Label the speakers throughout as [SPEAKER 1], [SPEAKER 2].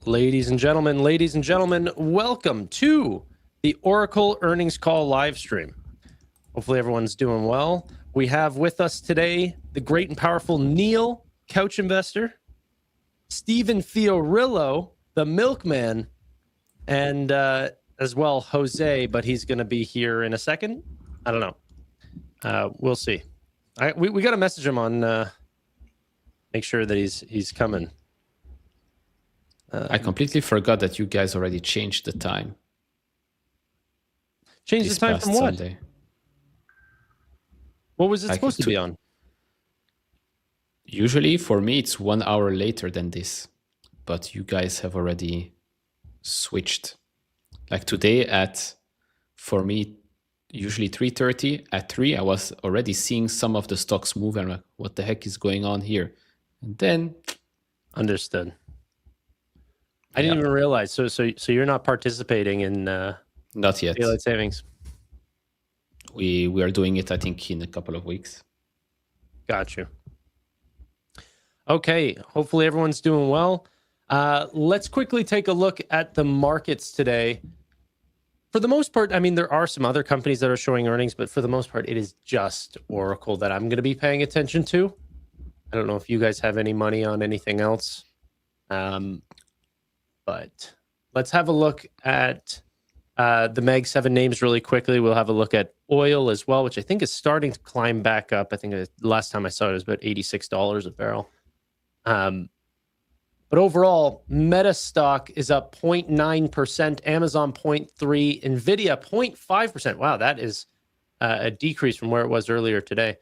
[SPEAKER 1] Ladies and gentlemen, welcome to the Oracle earnings call live stream. Hopefully everyone's doing well. We have with us today the great and powerful Neil, couch investor, Stephen Fiorillo, the milkman, and as well Jose, but he's going to be here in a second. I don't know. We'll see. We got to message him on make sure that he's coming.
[SPEAKER 2] I completely forgot that you guys already changed the time.
[SPEAKER 1] Changed the time from what? Sunday. What was it supposed to be on?
[SPEAKER 2] Usually for me it's 1 hour later than this, but you guys have already switched. Like today for me, usually 3:30, at 3 I was already seeing some of the stocks move and I'm like, what the heck is going on here? And then
[SPEAKER 1] understood. I didn't even realize. So you're not participating in
[SPEAKER 2] not yet
[SPEAKER 1] daylight savings.
[SPEAKER 2] We are doing it, I think, in a couple of weeks.
[SPEAKER 1] Got you. Okay. Hopefully everyone's doing well. Let's quickly take a look at the markets today. For the most part, I mean, there are some other companies that are showing earnings, but for the most part, it is just Oracle that I'm going to be paying attention to. I don't know if you guys have any money on anything else. But let's have a look at the Mag 7 names really quickly. We'll have a look at oil as well, which I think is starting to climb back up. I think the last time I saw it was about $86 a barrel. But overall, Meta stock is up 0.9%, Amazon 0.3%, NVIDIA 0.5%. Wow, that is a decrease from where it was earlier today.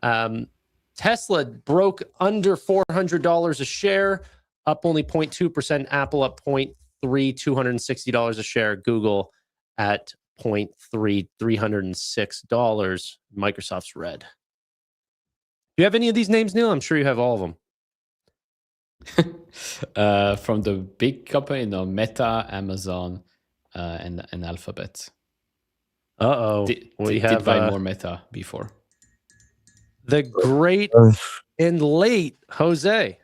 [SPEAKER 1] Tesla broke under $400 a share, up only 0.2%. Apple up 0.3%, $260 a share. Google at 0.3%, $306. Microsoft's red. Do you have any of these names, Neil? I'm sure you have all of them.
[SPEAKER 2] From the big company, no, Meta, Amazon, and Alphabet.
[SPEAKER 1] We
[SPEAKER 2] did buy more Meta before.
[SPEAKER 1] The great and late Jose.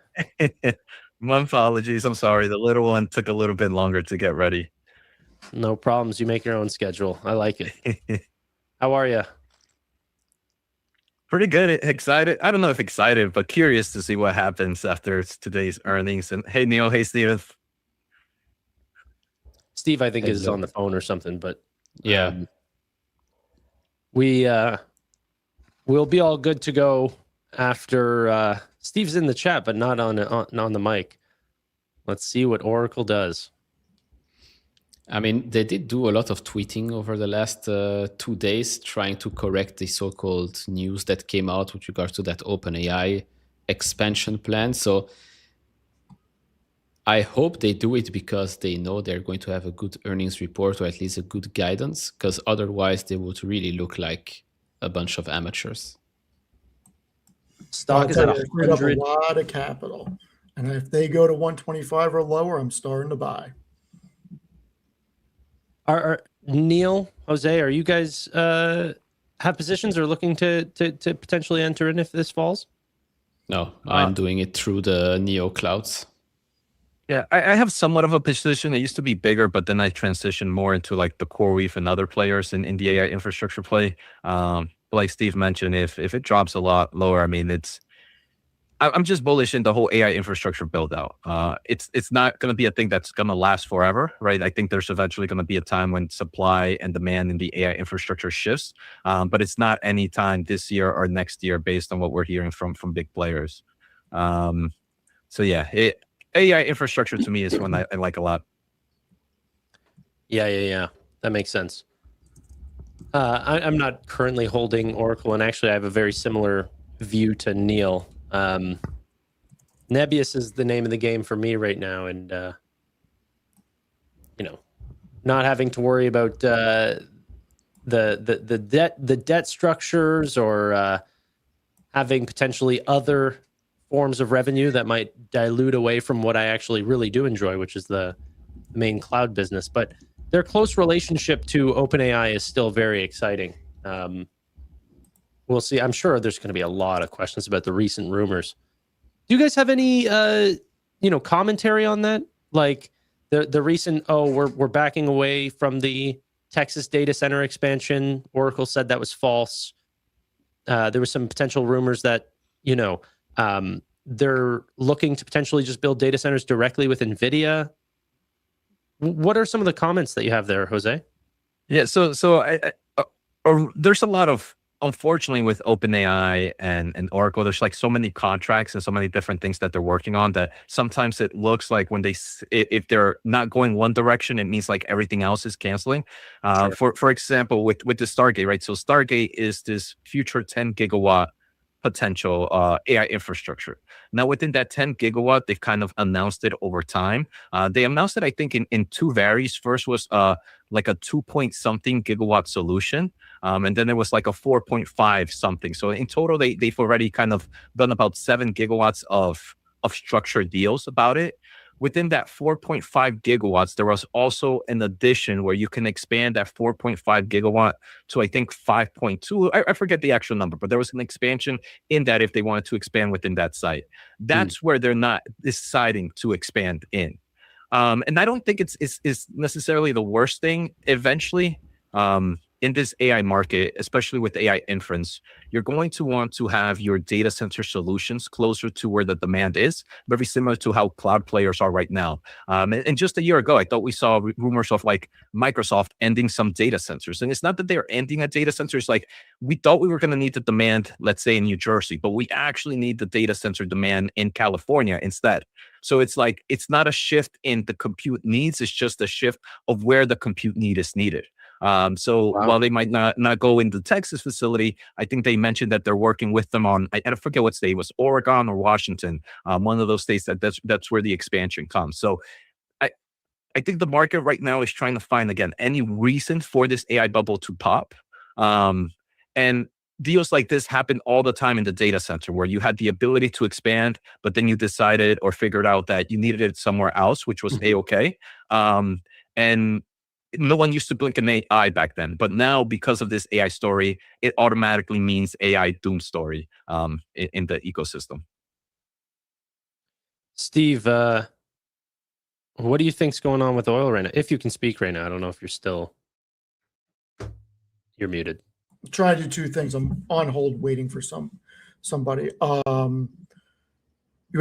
[SPEAKER 3] My apologies. I'm sorry. The little one took a little bit longer to get ready.
[SPEAKER 1] No problems. You make your own schedule. I like it. How are you?
[SPEAKER 3] Pretty good. Excited. I don't know if excited, but curious to see what happens after today's earnings. And hey, Neil. Hey, Steven.
[SPEAKER 1] Steve, I think, is on the phone or something, but
[SPEAKER 2] yeah,
[SPEAKER 1] we'll be all good to go after Steve's in the chat, but not on the mic. Let's see what Oracle does.
[SPEAKER 2] I mean, they did do a lot of tweeting over the last 2 days, trying to correct the so-called news that came out with regards to that OpenAI expansion plan. So I hope they do it because they know they're going to have a good earnings report or at least a good guidance, because otherwise they would really look like a bunch of amateurs.
[SPEAKER 1] Stock is at
[SPEAKER 4] 100. A lot of capital, and if they go to 125 or lower, I'm starting to buy.
[SPEAKER 1] Are Neil, Jose, are you guys have positions or looking to potentially enter in if this falls?
[SPEAKER 2] No, I'm doing it through the Neo clouds.
[SPEAKER 3] Yeah, I have somewhat of a position. It used to be bigger, but then I transitioned more into like the CoreWeave and other players in the AI infrastructure play. Like Steve mentioned, if it drops a lot lower, I mean, I'm just bullish in the whole AI infrastructure build out. It's not going to be a thing that's going to last forever, right? I think there's eventually going to be a time when supply and demand in the AI infrastructure shifts, but it's not any time this year or next year based on what we're hearing from big players. So yeah, AI infrastructure to me is one I like a lot.
[SPEAKER 1] Yeah. That makes sense. I'm not currently holding Oracle, and actually I have a very similar view to Neil. Nebius is the name of the game for me right now, and not having to worry about the debt structures or having potentially other forms of revenue that might dilute away from what I actually really do enjoy, which is the main cloud business. But their close relationship to OpenAI is still very exciting. We'll see. I'm sure there's going to be a lot of questions about the recent rumors. Do you guys have any, commentary on that? Like, the recent we're backing away from the Texas data center expansion. Oracle said that was false. There was some potential rumors that they're looking to potentially just build data centers directly with NVIDIA. What are some of the comments that you have there, Jose?
[SPEAKER 3] Yeah, so there's a lot of, unfortunately, with OpenAI and Oracle, there's like so many contracts and so many different things that they're working on that sometimes it looks like when if they're not going one direction, it means like everything else is canceling.
[SPEAKER 1] Sure.
[SPEAKER 3] For example, with the Stargate, right? So Stargate is this future 10 gigawatt potential AI infrastructure. Now, within that 10 gigawatt, they've kind of announced it over time. They announced it, I think, in two varies. First was like a 2 point something gigawatt solution. And then there was like a 4.5 something. So in total, they've already kind of done about 7 gigawatts of structured deals about it. Within that 4.5 gigawatts, there was also an addition where you can expand that 4.5 gigawatt to, I think, 5.2. I forget the actual number, but there was an expansion in that if they wanted to expand within that site. That's where they're not deciding to expand in. And I don't think it's necessarily the worst thing eventually. In this AI market, especially with AI inference, you're going to want to have your data center solutions closer to where the demand is, very similar to how cloud players are right now. And just a year ago, I thought we saw rumors of like Microsoft ending some data centers. And it's not that they're ending a data center. It's like, we thought we were going to need the demand, let's say in New Jersey, but we actually need the data center demand in California instead. So it's like, it's not a shift in the compute needs. It's just a shift of where the compute need is needed. So
[SPEAKER 1] Wow.
[SPEAKER 3] while they might not go into the Texas facility, I think they mentioned that they're working with them on, I forget what state it was, Oregon or Washington, one of those states that's where the expansion comes. So I think the market right now is trying to find, again, any reason for this AI bubble to pop. And deals like this happen all the time in the data center where you had the ability to expand, but then you decided or figured out that you needed it somewhere else, which was A-okay. And no one used to blink an AI back then, but now because of this AI story, it automatically means AI doom story in the ecosystem.
[SPEAKER 1] Steve, what do you think's going on with oil right now? If you can speak right now, I don't know if you're muted.
[SPEAKER 4] I'm trying to do two things. I'm on hold waiting for somebody. You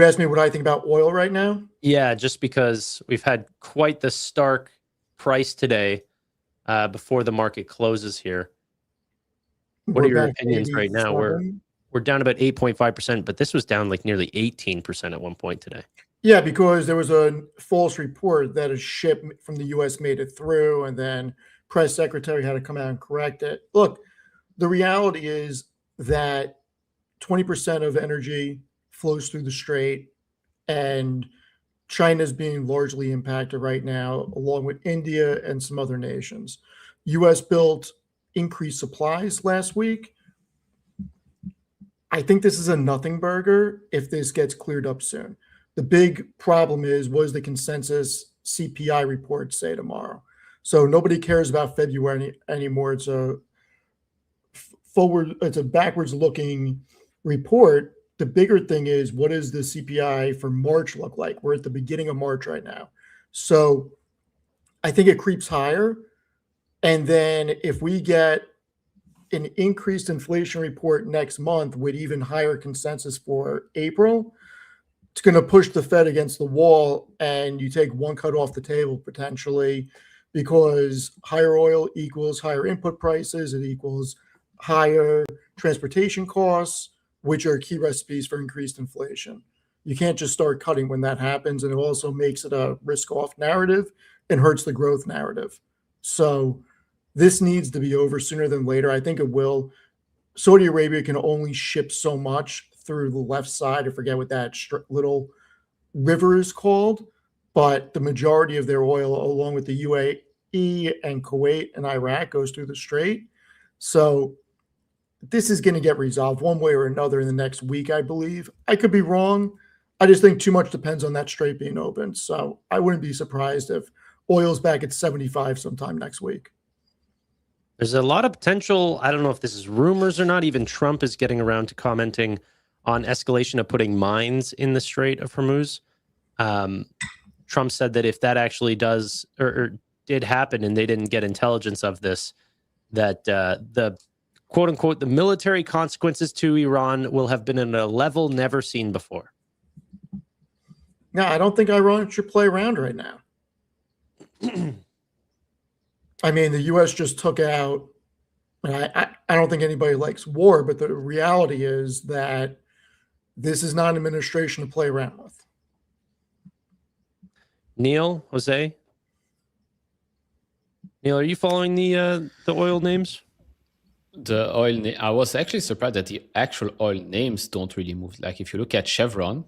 [SPEAKER 4] asked me what I think about oil right now?
[SPEAKER 1] Yeah, just because we've had quite the stark price today before the market closes here. What are your opinions right now? We're down about 8.5%, but this was down like nearly 18% at one point today.
[SPEAKER 4] Yeah, because there was a false report that a ship from the U.S. made it through, and then press secretary had to come out and correct it. Look, the reality is that 20% of energy flows through the strait, and China's being largely impacted right now, along with India and some other nations. U.S. built increased supplies last week. I think this is a nothing burger if this gets cleared up soon. The big problem is, what does the consensus CPI report say tomorrow? So nobody cares about February anymore. It's a backwards looking report. The bigger thing is, what does the CPI for March look like? We're at the beginning of March right now. So I think it creeps higher. And then if we get an increased inflation report next month with even higher consensus for April, it's going to push the Fed against the wall, and you take one cut off the table potentially, because higher oil equals higher input prices. It equals higher transportation costs, which are key recipes for increased inflation. You can't just start cutting when that happens, and it also makes it a risk-off narrative and hurts the growth narrative. So this needs to be over sooner than later. I think it will. Saudi Arabia can only ship so much through the left side. I forget what that little river is called, but the majority of their oil, along with the UAE and Kuwait and Iraq, goes through the strait. So this is going to get resolved one way or another in the next week, I believe. I could be wrong. I just think too much depends on that strait being open. So I wouldn't be surprised if oil's back at 75 sometime next week.
[SPEAKER 1] There's a lot of potential. I don't know if this is rumors or not. Even Trump is getting around to commenting on escalation of putting mines in the Strait of Hormuz. Trump said that if that actually does or did happen and they didn't get intelligence of this, that the quote unquote the military consequences to Iran will have been at a level never seen before.
[SPEAKER 4] No, I don't think Iran should play around right now. I mean, the U.S. just took out, and I don't think anybody likes war, but the reality is that this is not an administration to play around with.
[SPEAKER 1] Neil, Jose? Neil, are you following the oil names?
[SPEAKER 2] The oil, I was actually surprised that the actual oil names don't really move. Like if you look at Chevron,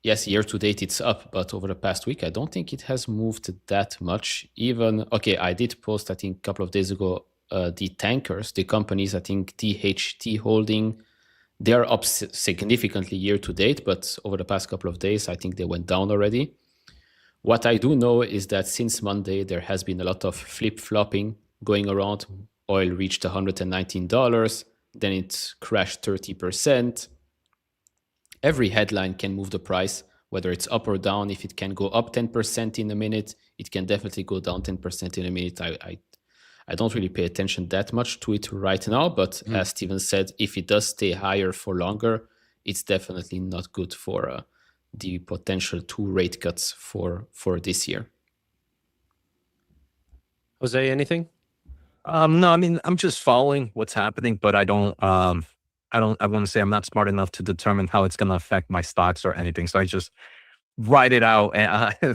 [SPEAKER 2] yes, year to date it's up, but over the past week, I don't think it has moved that much. Even, okay, I did post, I think a couple of days ago, the tankers, the companies, I think THT Holding, they're up significantly year to date, but over the past couple of days, I think they went down already. What I do know is that since Monday, there has been a lot of flip-flopping going around. Oil reached $119, then it crashed 30%. Every headline can move the price, whether it's up or down. If it can go up 10% in a minute, it can definitely go down 10% in a minute. I don't really pay attention that much to it right now, but as Steven said, if it does stay higher for longer, it's definitely not good for the potential 2 rate cuts for this year.
[SPEAKER 1] Jose, anything?
[SPEAKER 3] No, I mean, I'm just following what's happening, but I want to say I'm not smart enough to determine how it's going to affect my stocks or anything. So I just write it out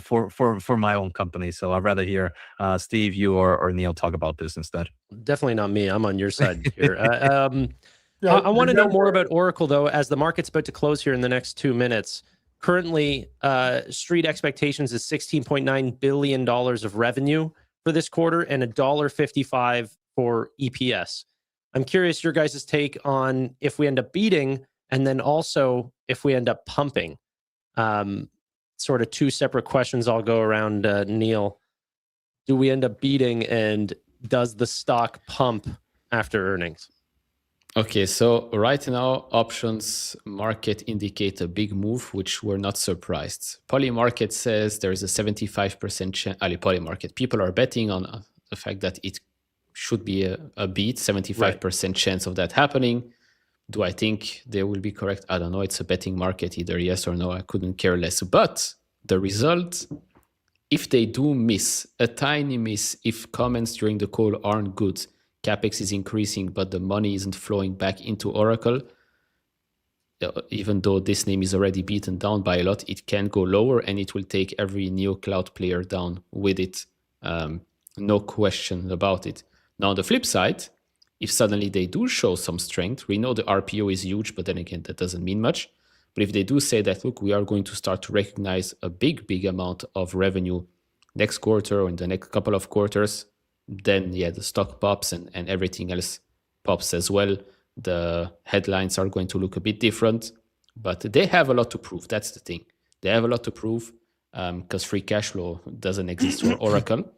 [SPEAKER 3] for my own company. So I'd rather hear Steve, you or Neil talk about this instead.
[SPEAKER 1] Definitely not me. I'm on your side here.
[SPEAKER 4] Yeah,
[SPEAKER 1] I want to know more about Oracle, though, as the market's about to close here in the next 2 minutes. Currently, street expectations is $16.9 billion of revenue for this quarter and $1.55 for EPS. I'm curious your guys' take on if we end up beating and then also if we end up pumping. Sort of 2 separate questions I'll go around, Neil. Do we end up beating and does the stock pump after earnings?
[SPEAKER 2] Okay, so right now, options market indicate a big move, which we're not surprised. Polymarket says there is a 75% chance. Polymarket, people are betting on the fact that it should be a beat, 75% chance of that happening. Do I think they will be correct? I don't know. It's a betting market, either yes or no. I couldn't care less. But the result, if they do miss, a tiny miss, if comments during the call aren't good, CapEx is increasing, but the money isn't flowing back into Oracle, even though this name is already beaten down by a lot, it can go lower and it will take every neo cloud player down with it. No question about it. Now, on the flip side, if suddenly they do show some strength, we know the RPO is huge, but then again, that doesn't mean much. But if they do say that, look, we are going to start to recognize a big amount of revenue next quarter or in the next couple of quarters, then yeah, the stock pops and everything else pops as well. The headlines are going to look a bit different, but they have a lot to prove. That's the thing. They have a lot to prove because free cash flow doesn't exist for Oracle,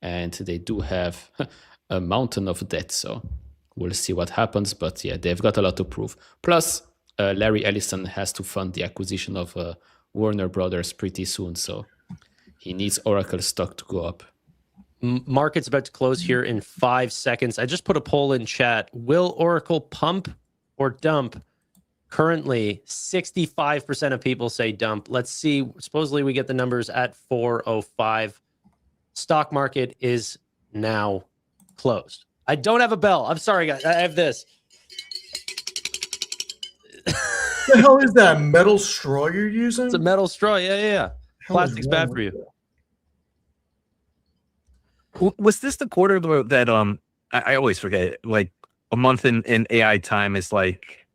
[SPEAKER 2] and they do have a mountain of debt. So we'll see what happens. But yeah, they've got a lot to prove. Plus, Larry Ellison has to fund the acquisition of Warner Brothers pretty soon. So he needs Oracle stock to go up.
[SPEAKER 1] Market's about to close here in 5 seconds. I just put a poll in chat. Will Oracle pump or dump? Currently, 65% of people say dump. Let's see. Supposedly, we get the numbers at 4:05. Stock market is now closed. I don't have a bell. I'm sorry, guys. I have this.
[SPEAKER 4] What the hell is that metal straw you're using?
[SPEAKER 1] It's a metal straw. Yeah. Plastic's bad for you.
[SPEAKER 3] Was this the quarter that I always forget, like a month in AI time is like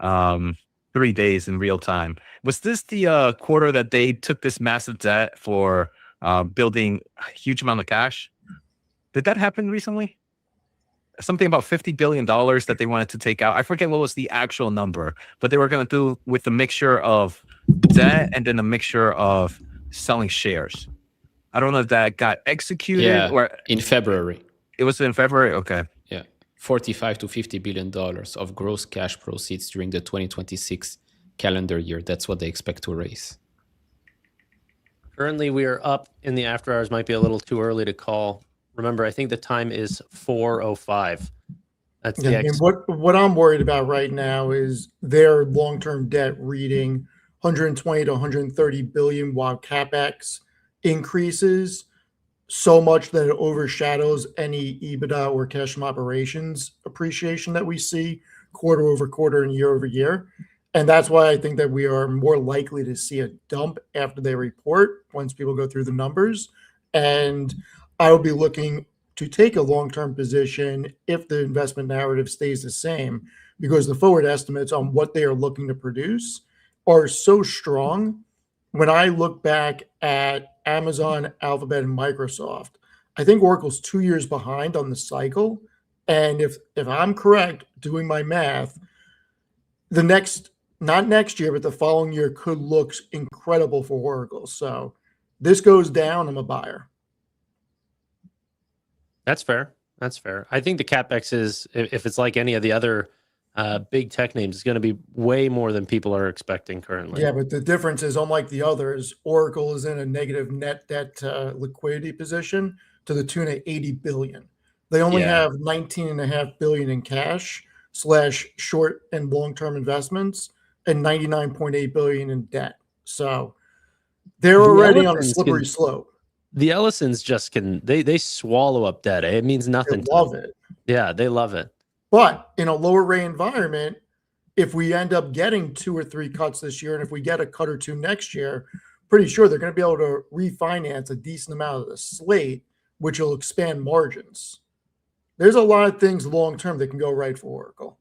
[SPEAKER 3] 3 days in real time. Was this the quarter that they took this massive debt for building a huge amount of cash? Did that happen recently? Something about $50 billion that they wanted to take out. I forget what was the actual number, but they were going to do with a mixture of debt and then a mixture of selling shares. I don't know if that got executed or
[SPEAKER 2] in February.
[SPEAKER 3] It was in February. Okay.
[SPEAKER 2] Yeah. $45 to $50 billion of gross cash proceeds during the 2026 calendar year. That's what they expect to raise.
[SPEAKER 1] Currently, we are up in the after hours. Might be a little too early to call. Remember, I think the time is 4:05. That's
[SPEAKER 4] Yeah,
[SPEAKER 1] the
[SPEAKER 4] I mean, what I'm worried about right now is their long-term debt reading 120 to 130 billion, while capex increases so much that it overshadows any EBITDA or cash from operations appreciation that we see quarter over quarter and year over year. And that's why I think that we are more likely to see a dump after they report once people go through the numbers. And I will be looking to take a long-term position if the investment narrative stays the same, because the forward estimates on what they are looking to produce are so strong. When I look back at Amazon, Alphabet, and Microsoft, I think Oracle's 2 years behind on the cycle. And if I'm correct doing my math, the next, not next year, but the following year could look incredible for Oracle. So this goes down, I'm a buyer.
[SPEAKER 1] That's fair. That's fair. I think the capex is, if it's like any of the other big tech names, it's going to be way more than people are expecting currently.
[SPEAKER 4] Yeah, but the difference is, unlike the others, Oracle is in a negative net debt liquidity position to the tune of 80 billion. They only have 19.5 billion in cash / short and long-term investments and 99.8 billion in debt. So they're already on a slippery slope.
[SPEAKER 1] The Ellisons just they swallow up debt. It means nothing.
[SPEAKER 4] They love it.
[SPEAKER 1] Yeah, they love it.
[SPEAKER 4] But in a lower rate environment, if we end up getting 2 or 3 cuts this year, and if we get a cut or 2 next year, pretty sure they're going to be able to refinance a decent amount of the slate, which will expand margins. There's a lot of things long-term that can go right for Oracle.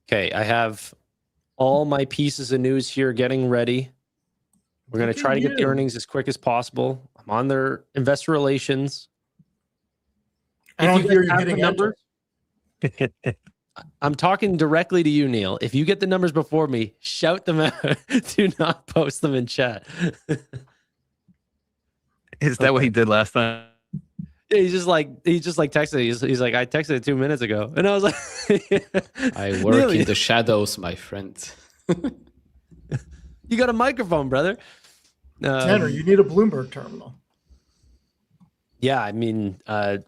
[SPEAKER 1] Okay, I have all my pieces of news here getting ready. We're going to try to get the earnings as quick as possible. I'm on their investor relations.
[SPEAKER 4] I don't hear you hitting enter.
[SPEAKER 1] I'm talking directly to you, Neil. If you get the numbers before me, shout them out. Do not post them in chat.
[SPEAKER 3] Is that what he did last time?
[SPEAKER 1] Yeah, he's just like texted. He's like, I texted it 2 minutes ago, and I was like,
[SPEAKER 2] I work in the shadows, my friend.
[SPEAKER 1] You got a microphone, brother.
[SPEAKER 4] Tanner, you need a Bloomberg terminal.
[SPEAKER 1] Yeah, I mean,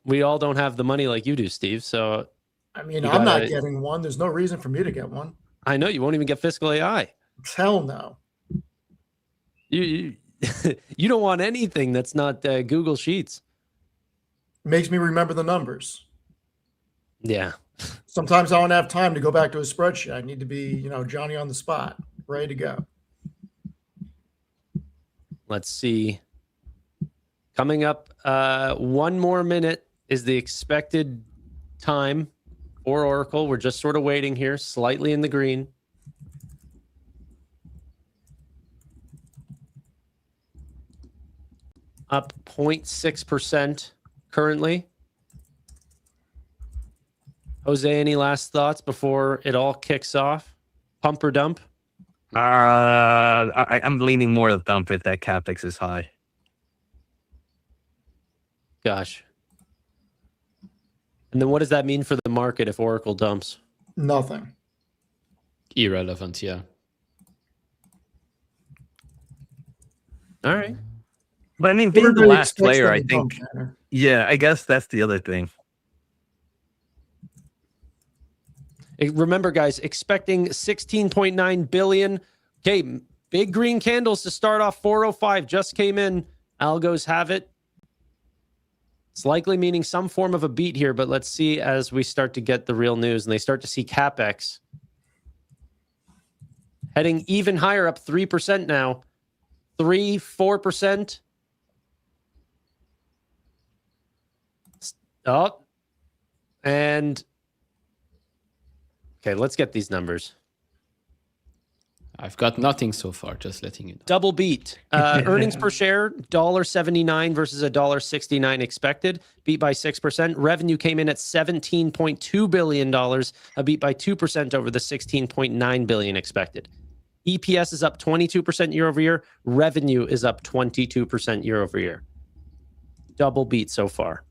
[SPEAKER 1] we all don't have the money like you do, Steve. So,
[SPEAKER 4] I mean, I'm not getting one. There's no reason for me to get one.
[SPEAKER 1] I know you won't even get Fiscal AI.
[SPEAKER 4] Hell no.
[SPEAKER 1] You you don't want anything that's not Google Sheets.
[SPEAKER 4] Makes me remember the numbers.
[SPEAKER 1] Yeah.
[SPEAKER 4] Sometimes I don't have time to go back to a spreadsheet. I need to be, Johnny on the spot, ready to go.
[SPEAKER 1] Let's see. Coming up, 1 more minute is the expected time for Oracle. We're just sort of waiting here, slightly in the green. Up 0.6% currently. Jose, any last thoughts before it all kicks off? Pump or dump?
[SPEAKER 3] I'm leaning more to dump if that capex is high.
[SPEAKER 1] Gosh. And then what does that mean for the market if Oracle dumps?
[SPEAKER 4] Nothing.
[SPEAKER 2] Irrelevant, yeah.
[SPEAKER 1] All right.
[SPEAKER 3] But I mean, being the last player, I think, yeah, I guess that's the other thing.
[SPEAKER 1] Remember, guys, expecting 16.9 billion. Okay, big green candles to start off. 405 just came in. Algos have it. It's likely meaning some form of a beat here, but let's see as we start to get the real news and they start to see CapEx heading even higher, up 3% now. 4%. Oh, and okay, let's get these numbers.
[SPEAKER 2] I've got nothing so far, just letting you know.
[SPEAKER 1] Double beat. Earnings per share, $1.79 versus $1.69 expected. Beat by 6%. Revenue came in at $17.2 billion, a beat by 2% over the $16.9 billion expected. EPS is up 22% year over year. Revenue is up 22% year over year. Double beat so far.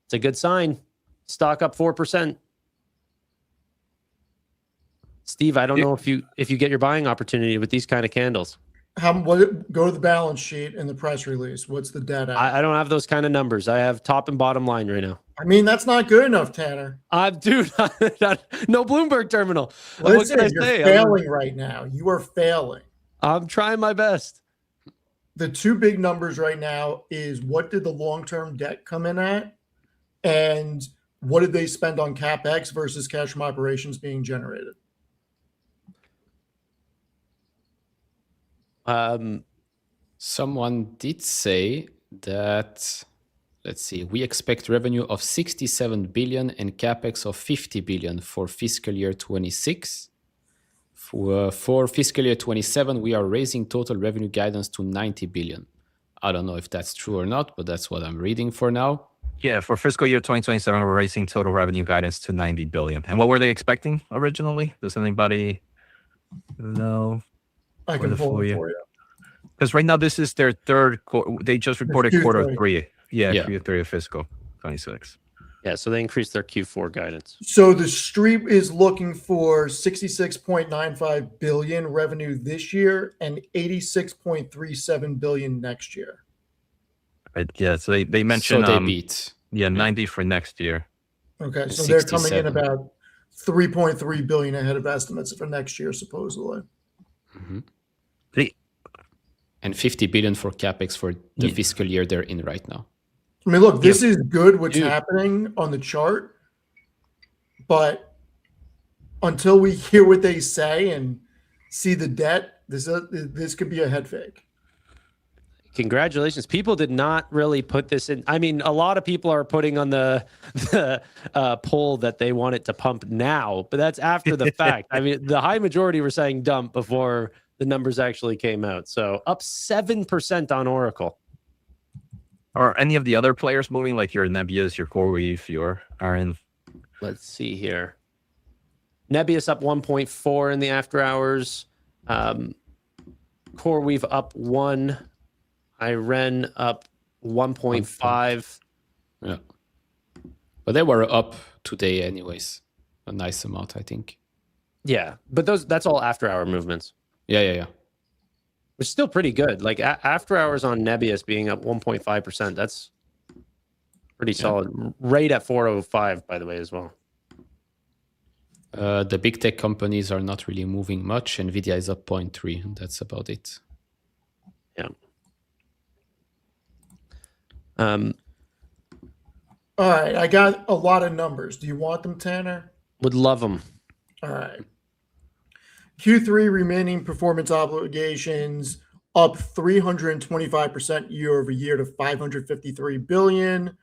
[SPEAKER 1] It's a good sign. Stock up 4%. Steve, I don't know if you get your buying opportunity with these kind of candles.
[SPEAKER 4] Go to the balance sheet and the press release. What's the debt at?
[SPEAKER 1] I don't have those kind of numbers. I have top and bottom line right now.
[SPEAKER 4] I mean, that's not good enough, Tanner.
[SPEAKER 1] Dude, no Bloomberg terminal.
[SPEAKER 4] Listen,
[SPEAKER 1] what can I
[SPEAKER 4] you're
[SPEAKER 1] say?
[SPEAKER 4] failing right now. You are failing.
[SPEAKER 1] I'm trying my best.
[SPEAKER 4] The two big numbers right now is what did the long-term debt come in at, and what did they spend on CapEx versus cash from operations being generated?
[SPEAKER 2] Someone did say that, let's see, we expect revenue of 67 billion and capex of 50 billion for fiscal year 26. For fiscal year 27, we are raising total revenue guidance to 90 billion. I don't know if that's true or not, but that's what I'm reading for now.
[SPEAKER 3] Yeah, for fiscal year 2027, we're raising total revenue guidance to 90 billion. And what were they expecting originally? Does anybody know?
[SPEAKER 4] I can pull it for you.
[SPEAKER 3] Because right now, this is their third quarter. They just reported quarter 3. Yeah, Q3 of fiscal 26.
[SPEAKER 1] Yeah, so they increased their Q4 guidance.
[SPEAKER 4] So the street is looking for 66.95 billion revenue this year and 86.37 billion next year.
[SPEAKER 3] Right, yeah, so they mentioned
[SPEAKER 2] so they beat.
[SPEAKER 3] Yeah, 90 for next year.
[SPEAKER 4] Okay, so they're coming in about 3.3 billion ahead of estimates for next year, supposedly.
[SPEAKER 2] Mm-hmm. And 50 billion for capex for the fiscal year they're in right now.
[SPEAKER 4] I mean, look, this is good what's happening on the chart, but until we hear what they say and see the debt, this could be a head fake.
[SPEAKER 1] Congratulations. People did not really put this in. I mean, a lot of people are putting on the poll that they want it to pump now, but that's after the fact. I mean, the high majority were saying dump before the numbers actually came out. So up 7% on Oracle.
[SPEAKER 3] Are any of the other players moving, like your Nebius, your CoreWeave, your Aaron?
[SPEAKER 1] Let's see here. Nebius up 1.4 in the after hours. CoreWeave up 1. Iren up 1.5.
[SPEAKER 2] Yeah. But they were up today anyways. A nice amount, I think.
[SPEAKER 1] Yeah, but that's all after hour movements.
[SPEAKER 2] Yeah.
[SPEAKER 1] Which is still pretty good. Like after hours on Nebius being up 1.5%, that's pretty solid. Right at 405, by the way, as well.
[SPEAKER 2] The big tech companies are not really moving much. Nvidia is up 0.3, and that's about it.
[SPEAKER 1] Yeah.
[SPEAKER 4] All right, I got a lot of numbers. Do you want them, Tanner?
[SPEAKER 1] Would love them.
[SPEAKER 4] All right. Q3 remaining performance obligations up 325% year over year to 553 billion.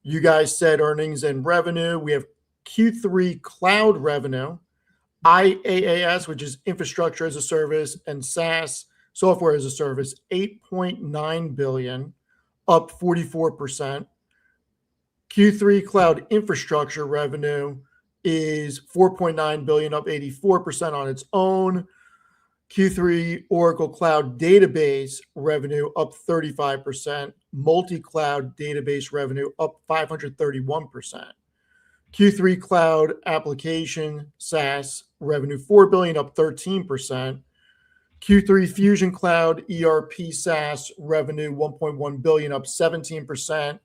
[SPEAKER 4] You guys said earnings and revenue. We have Q3 cloud revenue, IaaS, which is infrastructure as a service, and SaaS, software as a service, 8.9 billion, up 44%. Q3 cloud infrastructure revenue is 4.9 billion, up 84% on its own. Q3 Oracle Cloud Database revenue up 35%. Multi-cloud database revenue up 531%. Q3 Cloud Application SaaS revenue 4 billion, up 13%. Q3 Fusion Cloud ERP SaaS revenue 1.1 billion, up 17%.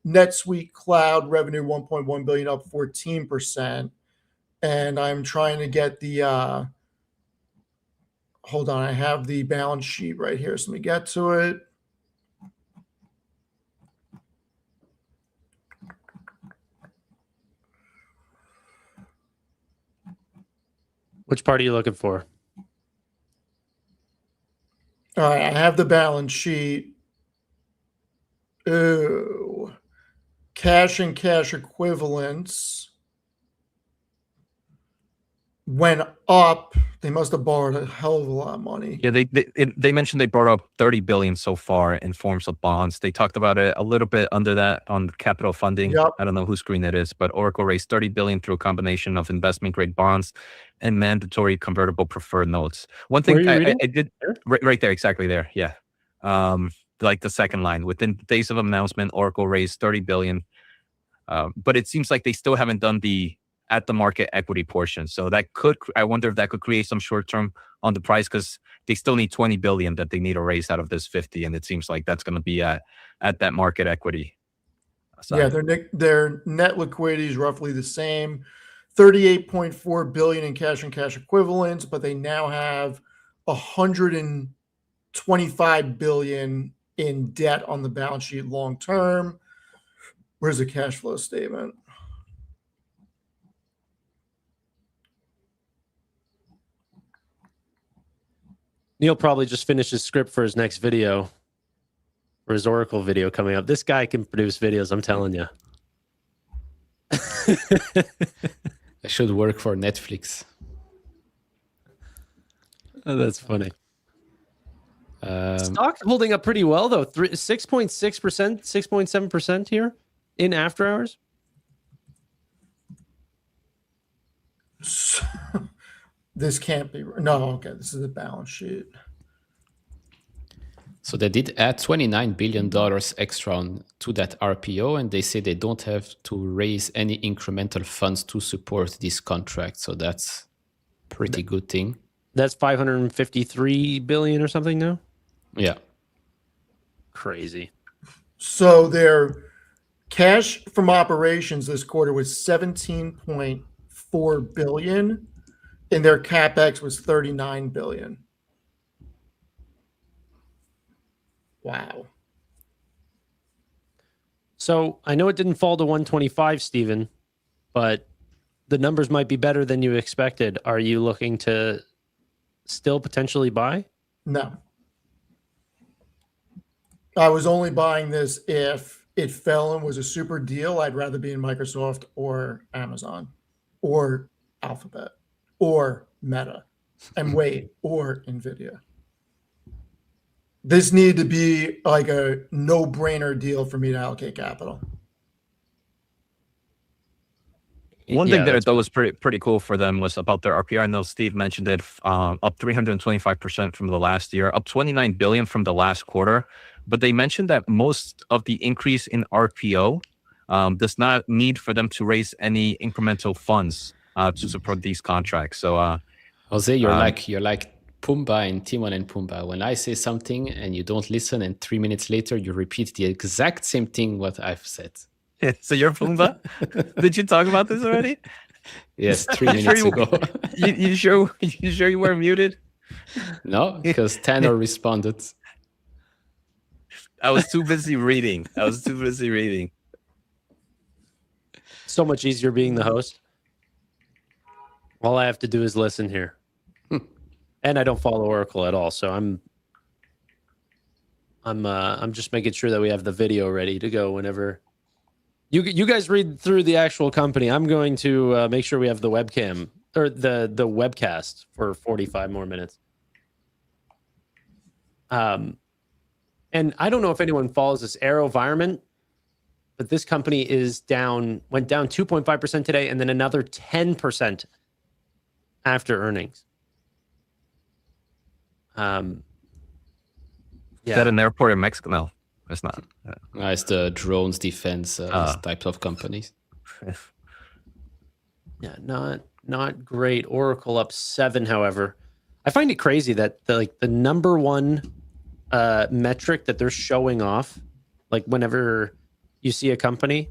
[SPEAKER 4] NetSuite Cloud revenue 1.1 billion, up 14%. And I'm trying to get the hold on, I have the balance sheet right here. So let me get to it.
[SPEAKER 1] Which part are you looking for?
[SPEAKER 4] All right, I have the balance sheet. Ooh. Cash and cash equivalents went up. They must have borrowed a hell of a lot of money.
[SPEAKER 3] Yeah, they mentioned they brought up 30 billion so far in forms of bonds. They talked about it a little bit under that on capital funding.
[SPEAKER 4] Yep.
[SPEAKER 3] I don't know whose screen it is, but Oracle raised 30 billion through a combination of investment grade bonds and mandatory convertible preferred notes. One thing I did right there, exactly there. Yeah. Like the second line, within days of announcement, Oracle raised 30 billion. But it seems like they still haven't done the at the market equity portion. So I wonder if that could create some short term on the price, because they still need 20 billion that they need to raise out of this 50, and it seems like that's going to be at that market equity side.
[SPEAKER 4] Yeah, their net liquidity is roughly the same, 38.4 billion in cash and cash equivalents, but they now have 125 billion in debt on the balance sheet long term. Where's the cash flow statement?
[SPEAKER 1] Neil probably just finished his script for his next video, for his Oracle video coming up. This guy can produce videos, I'm telling you.
[SPEAKER 2] I should work for Netflix.
[SPEAKER 1] Oh, that's funny.
[SPEAKER 2] Um,
[SPEAKER 1] Stock holding up pretty well, though. 6.6%, 6.7% here in after hours.
[SPEAKER 4] This can't be. No, okay. This is the balance sheet.
[SPEAKER 2] So they did add $29 billion extra to that RPO, and they say they don't have to raise any incremental funds to support this contract. So that's a pretty good thing.
[SPEAKER 1] That's 553 billion or something now.
[SPEAKER 2] Yeah.
[SPEAKER 1] Crazy.
[SPEAKER 4] So their cash from operations this quarter was 17.4 billion, and their capex was 39 billion. Wow.
[SPEAKER 1] So I know it didn't fall to 125, Steven, but the numbers might be better than you expected. Are you looking to still potentially buy?
[SPEAKER 4] No. I was only buying this if it fell and was a super deal. I'd rather be in Microsoft or Amazon or Alphabet or Meta and wait, or NVIDIA. This needed to be like a no-brainer deal for me to allocate capital.
[SPEAKER 3] One thing that I thought was pretty cool for them was about their RPO. I know Steve mentioned it, up 325% from the last year, up 29 billion from the last quarter. But they mentioned that most of the increase in RPO does not need for them to raise any incremental funds to support these contracts. So,
[SPEAKER 2] Jose, you're like Pumbaa in Timon and Pumbaa. When I say something and you don't listen, and 3 minutes later you repeat the exact same thing what I've said.
[SPEAKER 3] So you're Pumbaa? Did you talk about this already?
[SPEAKER 2] Yes, 3 minutes ago.
[SPEAKER 3] You sure you were muted?
[SPEAKER 2] No, because Tanner responded.
[SPEAKER 3] I was too busy reading.
[SPEAKER 1] So much easier being the host. All I have to do is listen here. And I don't follow Oracle at all, so I'm just making sure that we have the video ready to go whenever you guys read through the actual company. I'm going to make sure we have the webcam or the webcast for 45 more minutes. And I don't know if anyone follows this AeroVironment, but this company went down 2.5% today, and then another 10% after earnings.
[SPEAKER 3] Is that an airport in Mexico? No, it's not.
[SPEAKER 2] It's the drones defense types of companies.
[SPEAKER 1] Yeah, not great. Oracle up 7, however. I find it crazy that the number one metric that they're showing off, like whenever you see a company,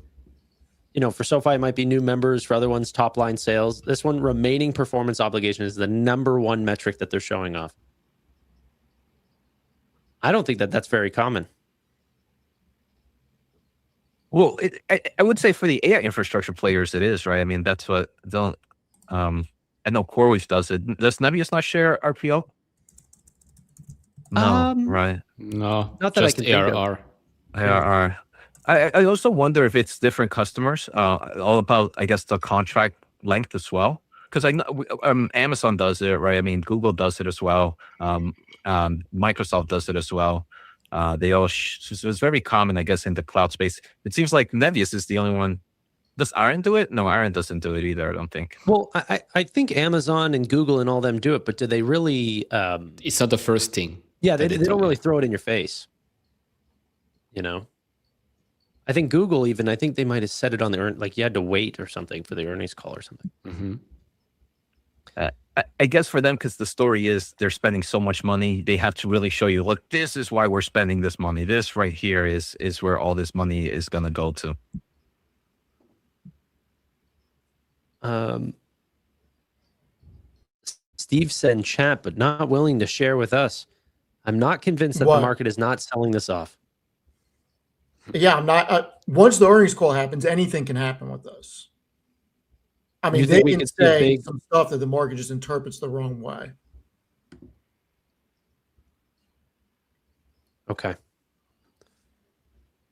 [SPEAKER 1] for SoFi it might be new members, for other ones top line sales. This one, remaining performance obligation, is the number one metric that they're showing off. I don't think that that's very common.
[SPEAKER 3] Well, I would say for the AI infrastructure players, it is, right? I mean, that's what I know CoreWeave does it. Does Nebius not share RPO? No, right?
[SPEAKER 2] No,
[SPEAKER 1] not that
[SPEAKER 2] just
[SPEAKER 1] I can
[SPEAKER 2] ARR.
[SPEAKER 1] think of.
[SPEAKER 3] ARR. I also wonder if it's different customers, all about, I guess, the contract length as well. Because I know Amazon does it, right? I mean, Google does it as well. Microsoft does it as well. They all so it's very common, I guess, in the cloud space. It seems like Nebius is the only one. Does Aaron do it? No, Aaron doesn't do it either, I don't think.
[SPEAKER 1] Well, I think Amazon and Google and all them do it, but do they really?
[SPEAKER 2] It's not the first thing.
[SPEAKER 1] Yeah, they don't really throw it in your face. I think Google even, I think they might have said it on the like you had to wait or something for the earnings call or something.
[SPEAKER 2] Mm-hmm.
[SPEAKER 3] I guess for them, because the story is they're spending so much money, they have to really show you, look, this is why we're spending this money. This right here is where all this money is going to go to.
[SPEAKER 1] Steve said in chat, but not willing to share with us. I'm not convinced that the
[SPEAKER 4] What?
[SPEAKER 1] market is not selling this off.
[SPEAKER 4] Yeah, I'm not. Once the earnings call happens, anything can happen with this. I mean,
[SPEAKER 1] You
[SPEAKER 4] they
[SPEAKER 1] think we
[SPEAKER 4] can
[SPEAKER 1] could see a
[SPEAKER 4] say
[SPEAKER 1] big-
[SPEAKER 4] some stuff that the market just interprets the wrong way.
[SPEAKER 1] Okay.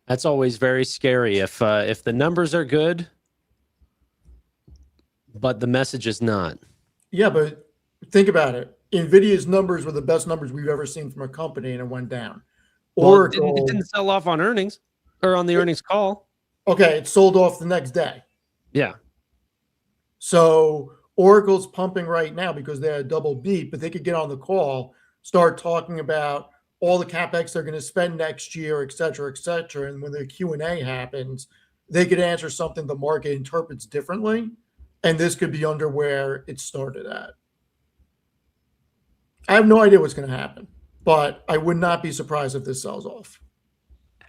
[SPEAKER 1] That's always very scary if the numbers are good, but the message is not.
[SPEAKER 4] Yeah, but think about it. Nvidia's numbers were the best numbers we've ever seen from a company, and it went down.
[SPEAKER 1] Well,
[SPEAKER 4] Oracle,
[SPEAKER 1] it didn't sell off on earnings or on the earnings call.
[SPEAKER 4] okay, it sold off the next day.
[SPEAKER 1] Yeah.
[SPEAKER 4] So Oracle's pumping right now because they had a double beat, but they could get on the call, start talking about all the capex they're going to spend next year, et cetera, et cetera. And when the Q&A happens, they could answer something the market interprets differently. And this could be under where it started at. I have no idea what's going to happen, but I would not be surprised if this sells off.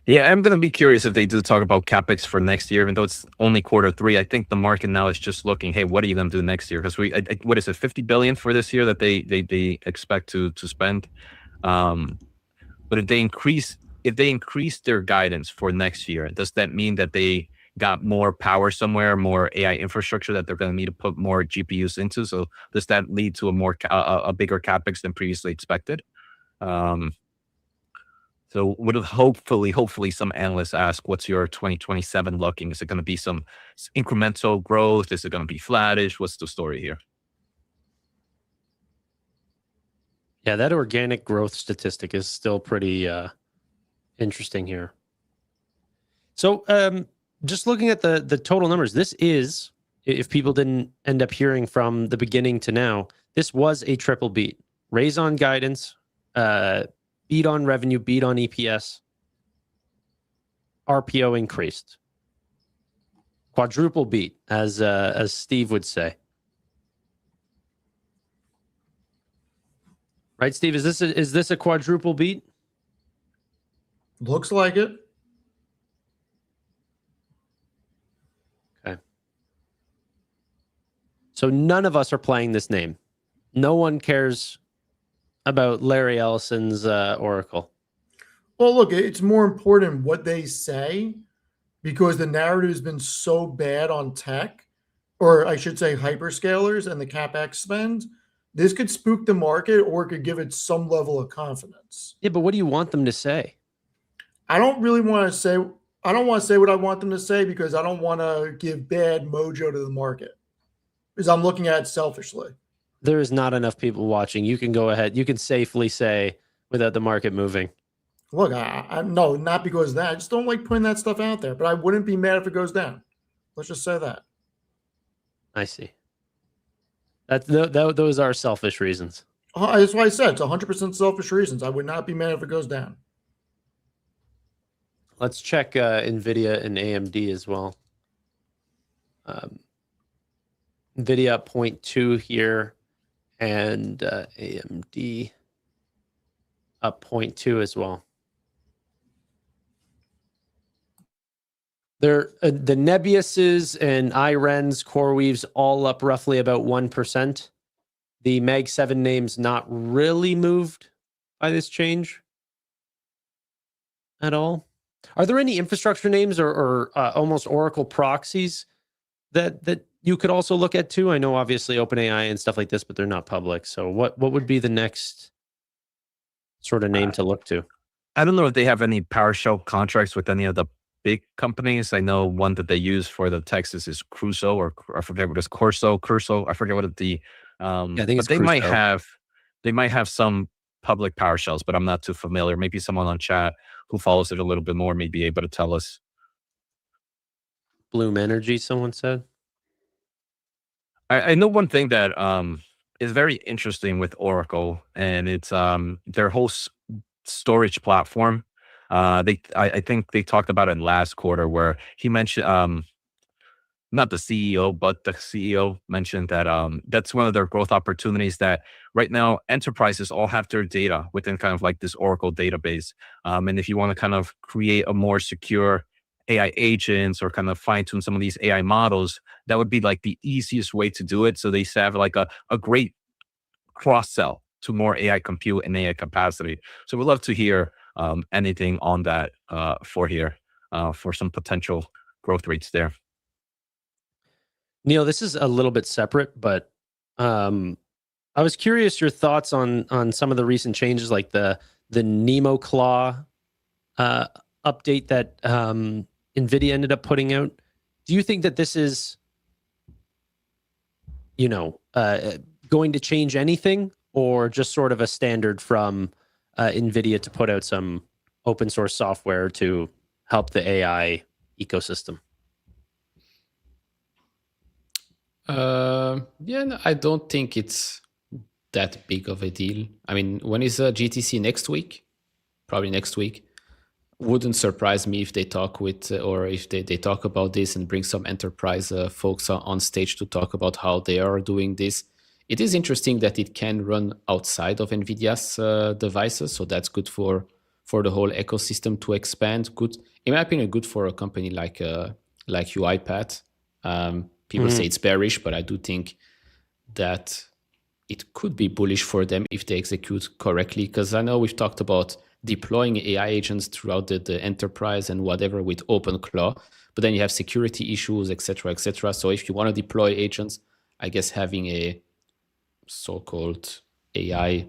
[SPEAKER 3] Yeah, I'm going to be curious if they do talk about capex for next year, even though it's only Q3. I think the market now is just looking, hey, what are you going to do next year? Because what is it, 50 billion for this year that they expect to spend? But if they increase their guidance for next year, does that mean that they got more power somewhere, more AI infrastructure that they're going to need to put more GPUs into? So does that lead to a bigger capex than previously expected? So would hopefully some analysts ask, what's your 2027 looking? Is it going to be some incremental growth? Is it going to be flattish? What's the story here?
[SPEAKER 1] Yeah, that organic growth statistic is still pretty interesting here. So just looking at the total numbers, this is, if people didn't end up hearing from the beginning to now, this was a triple beat. Raise on guidance, beat on revenue, beat on EPS, RPO increased. Quadruple beat, as Steve would say. Right, Steve? Is this a quadruple beat?
[SPEAKER 4] Looks like it.
[SPEAKER 1] Okay. So none of us are playing this name. No one cares about Larry Ellison's Oracle.
[SPEAKER 4] Well, look, it's more important what they say because the narrative has been so bad on tech, or I should say hyperscalers and the CapEx spend. This could spook the market or it could give it some level of confidence.
[SPEAKER 1] Yeah, but what do you want them to say?
[SPEAKER 4] I don't want to say what I want them to say because I don't want to give bad mojo to the market because I'm looking at it selfishly.
[SPEAKER 1] There is not enough people watching. You can go ahead. You can safely say without the market moving.
[SPEAKER 4] Look, I no, not because of that. I just don't like putting that stuff out there, but I wouldn't be mad if it goes down. Let's just say that.
[SPEAKER 1] I see. Those are selfish reasons.
[SPEAKER 4] That's why I said it's 100% selfish reasons. I would not be mad if it goes down.
[SPEAKER 1] Let's check NVIDIA and AMD as well. NVIDIA up 0.2 here, and AMD up 0.2 as well. They're the Nebiuses and IRENs, CoreWeaves, all up roughly about 1%. The Mag 7 names not really moved by this change at all. Are there any infrastructure names or almost Oracle proxies that you could also look at too? I know obviously OpenAI and stuff like this, but they're not public. So what would be the next sort of name to look to?
[SPEAKER 3] I don't know if they have any PowerShell contracts with any of the big companies. I know one that they use for the Texas is Crusoe, or I forget what it's Curso. I forget what the
[SPEAKER 1] Yeah, I think
[SPEAKER 3] but
[SPEAKER 1] it's
[SPEAKER 3] they
[SPEAKER 1] Crusoe.
[SPEAKER 3] might have some public PowerShells, but I'm not too familiar. Maybe someone on chat who follows it a little bit more may be able to tell us.
[SPEAKER 1] Bloom Energy, someone said.
[SPEAKER 3] I know one thing that is very interesting with Oracle, and it's their whole storage platform. I think they talked about it last quarter where he mentioned not the CEO, but the CEO mentioned that that's one of their growth opportunities. That right now enterprises all have their data within kind of like this Oracle database, and if you want to kind of create a more secure AI agents or kind of fine tune some of these AI models, that would be like the easiest way to do it. So they have like a great cross sell to more AI compute and AI capacity. So we'd love to hear anything on that for some potential growth rates there.
[SPEAKER 1] Neil, this is a little bit separate, but I was curious your thoughts on some of the recent changes, like the Nemo Claw update that NVIDIA ended up putting out. Do you think that this is, going to change anything, or just sort of a standard from NVIDIA to put out some open source software to help the AI ecosystem?
[SPEAKER 2] No, I don't think it's that big of a deal. I mean, when is GTC next week? Probably next week. Wouldn't surprise me if they talk with, or if they talk about this and bring some enterprise folks on stage to talk about how they are doing this. It is interesting that it can run outside of NVIDIA's devices, so that's good for the whole ecosystem to expand. Good, in my opinion, good for a company like UiPath. People say it's bearish, but I do think that it could be bullish for them if they execute correctly. Because I know we've talked about deploying AI agents throughout the enterprise and whatever with OpenClaw, but then you have security issues, etc., etc. So if you want to deploy agents, I guess having a so-called AI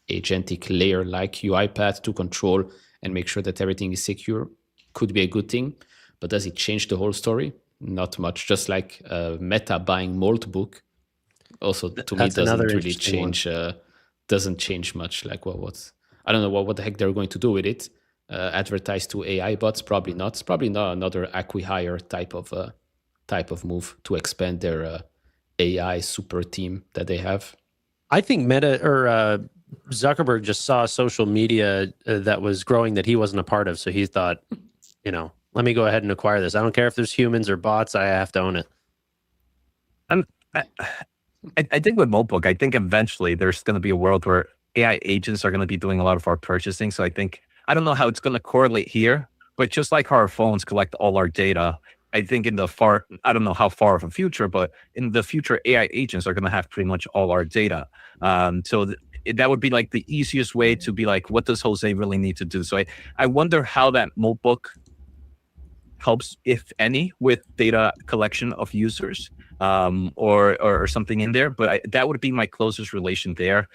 [SPEAKER 2] agentic layer like UiPath to control and make sure that everything is secure could be a good thing. But does it change the whole story? Not much. Just like Meta buying Moltbook, also to me doesn't really change. Doesn't change much. Like what's I don't know what the heck they're going to do with it. Advertise to AI bots? Probably not. It's probably not another acqui-hire type of move to expand their AI super team that they have.
[SPEAKER 1] I think Meta or Zuckerberg just saw social media that was growing that he wasn't a part of, so he thought, let me go ahead and acquire this. I don't care if there's humans or bots. I have to own it.
[SPEAKER 3] I think with Moltbook, I think eventually there's going to be a world where AI agents are going to be doing a lot of our purchasing. So I don't know how it's going to correlate here, but just like how our phones collect all our data, I think I don't know how far of a future, but in the future, AI agents are going to have pretty much all our data. That would be like the easiest way to be like, what does Jose really need to do? So I wonder how that Moltbook helps, if any, with data collection of users or something in there. But that would be my closest relation there.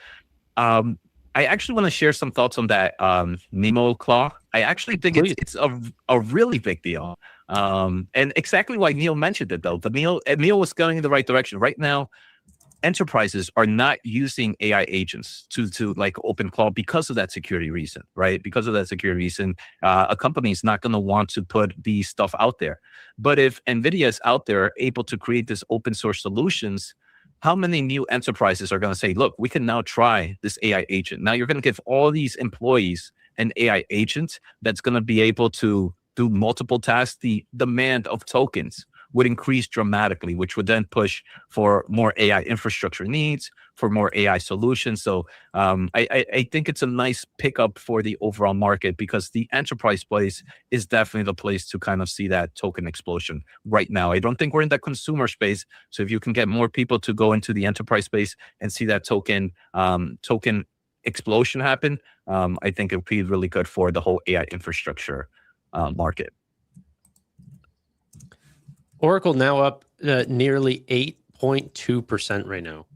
[SPEAKER 3] I actually want to share some thoughts on that Nemo Claw. I actually think it's a really big deal. And exactly why Neil mentioned it, though. Neil was going in the right direction. Right now, enterprises are not using AI agents to like OpenClaw because of that security reason, right? Because of that security reason, a company is not going to want to put these stuff out there. But if NVIDIA is out there able to create this open source solutions, how many new enterprises are going to say, look, we can now try this AI agent. Now you're going to give all these employees an AI agent that's going to be able to do multiple tasks. The demand of tokens would increase dramatically, which would then push for more AI infrastructure needs, for more AI solutions. So I think it's a nice pickup for the overall market, because the enterprise place is definitely the place to kind of see that token explosion right now. I don't think we're in that consumer space. So if you can get more people to go into the enterprise space and see that token explosion happen, I think it would be really good for the whole AI infrastructure market.
[SPEAKER 1] Oracle now up nearly 8.2% right now.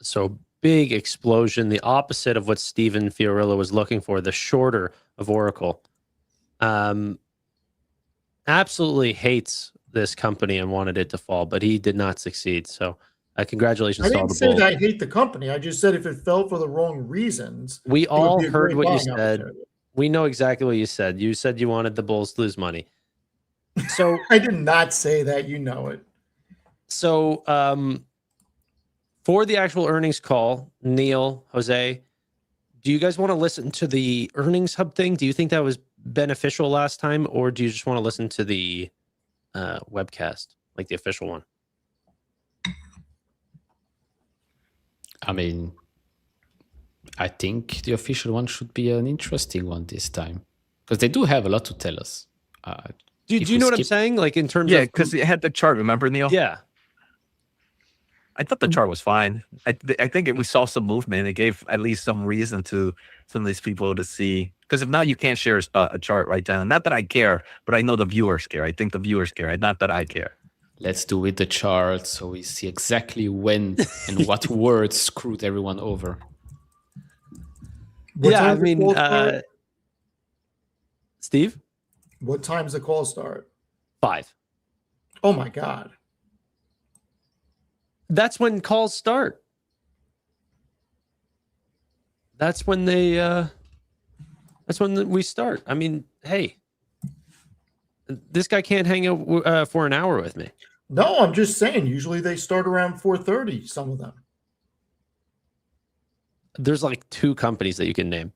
[SPEAKER 1] So big explosion, the opposite of what Stephen Fiorillo was looking for, the shorter of Oracle. Absolutely hates this company and wanted it to fall, but he did not succeed. So congratulations to all the bulls.
[SPEAKER 4] I didn't say that I hate the company. I just said if it fell for the wrong reasons.
[SPEAKER 1] We all heard what you said. We know exactly what you said. You said you wanted the bulls to lose money. So
[SPEAKER 4] I did not say that, you know it.
[SPEAKER 1] So for the actual earnings call, Neil, Jose, do you guys want to listen to the earnings hub thing? Do you think that was beneficial last time, or do you just want to listen to the webcast, like the official one?
[SPEAKER 2] I mean, I think the official one should be an interesting one this time because they do have a lot to tell us.
[SPEAKER 1] Do
[SPEAKER 2] if
[SPEAKER 1] you
[SPEAKER 2] we
[SPEAKER 1] know what I'm
[SPEAKER 2] skip-
[SPEAKER 1] saying? Like in terms
[SPEAKER 3] Yeah,
[SPEAKER 1] of
[SPEAKER 3] because it had the chart. Remember, Neil?
[SPEAKER 1] yeah.
[SPEAKER 3] I thought the chart was fine. I think we saw some movement. It gave at least some reason to some of these people to see. Because if not, you can't share a chart right down. Not that I care, but I know the viewers care. I think the viewers care. Not that I care.
[SPEAKER 2] Let's do with the chart so we see exactly when and what words screwed everyone over.
[SPEAKER 4] What
[SPEAKER 1] Yeah, I
[SPEAKER 4] time's the
[SPEAKER 1] mean,
[SPEAKER 4] call start?
[SPEAKER 1] Steve,
[SPEAKER 4] What time's the call start?
[SPEAKER 1] 5.
[SPEAKER 4] Oh my God.
[SPEAKER 1] That's when calls start. That's when they. That's when we start. I mean, hey, this guy can't hang out for an hour with me.
[SPEAKER 4] No, I'm just saying. Usually they start around 4:30. Some of them.
[SPEAKER 1] There's like 2 companies that you can name.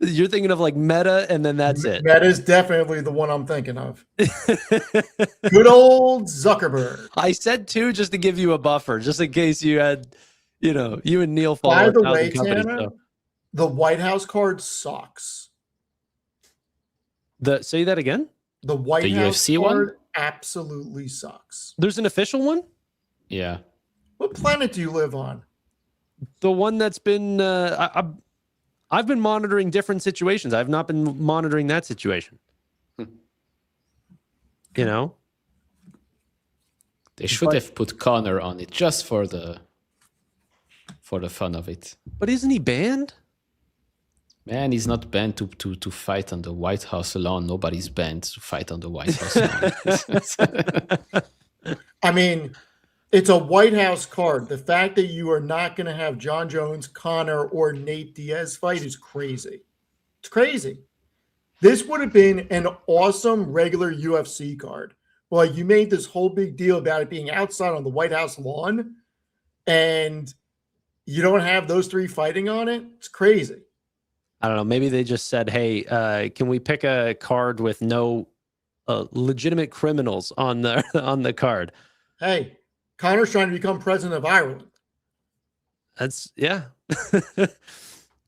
[SPEAKER 1] You're thinking of like Meta, and then that's it.
[SPEAKER 4] That is definitely the one I'm thinking of. Good old Zuckerberg.
[SPEAKER 1] I said 2 just to give you a buffer, just in case you had, you and Neil follow.
[SPEAKER 4] By the
[SPEAKER 1] 1,000
[SPEAKER 4] way,
[SPEAKER 1] companies,
[SPEAKER 4] Tanner,
[SPEAKER 1] so.
[SPEAKER 4] the White House card sucks.
[SPEAKER 1] Say that again.
[SPEAKER 4] The White
[SPEAKER 2] The
[SPEAKER 4] House
[SPEAKER 2] UFC one?
[SPEAKER 4] card absolutely sucks.
[SPEAKER 1] There's an official one.
[SPEAKER 2] Yeah.
[SPEAKER 4] What planet do you live on?
[SPEAKER 1] The one that's been I've been monitoring different situations. I've not been monitoring that situation. You know,
[SPEAKER 2] They should have put Connor on it just for the fun of it.
[SPEAKER 1] but isn't he banned?
[SPEAKER 2] Man, he's not banned to fight on the White House alone. Nobody's banned to fight on the White House alone.
[SPEAKER 4] I mean, it's a White House card. The fact that you are not going to have John Jones, Connor, or Nate Diaz fight is crazy. It's crazy. This would have been an awesome regular UFC card. But you made this whole big deal about it being outside on the White House lawn, and you don't have those 3 fighting on it. It's crazy.
[SPEAKER 1] I don't know. Maybe they just said, "Hey, can we pick a card with no legitimate criminals on the card?"
[SPEAKER 4] Hey, Connor's trying to become president of Ireland.
[SPEAKER 1] That's yeah.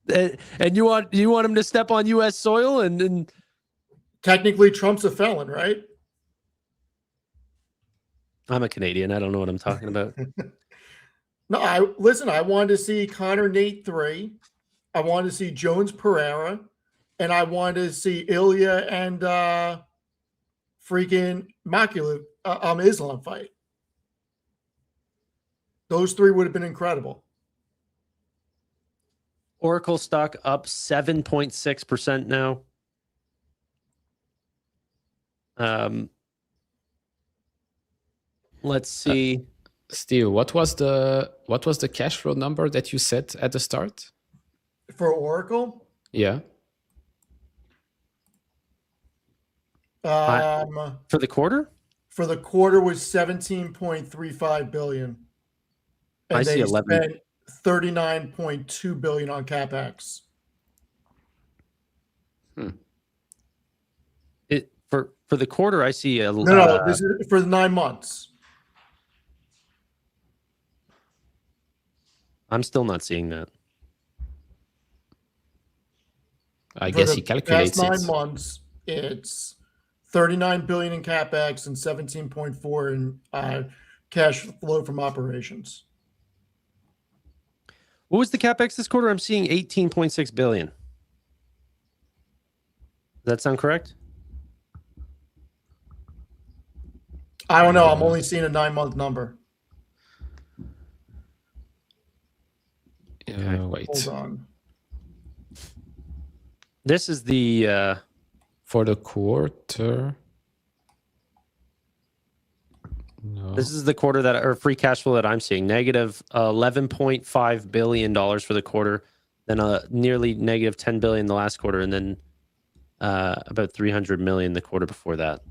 [SPEAKER 1] And you want him to step on U.S. soil and
[SPEAKER 4] Technically, Trump's a felon, right?
[SPEAKER 1] I'm a Canadian. I don't know what I'm talking about.
[SPEAKER 4] No, I wanted to see Connor Nate 3. I wanted to see Jones Pereira, and I wanted to see Ilya and freaking Makula Islam fight. Those 3 would have been incredible.
[SPEAKER 1] Oracle stock up 7.6% now. Let's see.
[SPEAKER 2] Steve, what was the cash flow number that you set at the start?
[SPEAKER 4] For Oracle,
[SPEAKER 2] Yeah.
[SPEAKER 1] For the quarter?
[SPEAKER 4] for the quarter was 17.35 billion. And
[SPEAKER 1] I see
[SPEAKER 4] they
[SPEAKER 1] 11.
[SPEAKER 4] spent 39.2 billion on CapEx.
[SPEAKER 1] It for the quarter, I see a
[SPEAKER 4] No, this is for the 9 months.
[SPEAKER 1] I'm still not seeing that.
[SPEAKER 2] I
[SPEAKER 4] For
[SPEAKER 2] guess
[SPEAKER 4] the
[SPEAKER 2] he calculates
[SPEAKER 4] past 9
[SPEAKER 2] it.
[SPEAKER 4] months, it's 39 billion in CapEx and 17.4 in cash flow from operations.
[SPEAKER 1] What was the CapEx this quarter? I'm seeing 18.6 billion. Does that sound correct?
[SPEAKER 4] I don't know. I'm only seeing a 9-month number.
[SPEAKER 2] Wait.
[SPEAKER 4] Hold on.
[SPEAKER 1] This is the
[SPEAKER 2] For the quarter. No.
[SPEAKER 1] this is the quarter that or free cash flow that I'm seeing. Negative $11.5 billion for the quarter, then nearly negative 10 billion the last quarter, and then about 300 million the quarter before that.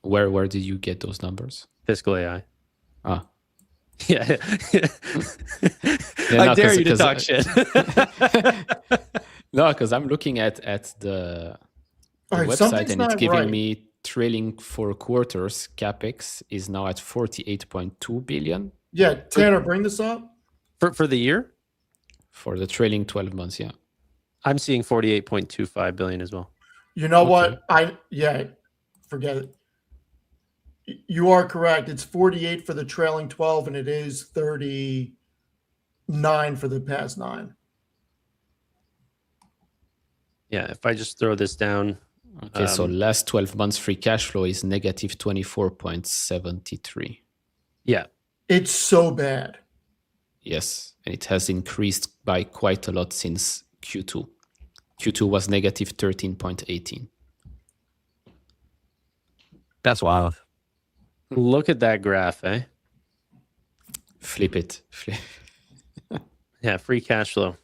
[SPEAKER 2] Where did you get those numbers?
[SPEAKER 1] Fiscal AI.
[SPEAKER 2] Ah.
[SPEAKER 1] Yeah.
[SPEAKER 2] Yeah,
[SPEAKER 1] I
[SPEAKER 2] no,
[SPEAKER 1] dare you to
[SPEAKER 2] 'cause-
[SPEAKER 1] talk shit.
[SPEAKER 2] No, because I'm looking at the
[SPEAKER 4] All right,
[SPEAKER 2] website
[SPEAKER 4] something's
[SPEAKER 2] and it's
[SPEAKER 4] not
[SPEAKER 2] giving
[SPEAKER 4] right.
[SPEAKER 2] me trailing 4 quarters capex is now at 48.2 billion
[SPEAKER 4] Yeah, Tanner, bring this up.
[SPEAKER 1] for the year,
[SPEAKER 2] for the trailing 12 months. Yeah.
[SPEAKER 1] I'm seeing 48.25 billion as well.
[SPEAKER 4] You know
[SPEAKER 2] Okay.
[SPEAKER 4] what? Forget it. You are correct. It's 48 for the trailing 12, and it is 39 for the past 9.
[SPEAKER 1] Yeah, if I just throw this down,
[SPEAKER 2] Okay, so last 12 months free cash flow is negative 24.73.
[SPEAKER 1] yeah,
[SPEAKER 4] It's so bad.
[SPEAKER 2] Yes, and it has increased by quite a lot since Q2. Q2 was negative 13.18.
[SPEAKER 3] That's wild.
[SPEAKER 1] look at that graph, eh?
[SPEAKER 2] Flip it.
[SPEAKER 1] Yeah, free cash flow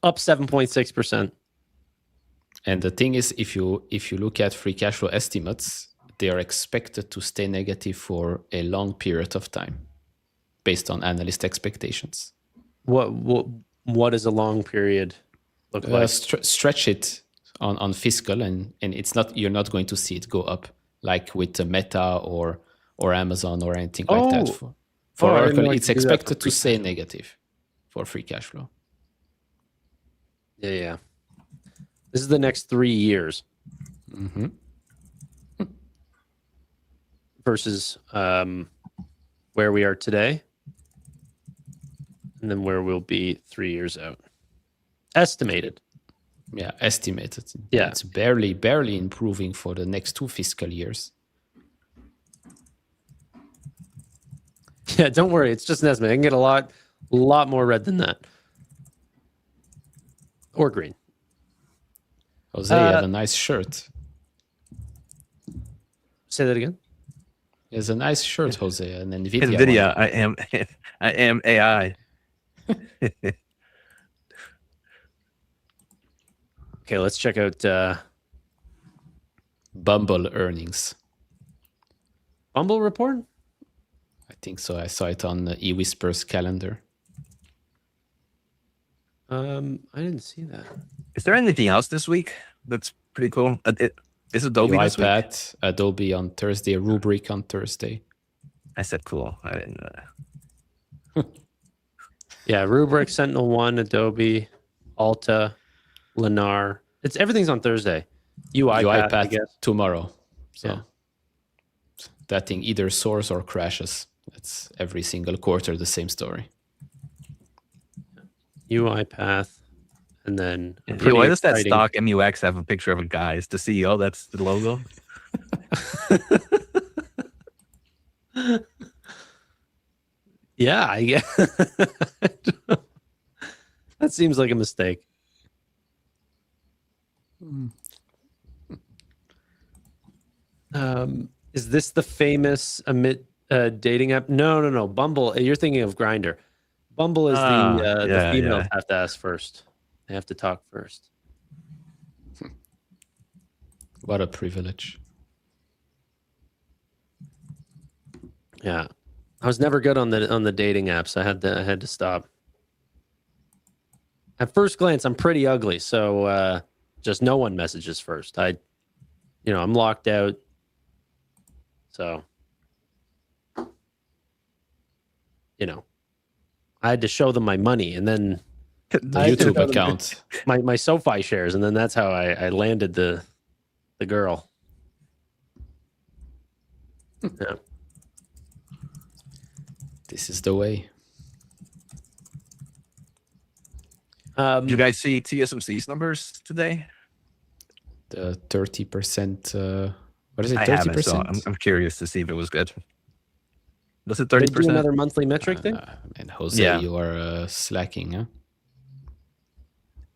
[SPEAKER 1] up 7.6%.
[SPEAKER 2] And the thing is, if you look at free cash flow estimates, they are expected to stay negative for a long period of time, based on analyst expectations.
[SPEAKER 1] What does a long period look like?
[SPEAKER 2] Stretch it on fiscal, and it's not, you're not going to see it go up like with the Meta or Amazon or anything like that. For
[SPEAKER 1] I didn't
[SPEAKER 2] Oracle,
[SPEAKER 1] know you
[SPEAKER 2] it's
[SPEAKER 1] could do that for
[SPEAKER 2] expected to
[SPEAKER 1] free
[SPEAKER 2] stay
[SPEAKER 1] cash flow.
[SPEAKER 2] negative for free cash flow.
[SPEAKER 1] Yeah. This is the next 3 years
[SPEAKER 2] Mm-hmm.
[SPEAKER 1] versus where we are today, and then where we'll be 3 years out. Estimated.
[SPEAKER 2] Yeah, estimated.
[SPEAKER 1] Yeah.
[SPEAKER 2] It's barely improving for the next 2 fiscal years.
[SPEAKER 1] Yeah, don't worry. It's just an estimate. I can get a lot more red than that. Or green.
[SPEAKER 2] Jose, you have a nice shirt.
[SPEAKER 1] Say that again.
[SPEAKER 2] He has a nice shirt, Jose, an NVIDIA.
[SPEAKER 3] NVIDIA,
[SPEAKER 2] one.
[SPEAKER 3] I am AI.
[SPEAKER 1] Okay, let's check out
[SPEAKER 2] Bumble earnings.
[SPEAKER 1] Bumble report.
[SPEAKER 2] I think so. I saw it on eWhisper's calendar.
[SPEAKER 1] I didn't see that.
[SPEAKER 3] Is there anything else this week that's pretty cool? Is Adobe this week?
[SPEAKER 2] UiPath, Adobe on Thursday, Rubrik on Thursday.
[SPEAKER 3] I said cool. I didn't know that.
[SPEAKER 1] Yeah, Rubrik, Sentinel-1, Adobe, Alta, Lennar. Everything's on Thursday. UiPath, I guess.
[SPEAKER 2] tomorrow. So
[SPEAKER 1] Yeah.
[SPEAKER 2] that thing either soars or crashes. It's every single quarter the same story.
[SPEAKER 1] UiPath, and then
[SPEAKER 3] Yeah, why does that stock MUX have a picture of a guy? Is the CEO? That's the logo.
[SPEAKER 1] Yeah, I guess. That seems like a mistake. Is this the famous dating app? No. Bumble. You're thinking of Grindr. Bumble is the females have to ask first. They have to talk first.
[SPEAKER 2] What a privilege.
[SPEAKER 1] Yeah, I was never good on the dating apps. I had to stop. At first glance, I'm pretty ugly, so just no one messages first. I'm locked out. So, I had to show them my money, and then
[SPEAKER 2] The
[SPEAKER 1] I
[SPEAKER 2] YouTube
[SPEAKER 1] took
[SPEAKER 2] account.
[SPEAKER 1] my SoFi shares, and then that's how I landed the girl. Yeah.
[SPEAKER 2] This is the way.
[SPEAKER 3] Did you guys see TSMC's numbers today?
[SPEAKER 2] The 30%. What is it?
[SPEAKER 3] I haven't, so
[SPEAKER 2] 30%.
[SPEAKER 3] I'm curious to see if it was good. Was it
[SPEAKER 1] They do
[SPEAKER 3] 30%?
[SPEAKER 1] another monthly metric thing.
[SPEAKER 2] And Jose,
[SPEAKER 3] Yeah.
[SPEAKER 2] you are slacking, huh?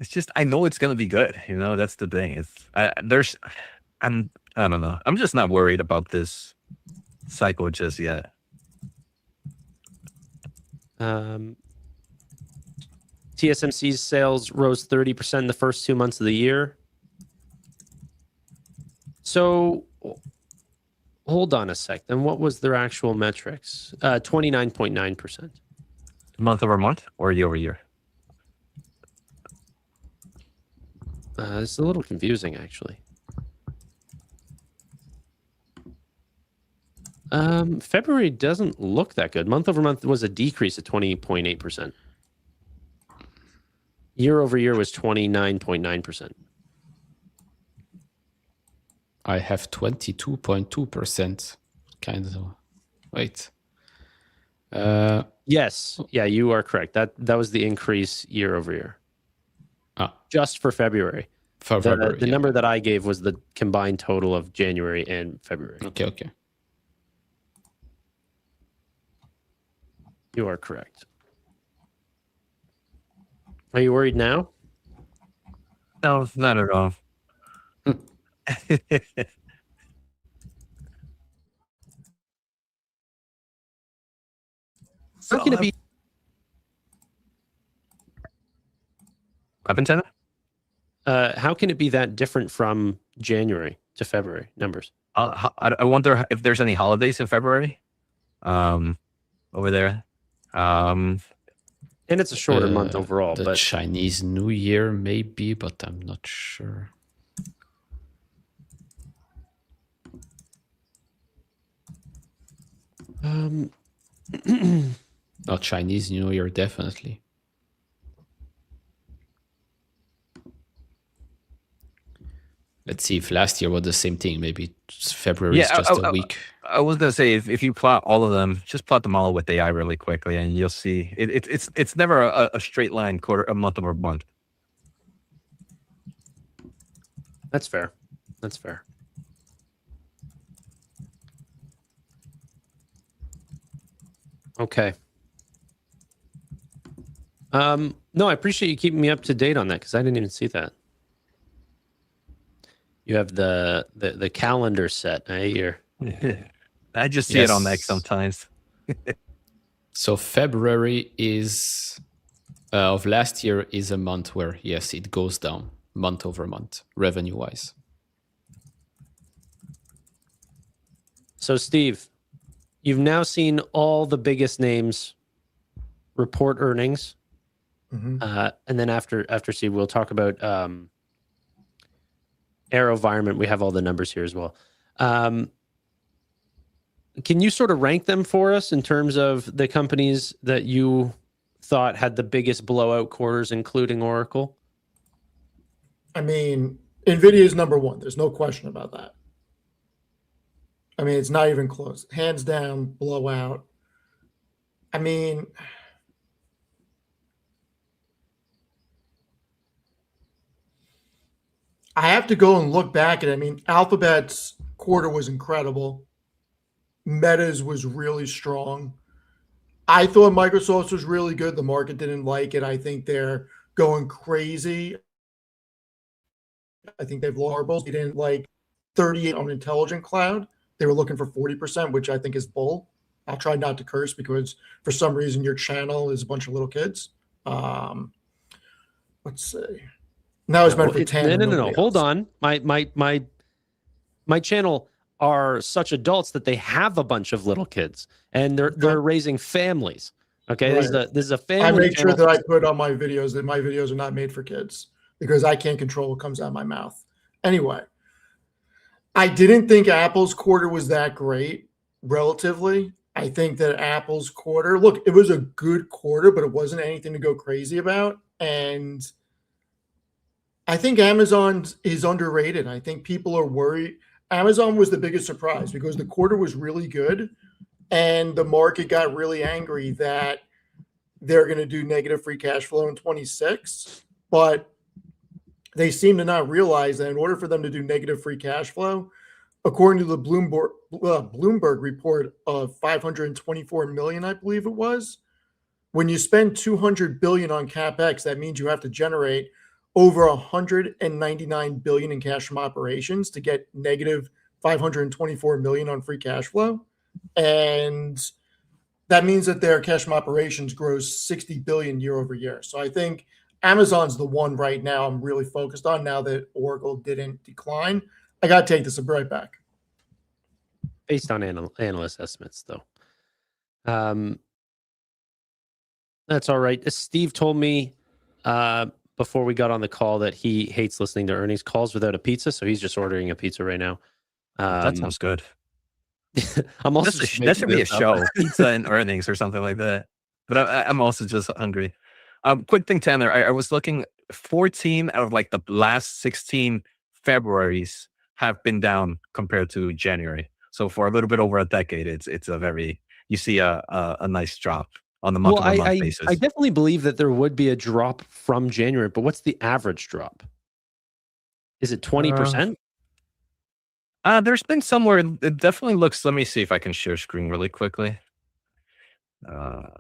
[SPEAKER 3] It's just I know it's gonna be good. That's the thing. I don't know. I'm just not worried about this cycle just yet.
[SPEAKER 1] TSMC's sales rose 30% in the first 2 months of the year. So, hold on a sec. Then what was their actual metrics? 29.9%.
[SPEAKER 3] Month over month or year over year?
[SPEAKER 1] It's a little confusing, actually. February doesn't look that good. Month over month was a decrease of 20.8%. Year over year was 29.9%.
[SPEAKER 2] I have 22.2%. Kind of. Wait.
[SPEAKER 1] Yes. Yeah, you are correct. That was the increase year over year. Just for February.
[SPEAKER 2] For February.
[SPEAKER 1] The number that I gave was the combined total of January and February.
[SPEAKER 2] Okay.
[SPEAKER 1] You are correct. Are you worried now?
[SPEAKER 3] No, not at all.
[SPEAKER 1] How can it be?
[SPEAKER 3] Weapon tenant?
[SPEAKER 1] How can it be that different from January to February numbers?
[SPEAKER 3] I wonder if there's any holidays in February, over there.
[SPEAKER 1] And it's a shorter month overall.
[SPEAKER 2] The
[SPEAKER 1] but
[SPEAKER 2] Chinese New Year maybe, but I'm not sure. Not Chinese New Year, definitely. Let's see if last year was the same thing. Maybe February is just a week.
[SPEAKER 3] I was gonna say if you plot all of them, just plot them all with AI really quickly, and you'll see it's never a straight line a month over month.
[SPEAKER 1] That's fair. That's fair. Okay. No, I appreciate you keeping me up to date on that because I didn't even see that. You have the calendar set, eh?
[SPEAKER 3] I just see it on X sometimes.
[SPEAKER 2] So February is of last year is a month where yes, it goes down month over month revenue wise.
[SPEAKER 1] So Steve, you've now seen all the biggest names report earnings, and then after Steve, we'll talk about AeroVironment. We have all the numbers here as well. Can you sort of rank them for us in terms of the companies that you thought had the biggest blowout quarters, including Oracle?
[SPEAKER 4] I mean, NVIDIA is number one. There's no question about that. I mean, it's not even close. Hands down, blowout. I mean, I have to go and look back at it. I mean, Alphabet's quarter was incredible. Meta's was really strong. I thought Microsoft's was really good. The market didn't like it. I think they're going crazy. I think they've larbles. They didn't like 38 on Intelligent Cloud. They were looking for 40%, which I think is bull. I'll try not to curse because for some reason your channel is a bunch of little kids. Let's see. Now it's meant for 10.
[SPEAKER 1] No. Hold on. My channel are such adults that they have a bunch of little kids and they're raising families. Okay, right. This is a family.
[SPEAKER 4] I make sure that I put on my videos that my videos are not made for kids because I can't control what comes out of my mouth. Anyway, I didn't think Apple's quarter was that great relatively. I think that Apple's quarter, look, it was a good quarter, but it wasn't anything to go crazy about. And I think Amazon is underrated. I think people are worried. Amazon was the biggest surprise because the quarter was really good and the market got really angry that they're going to do negative free cash flow in 26. But they seem to not realize that in order for them to do negative free cash flow, according to the Bloomberg report of 524 million, I believe it was, when you spend 200 billion on CapEx, that means you have to generate over 199 billion in cash from operations to get negative 524 million on free cash flow. And that means that their cash from operations grows 60 billion year over year. So I think Amazon's the one right now I'm really focused on now that Oracle didn't decline. I got to take this right back.
[SPEAKER 1] Based on analyst estimates, though. That's all right. Steve told me before we got on the call that he hates listening to earnings calls without a pizza, so he's just ordering a pizza right now.
[SPEAKER 3] That sounds good.
[SPEAKER 1] I'm also
[SPEAKER 3] That should be a show, pizza and earnings or something like that. But I'm also just hungry. Quick thing, Tanner. I was looking. 14 out of like the last 16 Februarys have been down compared to January. So for a little bit over a decade, it's a very you see a nice drop on the month-over-month basis.
[SPEAKER 1] I definitely believe that there would be a drop from January, but what's the average drop? Is it 20%?
[SPEAKER 3] There's been somewhere. It definitely looks. Let me see if I can share screen really quickly.
[SPEAKER 1] I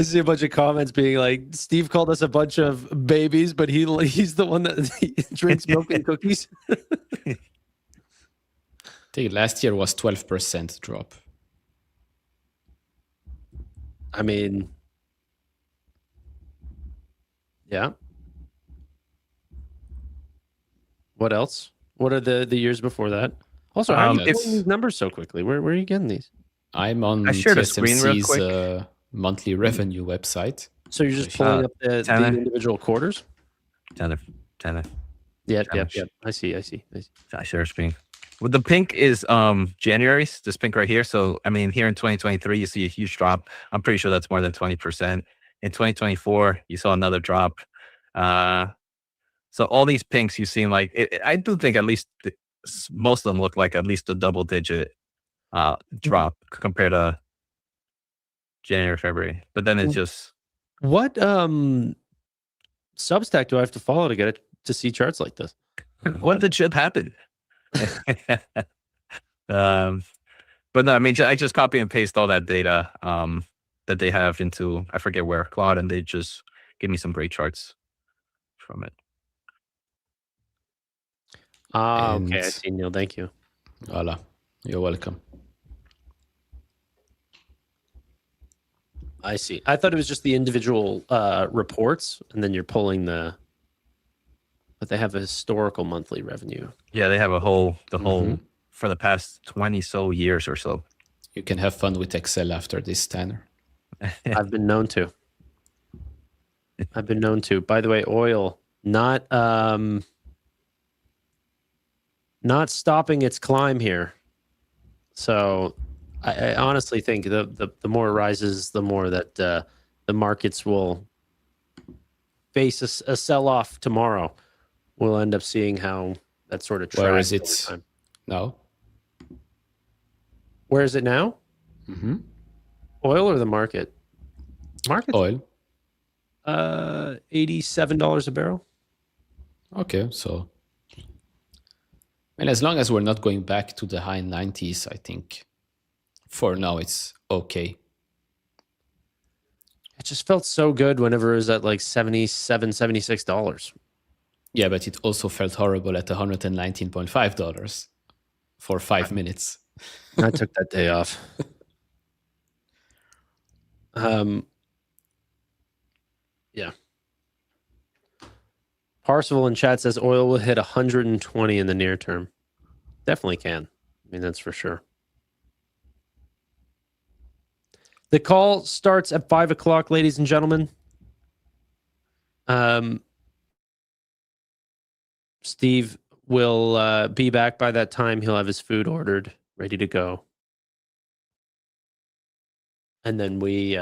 [SPEAKER 1] see a bunch of comments being like, Steve called us a bunch of babies, but he's the one that drinks milk and cookies.
[SPEAKER 2] I think last year was 12% drop.
[SPEAKER 1] I mean, yeah. What else? What are the years before that? Also, how are you getting these numbers so quickly? Where are you getting these?
[SPEAKER 2] I'm on
[SPEAKER 3] I shared a screen real quick.
[SPEAKER 2] TSMC's monthly revenue website.
[SPEAKER 1] So you're just pulling up the individual quarters?
[SPEAKER 3] 10.
[SPEAKER 1] Yeah. I see.
[SPEAKER 3] I share a screen. Well, the pink is January's, this pink right here. So, I mean, here in 2023, you see a huge drop. I'm pretty sure that's more than 20%. In 2024, you saw another drop. So all these pinks, you seem like, I do think at least most of them look like at least a double-digit drop compared to January, February. But then it's just...
[SPEAKER 1] What Substack do I have to follow to get it to see charts like this?
[SPEAKER 3] What the shit happened? But no, I mean, I just copy and paste all that data that they have into, I forget where, Claude, and they just give me some great charts from it.
[SPEAKER 1] Okay, I see, Neil. Thank you.
[SPEAKER 2] Voila. You're welcome.
[SPEAKER 1] I see. I thought it was just the individual reports, and then you're pulling but they have a historical monthly revenue.
[SPEAKER 3] Yeah, they have the whole for the past 20 so years or so.
[SPEAKER 2] You can have fun with Excel after this, Tanner.
[SPEAKER 1] I've been known to. By the way, oil not stopping its climb here. So I honestly think the more it rises, the more that the markets will face a sell-off tomorrow. We'll end up seeing how that sort of tracks.
[SPEAKER 2] Where is it now?
[SPEAKER 1] Where is it now?
[SPEAKER 2] Mm-hmm.
[SPEAKER 1] Oil or the market?
[SPEAKER 2] Oil.
[SPEAKER 1] $87 a barrel.
[SPEAKER 2] Okay, so... And as long as we're not going back to the high 90s, I think for now it's okay.
[SPEAKER 1] It just felt so good whenever it was at like $77, $76.
[SPEAKER 2] Yeah, but it also felt horrible at $119.5 for 5 minutes.
[SPEAKER 1] I took that day off. Yeah. Parsival in chat says oil will hit 120 in the near term. Definitely can. I mean, that's for sure. The call starts at 5 o'clock, ladies and gentlemen. Steve will be back by that time. He'll have his food ordered, ready to go. And then we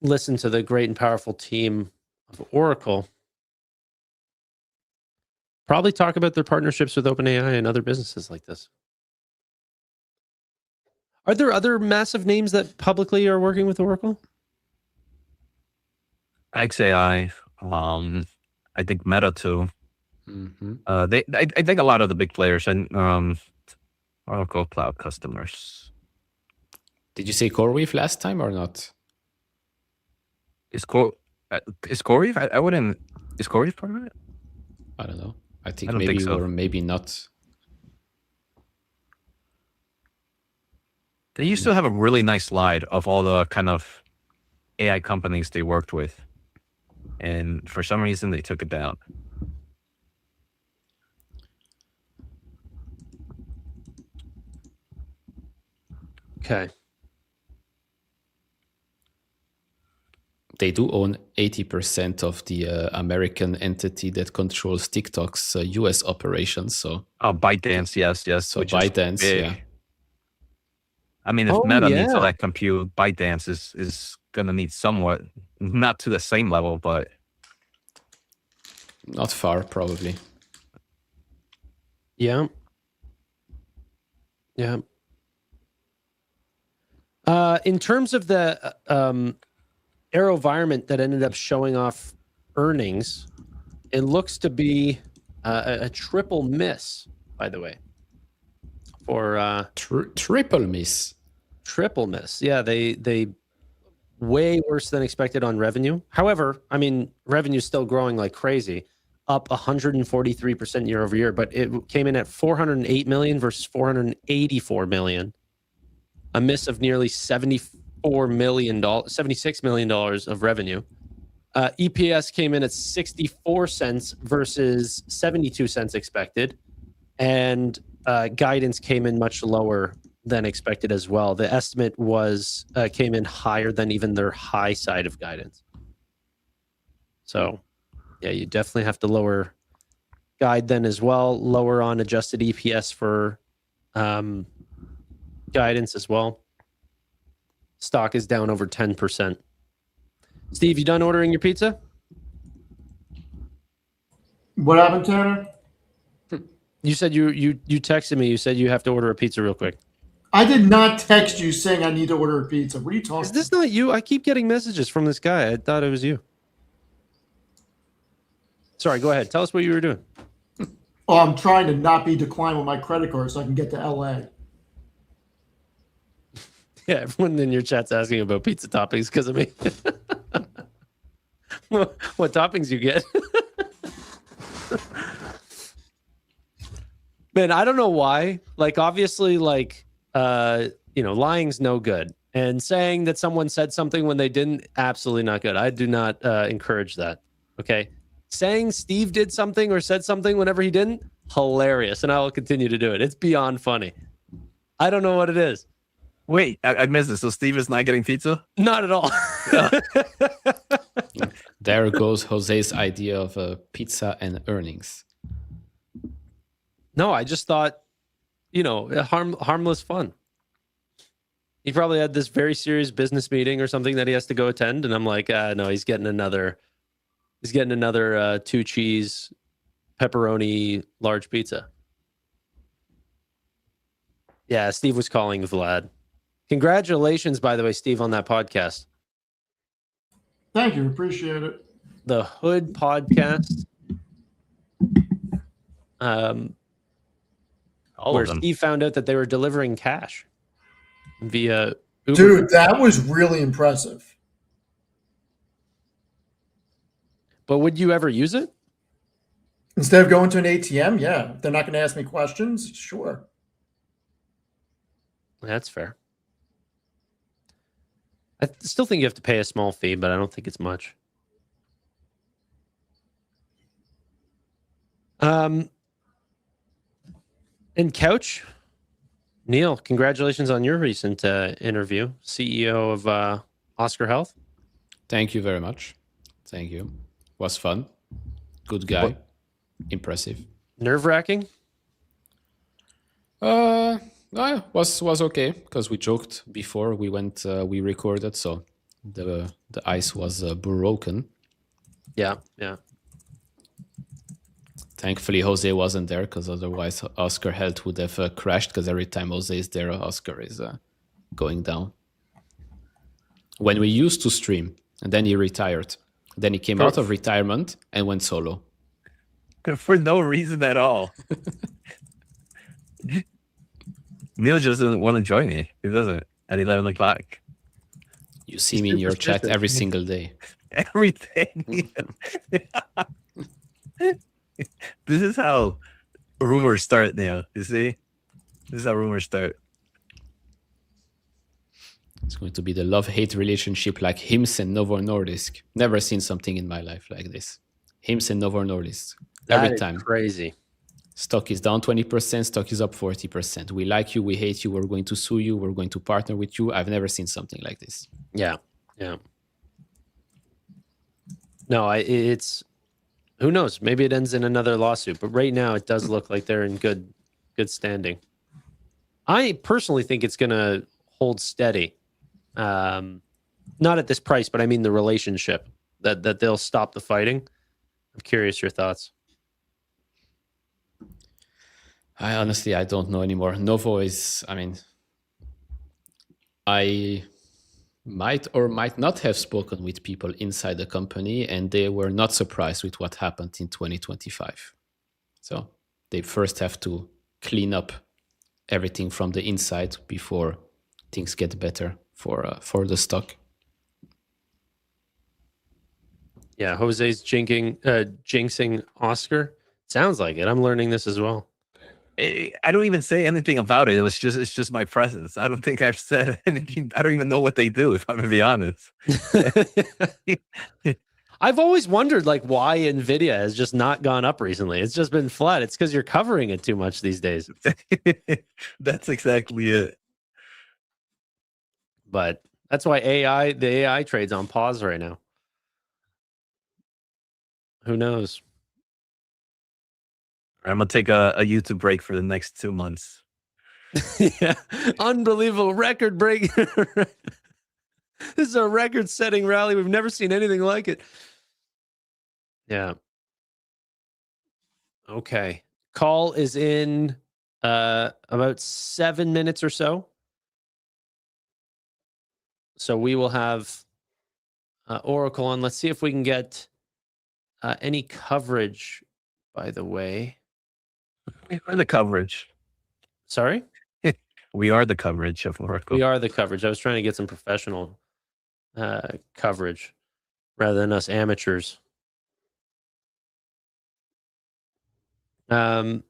[SPEAKER 1] listen to the great and powerful team of Oracle. Probably talk about their partnerships with OpenAI and other businesses like this. Are there other massive names that publicly are working with Oracle?
[SPEAKER 3] XAI, I think Meta too.
[SPEAKER 2] Mm-hmm.
[SPEAKER 3] I think a lot of the big players and Oracle Cloud customers.
[SPEAKER 2] Did you say CoreWeave last time or not?
[SPEAKER 3] Is CoreWeave? I wouldn't. Is CoreWeave part of it?
[SPEAKER 2] I don't know. I think
[SPEAKER 3] don't
[SPEAKER 2] maybe
[SPEAKER 3] think so.
[SPEAKER 2] or maybe not.
[SPEAKER 3] They used to have a really nice slide of all the kind of AI companies they worked with, and for some reason they took it down.
[SPEAKER 1] Okay.
[SPEAKER 2] They do own 80% of the American entity that controls TikTok's US operations. So,
[SPEAKER 3] ByteDance, yes.
[SPEAKER 2] so
[SPEAKER 3] Which is
[SPEAKER 2] ByteDance,
[SPEAKER 3] big.
[SPEAKER 2] yeah.
[SPEAKER 3] I mean, if
[SPEAKER 1] Oh,
[SPEAKER 3] Meta needs all
[SPEAKER 1] yeah.
[SPEAKER 3] that compute, ByteDance is going to need somewhat, not to the same level, but
[SPEAKER 2] Not far, probably.
[SPEAKER 1] Yeah. Yeah. In terms of the AeroVironment that ended up showing off earnings, it looks to be a triple miss, by the way. For
[SPEAKER 2] Triple miss.
[SPEAKER 1] triple miss. Yeah, they way worse than expected on revenue. However, I mean, revenue's still growing like crazy, up 143% year over year, but it came in at 408 million versus 484 million. A miss of nearly $76 million of revenue. EPS came in at 64 cents versus 72 cents expected, and guidance came in much lower than expected as well. The estimate was came in higher than even their high side of guidance. So, yeah, you definitely have to lower guide then as well. Lower on adjusted EPS for guidance as well. Stock is down over 10%. Steve, you done ordering your pizza?
[SPEAKER 4] What happened, Tanner?
[SPEAKER 1] You said you texted me. You said you have to order a pizza real quick.
[SPEAKER 4] I did not text you saying I need to order a pizza. What are you talking
[SPEAKER 1] Is this not you? I keep getting messages from this guy. I thought it was you. Sorry, go ahead. Tell us what you were doing.
[SPEAKER 4] Oh, I'm trying to not be declined with my credit card so I can get to LA.
[SPEAKER 1] Yeah, everyone in your chat's asking about pizza toppings because of me. What toppings you get? Man, I don't know why. Like, obviously, like, lying's no good. And saying that someone said something when they didn't, absolutely not good. I do not encourage that. Okay. Saying Steve did something or said something whenever he didn't, hilarious. And I will continue to do it. It's beyond funny. I don't know what it is.
[SPEAKER 3] wait, I missed it. So Steve is not getting pizza?
[SPEAKER 1] Not at all.
[SPEAKER 2] There goes Jose's idea of pizza and earnings.
[SPEAKER 1] No, I just thought, harmless fun. He probably had this very serious business meeting or something that he has to go attend, and I'm like, no, he's getting another 2-cheese pepperoni large pizza. Yeah, Steve was calling Vlad. Congratulations, by the way, Steve, on that podcast.
[SPEAKER 4] Thank you. Appreciate it.
[SPEAKER 1] The Hood podcast.
[SPEAKER 3] All
[SPEAKER 1] where
[SPEAKER 3] of them.
[SPEAKER 1] Steve found out that they were delivering cash via Uber.
[SPEAKER 4] Dude, that was really impressive.
[SPEAKER 1] But would you ever use it?
[SPEAKER 4] Instead of going to an ATM, yeah. If they're not going to ask me questions, sure.
[SPEAKER 1] That's fair. I still think you have to pay a small fee, but I don't think it's much. And Couch, Neil, congratulations on your recent interview, CEO of Oscar Health.
[SPEAKER 2] Thank you very much. Thank you. Was fun. Good guy. Impressive.
[SPEAKER 1] Nerve-wracking?
[SPEAKER 2] Was okay because we joked before we went. We recorded, so the ice was broken.
[SPEAKER 1] Yeah.
[SPEAKER 2] Thankfully, Jose wasn't there because otherwise Oscar Health would have crashed because every time Jose is there, Oscar is going down. When we used to stream, and then he retired. Then he came out of retirement and went solo.
[SPEAKER 3] For no reason at all. Neil just doesn't want to join me. He doesn't at 11 o'clock.
[SPEAKER 2] You see me in your chat every single day.
[SPEAKER 3] Everything. This is how rumors start now. You see? This is how rumors start.
[SPEAKER 2] It's going to be the love-hate relationship like Hims and Novo Nordisk. Never seen something in my life like this. Hims and Novo Nordisk. Every time.
[SPEAKER 1] Crazy.
[SPEAKER 2] Stock is down 20%, stock is up 40%. We like you, we hate you, we're going to sue you, we're going to partner with you. I've never seen something like this.
[SPEAKER 1] Yeah. No, it's who knows? Maybe it ends in another lawsuit, but right now it does look like they're in good standing. I personally think it's going to hold steady. Not at this price, but I mean the relationship that they'll stop the fighting. I'm curious your thoughts.
[SPEAKER 2] I honestly don't know anymore. Novo is, I might or might not have spoken with people inside the company, and they were not surprised with what happened in 2025. So they first have to clean up everything from the inside before things get better for the stock.
[SPEAKER 1] Yeah, Jose's jinxing Oscar. Sounds like it. I'm learning this as well.
[SPEAKER 3] I don't even say anything about it. It's just my presence. I don't think I've said anything. I don't even know what they do, if I'm gonna be honest.
[SPEAKER 1] I've always wondered why Nvidia has just not gone up recently. It's just been flat. It's because you're covering it too much these days.
[SPEAKER 3] That's exactly it.
[SPEAKER 1] But that's why the AI trade's on pause right now. Who knows?
[SPEAKER 3] I'm gonna take a YouTube break for the next 2 months.
[SPEAKER 1] Yeah, unbelievable record break. This is a record-setting rally. We've never seen anything like it. Yeah. Okay. Call is in about 7 minutes or so. So we will have Oracle on. Let's see if we can get any coverage, by the way.
[SPEAKER 3] We are the coverage.
[SPEAKER 1] Sorry?
[SPEAKER 3] We are the coverage of Oracle.
[SPEAKER 1] We are the coverage. I was trying to get some professional coverage rather than us amateurs. Yeah,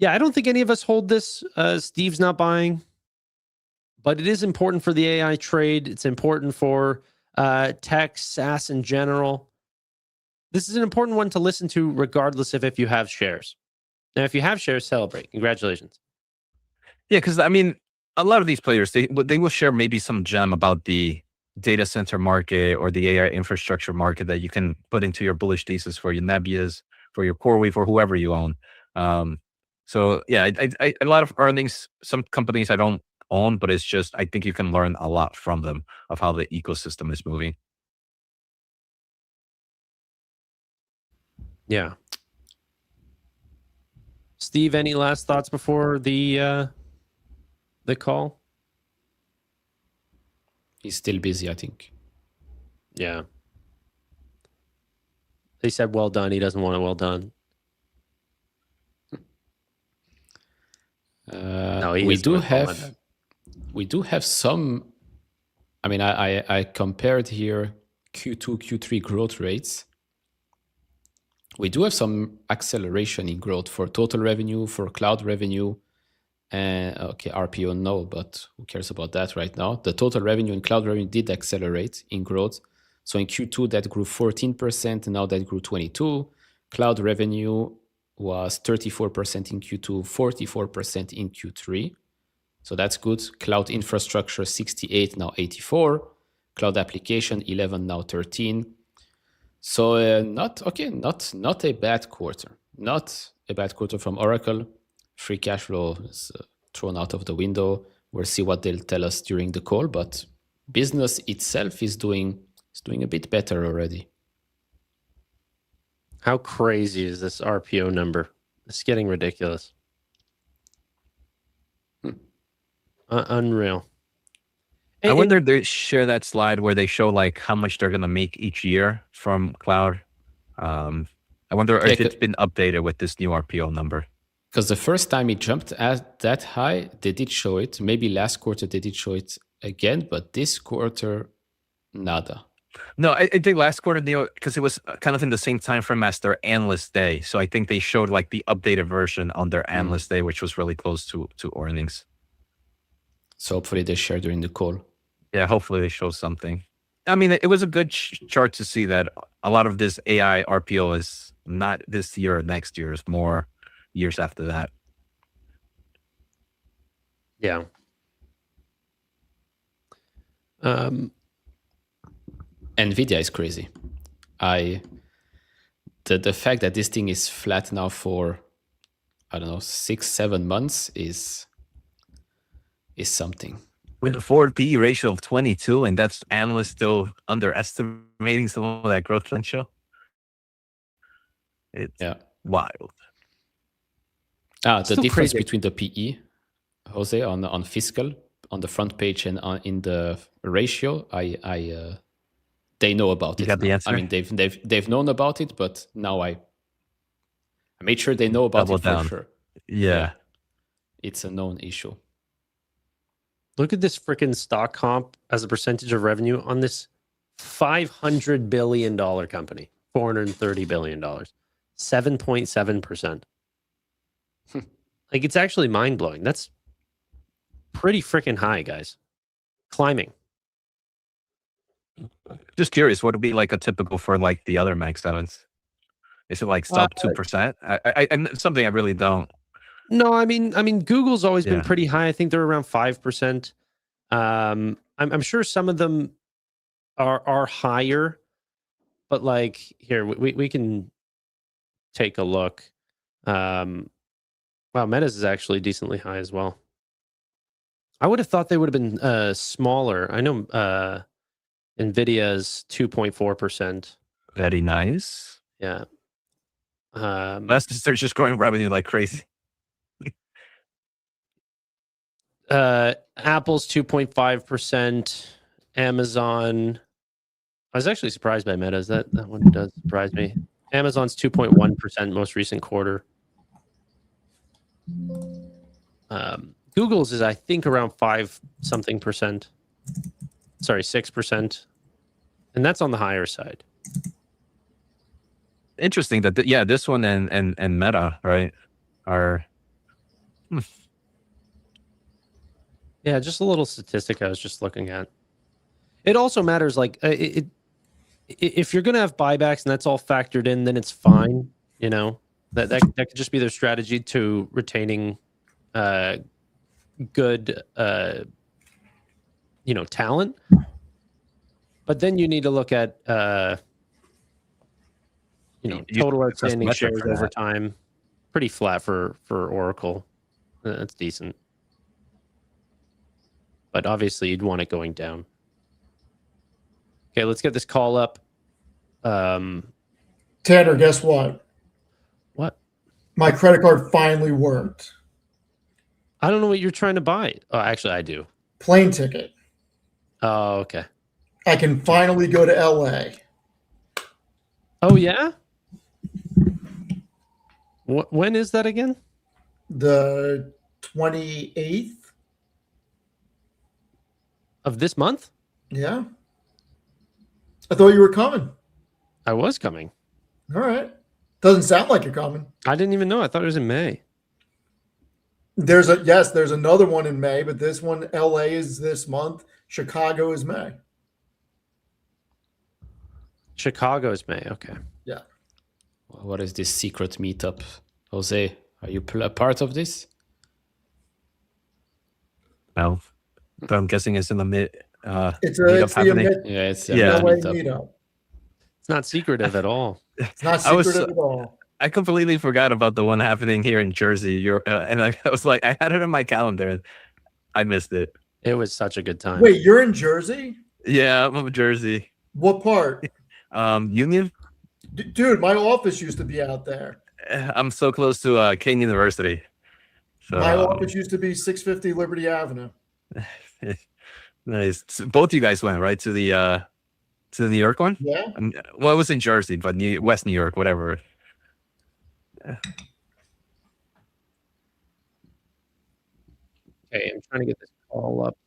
[SPEAKER 1] I don't think any of us hold this. Steve's not buying, but it is important for the AI trade. It's important for tech, SaaS in general. This is an important one to listen to regardless of if you have shares. Now, if you have shares, celebrate. Congratulations.
[SPEAKER 3] Yeah, because a lot of these players, they will share maybe some gem about the data center market or the AI infrastructure market that you can put into your bullish thesis for your Nebias, for your CoreWeave, or whoever you own. So yeah, a lot of earnings, some companies I don't own, but it's just, I think you can learn a lot from them of how the ecosystem is moving.
[SPEAKER 1] Yeah. Steve, any last thoughts before the call?
[SPEAKER 2] He's still busy, I think.
[SPEAKER 1] Yeah. They said well done. He doesn't want it well done. No,
[SPEAKER 2] we do have some. I compared here Q2, Q3 growth rates. We do have some acceleration in growth for total revenue, for cloud revenue. Okay, RPO, no, but who cares about that right now? The total revenue and cloud revenue did accelerate in growth. So in Q2, that grew 14%, and now that grew 22%. Cloud revenue was 34% in Q2, 44% in Q3. So that's good. Cloud infrastructure, 68, now 84. Cloud application, 11, now 13. So not a bad quarter. Not a bad quarter from Oracle. Free cash flow is thrown out of the window. We'll see what they'll tell us during the call, but business itself is doing a bit better already.
[SPEAKER 1] How crazy is this RPO number? It's getting ridiculous. Unreal.
[SPEAKER 3] I wonder if they share that slide where they show how much they're going to make each year from cloud. I wonder if it's been updated with this new RPO number.
[SPEAKER 2] Because the first time it jumped at that high, they did show it. Maybe last quarter they did show it again, but this quarter, nada.
[SPEAKER 3] No, I think last quarter, because it was kind of in the same time frame as their analyst day. So I think they showed the updated version on their analyst day, which was really close to earnings.
[SPEAKER 2] So hopefully they share during the call.
[SPEAKER 3] Yeah, hopefully they show something. It was a good chart to see that a lot of this AI RPO is not this year or next year. It's more years after that.
[SPEAKER 1] Yeah.
[SPEAKER 2] Nvidia is crazy. The fact that this thing is flat now for, I don't know, 6-7 months is something.
[SPEAKER 3] With a forward PE ratio of 22, and that's analysts still underestimating some of that growth potential. It's wild.
[SPEAKER 2] The
[SPEAKER 1] Still
[SPEAKER 2] difference
[SPEAKER 1] crazy.
[SPEAKER 2] between the PE, Jose, on fiscal on the front page and in the ratio, they know about
[SPEAKER 3] You
[SPEAKER 2] it.
[SPEAKER 3] got the
[SPEAKER 2] now.
[SPEAKER 3] answer?
[SPEAKER 2] I mean, they've known about it, but now I made sure they know about
[SPEAKER 3] Double
[SPEAKER 2] it
[SPEAKER 3] down.
[SPEAKER 2] for sure.
[SPEAKER 3] Yeah.
[SPEAKER 2] It's a known issue.
[SPEAKER 1] Look at this freaking stock comp as a percentage of revenue on this $500 billion company, $430 billion, 7.7%. Like, it's actually mind blowing. That's pretty freaking high, guys. Climbing.
[SPEAKER 3] Just curious, what would be like a typical for like the other Mag 7s? Is it like sub 2%? I and something I really don't.
[SPEAKER 1] No, I mean, Google's always been
[SPEAKER 3] Yeah.
[SPEAKER 1] pretty high. I think they're around 5%. I'm sure some of them are higher, but like here we can take a look. Wow, Meta's is actually decently high as well. I would have thought they would have been smaller. I know Nvidia's 2.4%.
[SPEAKER 3] Very nice.
[SPEAKER 1] Yeah.
[SPEAKER 3] They're just growing revenue like crazy.
[SPEAKER 1] Apple's 2.5%. Amazon. I was actually surprised by Meta's. That one does surprise me. Amazon's 2.1% most recent quarter. Google's is, I think, around 5-something%. Sorry, 6%. And that's on the higher side.
[SPEAKER 3] Interesting that this one and Meta, right, are
[SPEAKER 1] Yeah, just a little statistic I was just looking at. It also matters, like, if you're going to have buybacks and that's all factored in, then it's fine. You know, that could just be their strategy to retaining good, talent. But then you need to look at, total outstanding shares over time. Pretty flat for Oracle. That's decent. But obviously, you'd want it going down. Okay, let's get this call up.
[SPEAKER 4] Tanner, guess what?
[SPEAKER 1] What?
[SPEAKER 4] My credit card finally worked.
[SPEAKER 1] I don't know what you're trying to buy. Oh, actually, I do.
[SPEAKER 4] Plane ticket.
[SPEAKER 1] Oh, okay.
[SPEAKER 4] I can finally go to LA.
[SPEAKER 1] Oh, yeah? When is that again?
[SPEAKER 4] The 28th.
[SPEAKER 1] Of this month?
[SPEAKER 4] Yeah. I thought you were coming.
[SPEAKER 1] I was coming.
[SPEAKER 4] All right. Doesn't sound like you're coming.
[SPEAKER 1] I didn't even know. I thought it was in May.
[SPEAKER 4] There's another one in May, but this one, LA is this month. Chicago is May.
[SPEAKER 1] Chicago is May. Okay.
[SPEAKER 4] Yeah.
[SPEAKER 2] What is this secret meetup? Jose, are you a part of this?
[SPEAKER 3] No. But I'm guessing it's in the mid.
[SPEAKER 4] It's
[SPEAKER 3] meetup happening.
[SPEAKER 2] It's
[SPEAKER 4] LA
[SPEAKER 2] meetup.
[SPEAKER 4] meetup.
[SPEAKER 1] It's not secretive at all.
[SPEAKER 4] It's not secretive at all.
[SPEAKER 3] I completely forgot about the one happening here in Jersey. And I was like, I had it in my calendar. I missed it.
[SPEAKER 1] It was such a good time.
[SPEAKER 4] Wait, you're in Jersey?
[SPEAKER 3] Yeah, I'm in Jersey.
[SPEAKER 4] What part?
[SPEAKER 3] Union.
[SPEAKER 4] Dude, my office used to be out there.
[SPEAKER 3] I'm so close to Kane University. So,
[SPEAKER 4] My office used to be 650 Liberty Avenue.
[SPEAKER 3] Nice. So both you guys went right to the New York one.
[SPEAKER 4] Yeah.
[SPEAKER 3] Well, it was in Jersey, but West New York, whatever.
[SPEAKER 1] Okay, I'm trying to get this call up.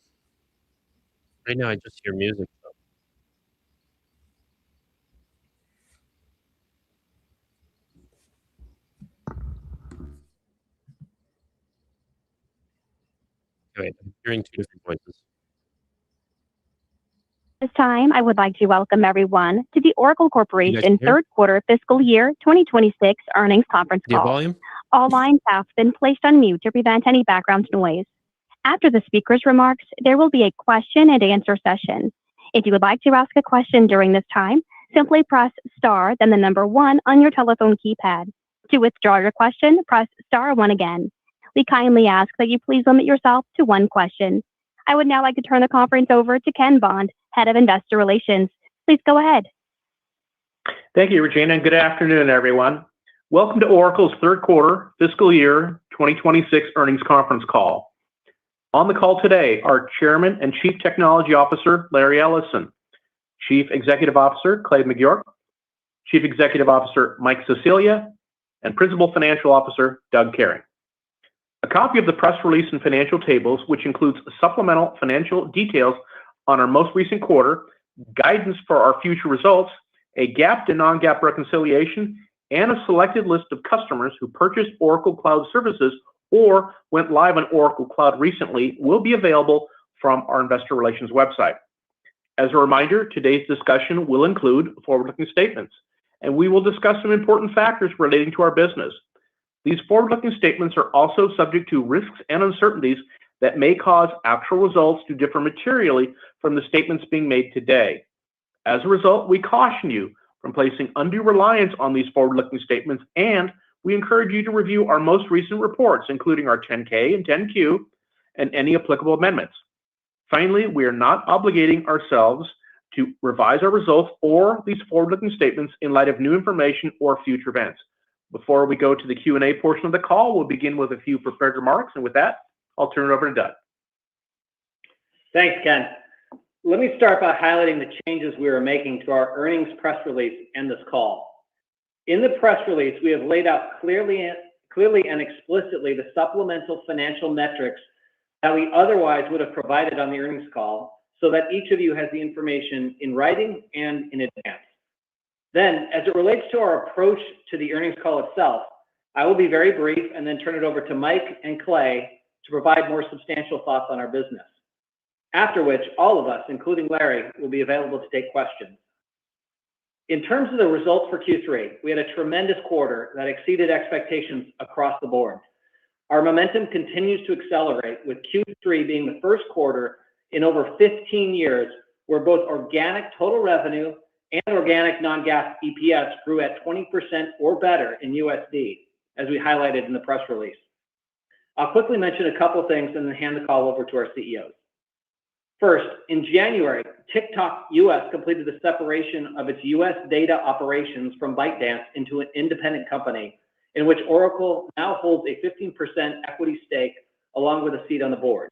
[SPEAKER 1] Right now, I just hear music. Wait, I'm hearing two different voices.
[SPEAKER 5] This time, I would like to welcome everyone to the Oracle
[SPEAKER 1] You guys
[SPEAKER 5] Corporation
[SPEAKER 1] can hear?
[SPEAKER 5] third quarter fiscal year 2026 earnings conference
[SPEAKER 1] Do you have
[SPEAKER 5] call.
[SPEAKER 1] volume?
[SPEAKER 5] All lines have been placed on mute to prevent any background noise. After the speaker's remarks, there will be a question and answer session. If you would like to ask a question during this time, simply press star, then the number 1 on your telephone keypad. To withdraw your question, press star 1 again. We kindly ask that you please limit yourself to 1 question. I would now like to turn the conference over to Ken Bond, Head of Investor Relations. Please go ahead.
[SPEAKER 6] Thank you, Regina, and good afternoon, everyone. Welcome to Oracle's third quarter fiscal year 2026 earnings conference call. On the call today are Chairman and Chief Technology Officer Larry Ellison, Chief Executive Officer Clay Maggiore, Chief Executive Officer Mike Sicilia, and Principal Financial Officer Doug Carey. A copy of the press release and financial tables, which includes supplemental financial details on our most recent quarter, guidance for our future results, a GAAP to non-GAAP reconciliation, and a selected list of customers who purchased Oracle Cloud services or went live on Oracle Cloud recently will be available from our investor relations website. As a reminder, today's discussion will include forward-looking statements, and we will discuss some important factors relating to our business. These forward-looking statements are also subject to risks and uncertainties that may cause actual results to differ materially from the statements being made today. As a result, we caution you from placing undue reliance on these forward-looking statements, and we encourage you to review our most recent reports, including our 10-K and 10-Q, and any applicable amendments. Finally, we are not obligating ourselves to revise our results or these forward-looking statements in light of new information or future events. Before we go to the Q&A portion of the call, we'll begin with a few prepared remarks, and with that, I'll turn it over to Doug.
[SPEAKER 7] Thanks, Ken. Let me start by highlighting the changes we are making to our earnings press release and this call. In the press release, we have laid out clearly and explicitly the supplemental financial metrics that we otherwise would have provided on the earnings call, so that each of you has the information in writing and in advance. Then, as it relates to our approach to the earnings call itself, I will be very brief and then turn it over to Mike and Clay to provide more substantial thoughts on our business. After which, all of us, including Larry, will be available to take questions. In terms of the results for Q3, we had a tremendous quarter that exceeded expectations across the board. Our momentum continues to accelerate, with Q3 being the first quarter in over 15 years where both organic total revenue and organic non-GAAP EPS grew at 20% or better in USD, as we highlighted in the press release. I'll quickly mention a couple things and then hand the call over to our CEOs. First, in January, TikTok US completed the separation of its US data operations from ByteDance into an independent company, in which Oracle now holds a 15% equity stake along with a seat on the board.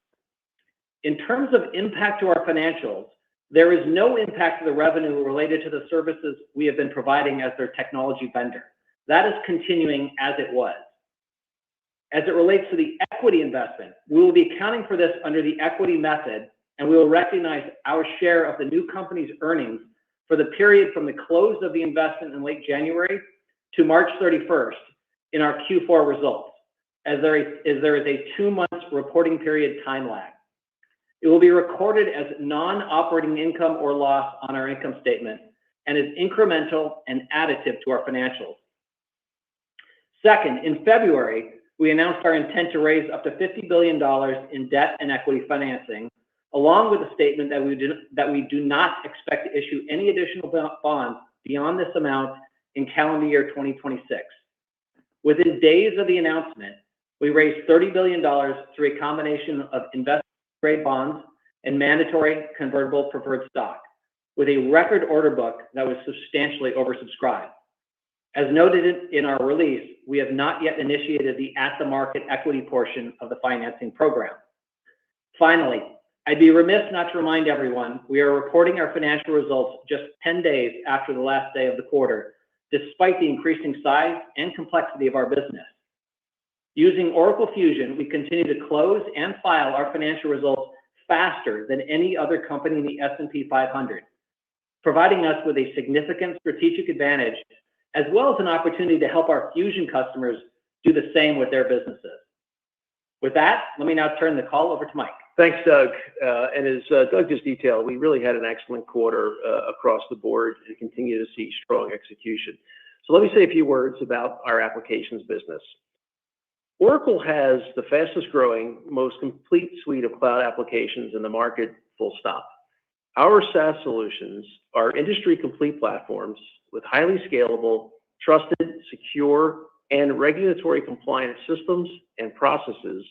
[SPEAKER 7] In terms of impact to our financials, there is no impact to the revenue related to the services we have been providing as their technology vendor. That is continuing as it was. As it relates to the equity investment, we will be accounting for this under the equity method, and we will recognize our share of the new company's earnings for the period from the close of the investment in late January to March 31st in our Q4 results, as there is a 2-month reporting period time lag. It will be recorded as non-operating income or loss on our income statement and is incremental and additive to our financials. Second, in February, we announced our intent to raise up to $50 billion in debt and equity financing, along with a statement that we do not expect to issue any additional bonds beyond this amount in calendar year 2026. Within days of the announcement, we raised $30 billion through a combination of investment-grade bonds and mandatory convertible preferred stock, with a record order book that was substantially oversubscribed. As noted in our release, we have not yet initiated the at-the-market equity portion of the financing program. Finally, I'd be remiss not to remind everyone we are reporting our financial results just 10 days after the last day of the quarter, despite the increasing size and complexity of our business. Using Oracle Fusion, we continue to close and file our financial results faster than any other company in the S&P 500, providing us with a significant strategic advantage, as well as an opportunity to help our Fusion customers do the same with their businesses. With that, let me now turn the call over to Mike.
[SPEAKER 6] Thanks, Doug. And as Doug just detailed, we really had an excellent quarter across the board and continue to see strong execution. So let me say a few words about our applications business. Oracle has the fastest growing, most complete suite of cloud applications in the market, full stop. Our SaaS solutions are industry complete platforms with highly scalable, trusted, secure, and regulatory compliant systems and processes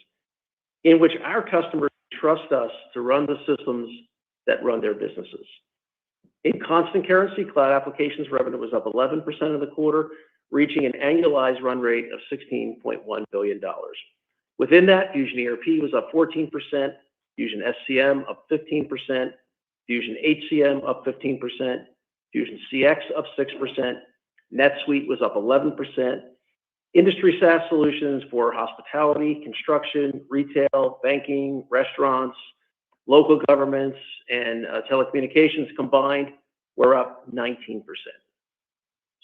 [SPEAKER 6] in which our customers trust us to run the systems that run their businesses. In constant currency, cloud applications revenue was up 11% in the quarter, reaching an annualized run rate of $16.1 billion. Within that, Fusion ERP was up 14%, Fusion SCM up 15%, Fusion HCM up 15%, Fusion CX up 6%, NetSuite was up 11%. Industry SaaS solutions for hospitality, construction, retail, banking, restaurants, local governments, and telecommunications combined were up 19%.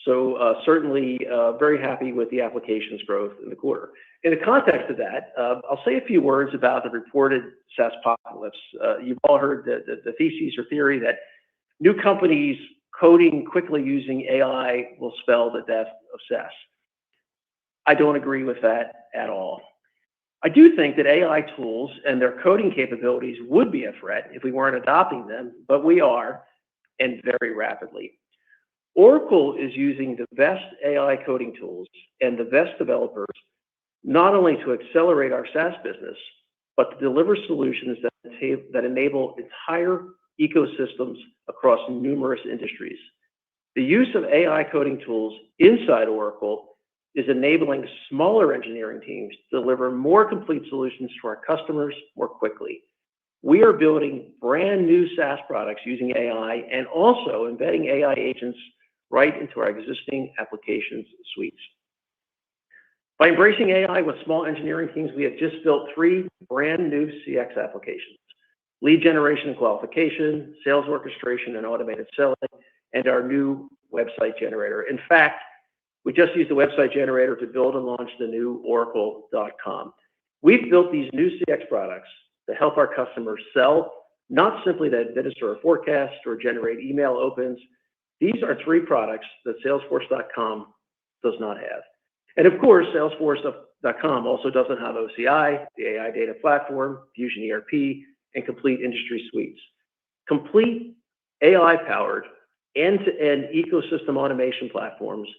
[SPEAKER 6] So certainly very happy with the applications growth in the quarter. In the context of that, I'll say a few words about the reported SaaS apocalypse. You've all heard the thesis or theory that new companies coding quickly using AI will spell the death of SaaS. I don't agree with that at all. I do think that AI tools and their coding capabilities would be a threat if we weren't adopting them, but we are, and very rapidly. Oracle is using the best AI coding tools and the best developers, not only to accelerate our SaaS business, but to deliver solutions that enable entire ecosystems across numerous industries. The use of AI coding tools inside Oracle is enabling smaller engineering teams to deliver more complete solutions to our customers more quickly. We are building brand new SaaS products using AI and also embedding AI agents right into our existing applications suites. By embracing AI with small engineering teams, we have just built 3 brand new CX applications: lead generation and qualification, sales orchestration and automated selling, and our new website generator. In fact, we just used the website generator to build and launch the new Oracle.com. We've built these new CX products to help our customers sell, not simply to administer a forecast or generate email opens. These are 3 products that Salesforce.com does not have. And of course, Salesforce.com also doesn't have OCI, the AI data platform, Fusion ERP, and complete industry suites. Complete AI-powered end-to-end ecosystem automation platforms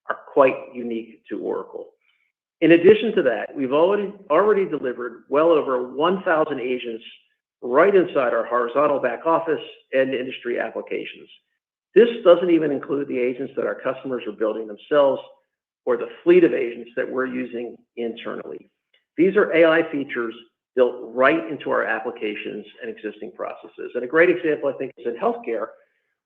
[SPEAKER 6] are quite unique to Oracle. In addition to that, we've already delivered well over 1,000 agents right inside our horizontal back office and industry applications. This doesn't even include the agents that our customers are building themselves or the fleet of agents that we're using internally. These are AI features built right into our applications and existing processes. And a great example, I think, is in healthcare,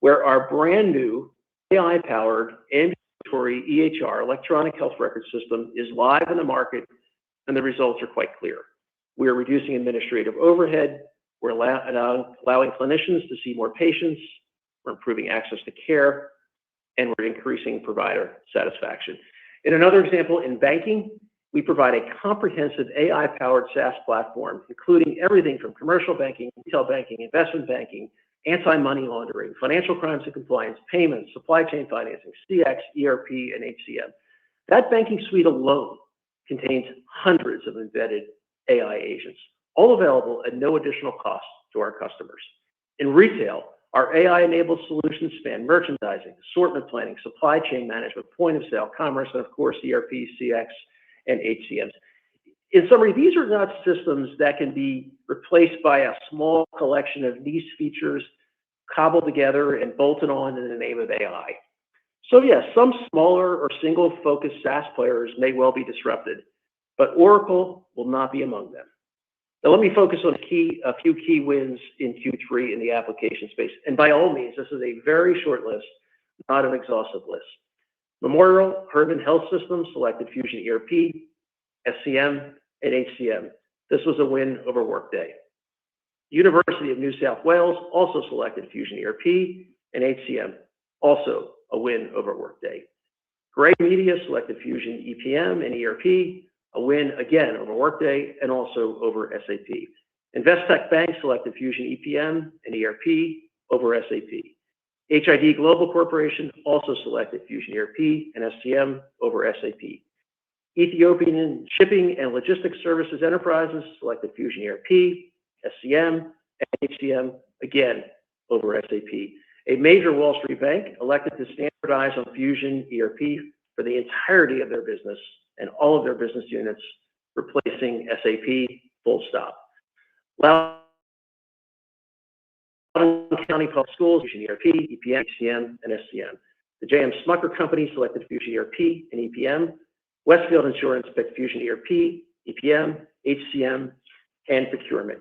[SPEAKER 6] where our brand new AI-powered ambulatory EHR, electronic health record system, is live in the market, and the results are quite clear. We're reducing administrative overhead. We're allowing clinicians to see more patients. We're improving access to care, and we're increasing provider satisfaction. In another example, in banking, we provide a comprehensive AI-powered SaaS platform, including everything from commercial banking, retail banking, investment banking, anti-money laundering, financial crimes and compliance, payments, supply chain financing, CX, ERP, and HCM. That banking suite alone contains hundreds of embedded AI agents, all available at no additional cost to our customers. In retail, our AI-enabled solutions span merchandising, assortment planning, supply chain management, point of sale, commerce, and of course, ERP, CX, and HCMs. In summary, these are not systems that can be replaced by a small collection of niche features cobbled together and bolted on in the name of AI. So yes, some smaller or single-focused SaaS players may well be disrupted, but Oracle will not be among them. Now let me focus on a few key wins in Q3 in the application space. And by all means, this is a very short list, not an exhaustive list. Memorial Hermann Health System selected Fusion ERP, SCM, and HCM. This was a win over Workday. University of New South Wales also selected Fusion ERP and HCM, also a win over Workday. Gray Media selected Fusion EPM and ERP, a win again over Workday and also over SAP.
[SPEAKER 8] Investec Bank selected Fusion EPM and ERP over SAP. HID Global Corporation also selected Fusion ERP and SCM over SAP. Ethiopian Shipping and Logistics Services Enterprises selected Fusion ERP, SCM, and HCM, again, over SAP. A major Wall Street bank elected to standardize on Fusion ERP for the entirety of their business and all of their business units, replacing SAP, full stop. Loudoun County Public Schools, Fusion ERP, EPM, HCM, and SCM. The J.M. Smucker Company selected Fusion ERP and EPM. Westfield Insurance picked Fusion ERP, EPM, HCM, and procurement.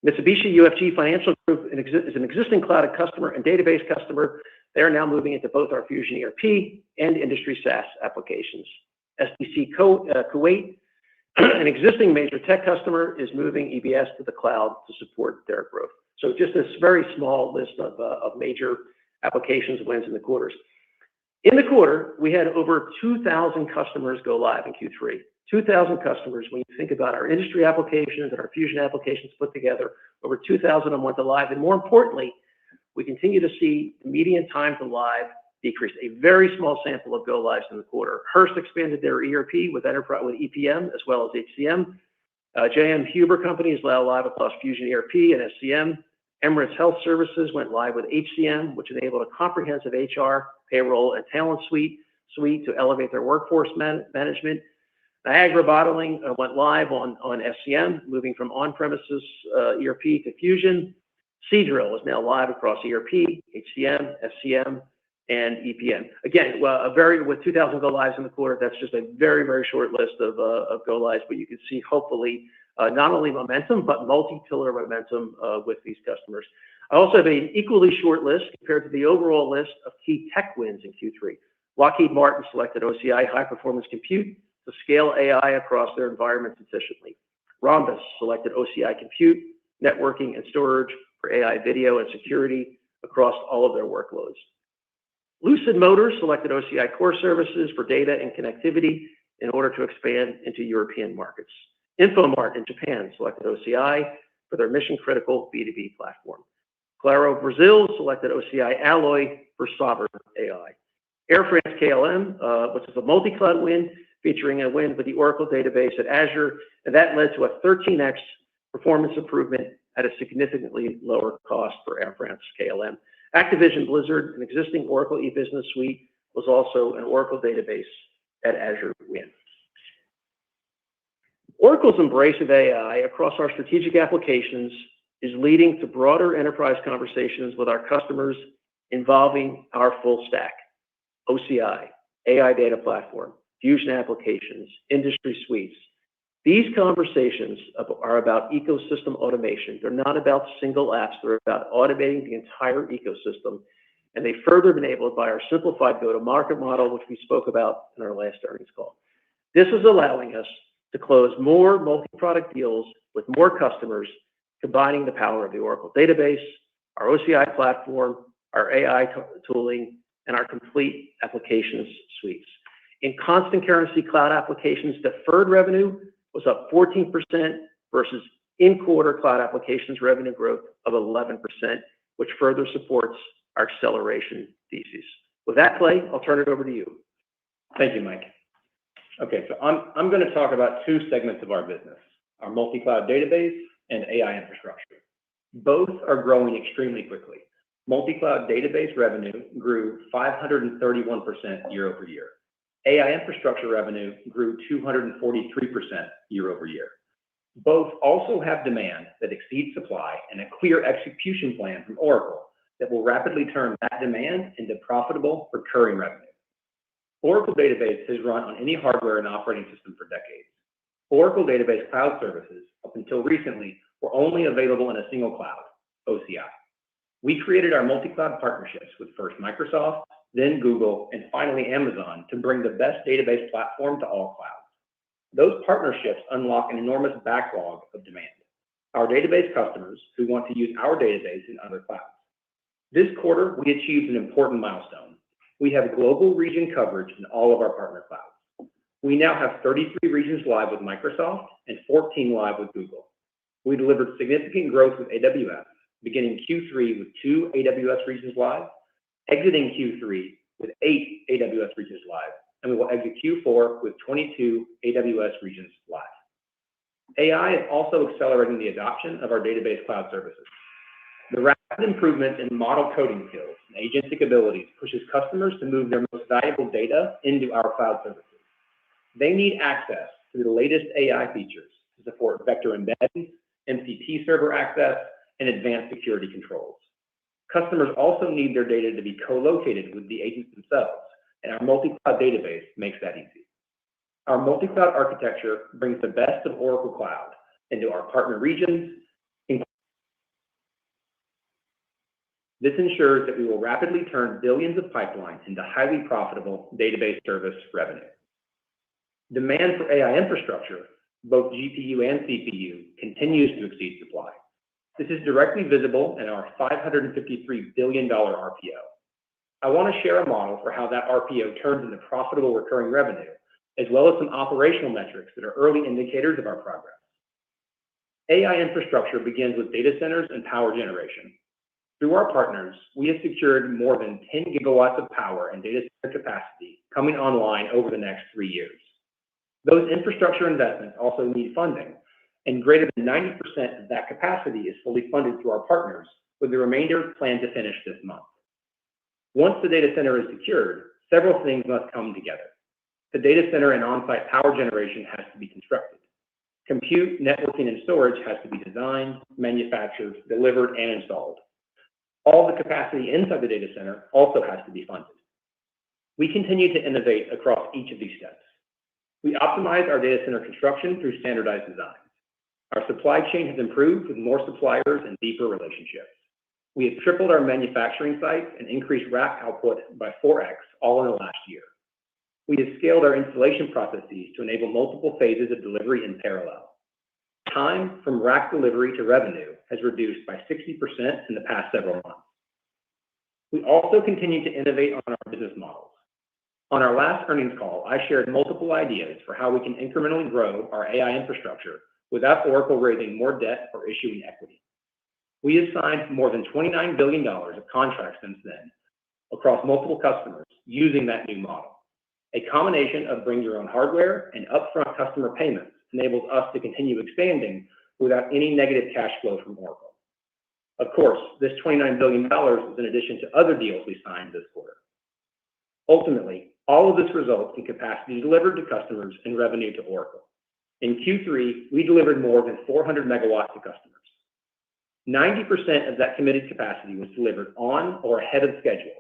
[SPEAKER 8] Mitsubishi UFG Financial Group is an existing cloud customer and database customer. They are now moving into both our Fusion ERP and industry SaaS applications. STC Kuwait, an existing major tech customer, is moving EBS to the cloud to support their growth. So just this very small list of major applications wins in the quarters. In the quarter, we had over 2,000 customers go live in Q3. 2,000 customers, when you think about our industry applications and our Fusion applications put together, over 2,000 of them went to live. And more importantly, we continue to see the median time to live decrease. A very small sample of go lives in the quarter. Hearst expanded their ERP with EPM as well as HCM. J.M. Huber Company is now live across Fusion ERP and SCM. Emirates Health Services went live with HCM, which enabled a comprehensive HR, payroll, and talent suite to elevate their workforce management. Niagara Bottling went live on SCM, moving from on-premises ERP to Fusion. Seadrill is now live across ERP, HCM, SCM, and EPM. Again, with 2,000 go lives in the quarter, that's just a very, very short list of go lives, but you can see hopefully not only momentum, but multi-pillar momentum with these customers. I also have an equally short list compared to the overall list of key tech wins in Q3. Lockheed Martin selected OCI High Performance Compute to scale AI across their environments efficiently. Rhombus selected OCI Compute, networking, and storage for AI video and security across all of their workloads. Lucid Motors selected OCI Core Services for data and connectivity in order to expand into European markets. Infomart in Japan selected OCI for their mission-critical B2B platform. Claro Brazil selected OCI Alloy for sovereign AI. Air France KLM, which is a multi-cloud win, featuring a win with the Oracle database at Azure, and that led to a 13x performance improvement at a significantly lower cost for Air France KLM. Activision Blizzard, an existing Oracle e-business suite, was also an Oracle database at Azure win. Oracle's embrace of AI across our strategic applications is leading to broader enterprise conversations with our customers involving our full stack: OCI, AI data platform, Fusion applications, industry suites. These conversations are about ecosystem automation. They're not about single apps. They're about automating the entire ecosystem. And they further been enabled by our simplified go-to-market model, which we spoke about in our last earnings call. This is allowing us to close more multi-product deals with more customers, combining the power of the Oracle database, our OCI platform, our AI tooling, and our complete applications suites. In constant currency cloud applications, deferred revenue was up 14% versus in-quarter cloud applications revenue growth of 11%, which further supports our acceleration thesis. With that, Clay, I'll turn it over to you.
[SPEAKER 9] Thank you, Mike. Okay, so I'm going to talk about two segments of our business: our multi-cloud database and AI infrastructure. Both are growing extremely quickly. Multi-cloud database revenue grew 531% year over year. AI infrastructure revenue grew 243% year over year. Both also have demand that exceeds supply and a clear execution plan from Oracle that will rapidly turn that demand into profitable recurring revenue. Oracle Database has run on any hardware and operating system for decades. Oracle Database Cloud Services, up until recently, were only available in a single cloud, OCI. We created our multi-cloud partnerships with first Microsoft, then Google, and finally Amazon to bring the best database platform to all clouds. Those partnerships unlock an enormous backlog of demand. Our database customers who want to use our database in other clouds. This quarter, we achieved an important milestone. We have global region coverage in all of our partner clouds. We now have 33 regions live with Microsoft and 14 live with Google. We delivered significant growth with AWS, beginning Q3 with 2 AWS regions live, exiting Q3 with 8 AWS regions live, and we will exit Q4 with 22 AWS regions live. AI is also accelerating the adoption of our database cloud services. The rapid improvement in model coding skills and agentic abilities pushes customers to move their most valuable data into our cloud services. They need access to the latest AI features to support vector embeddings, MCP server access, and advanced security controls. Customers also need their data to be co-located with the agents themselves, and our multi-cloud database makes that easy. Our multi-cloud architecture brings the best of Oracle Cloud into our partner regions. This ensures that we will rapidly turn billions of pipelines into highly profitable database service revenue. Demand for AI infrastructure, both GPU and CPU, continues to exceed supply. This is directly visible in our $553 billion RPO. I want to share a model for how that RPO turns into profitable recurring revenue, as well as some operational metrics that are early indicators of our progress. AI infrastructure begins with data centers and power generation. Through our partners, we have secured more than 10 gigawatts of power and data center capacity coming online over the next 3 years. Those infrastructure investments also need funding, and greater than 90% of that capacity is fully funded through our partners, with the remainder planned to finish this month. Once the data center is secured, several things must come together. The data center and on-site power generation has to be constructed. Compute, networking, and storage has to be designed, manufactured, delivered, and installed. All the capacity inside the data center also has to be funded. We continue to innovate across each of these steps. We optimize our data center construction through standardized designs. Our supply chain has improved with more suppliers and deeper relationships. We have tripled our manufacturing sites and increased rack output by 4x, all in the last year. We have scaled our installation processes to enable multiple phases of delivery in parallel. Time from rack delivery to revenue has reduced by 60% in the past several months. We also continue to innovate on our business models. On our last earnings call, I shared multiple ideas for how we can incrementally grow our AI infrastructure without Oracle raising more debt or issuing equity. We have signed more than $29 billion of contracts since then across multiple customers using that new model. A combination of bring your own hardware and upfront customer payments enables us to continue expanding without any negative cash flow from Oracle. Of course, this $29 billion is in addition to other deals we signed this quarter. Ultimately, all of this results in capacity delivered to customers and revenue to Oracle. In Q3, we delivered more than 400 megawatts to customers. 90% of that committed capacity was delivered on or ahead of schedule,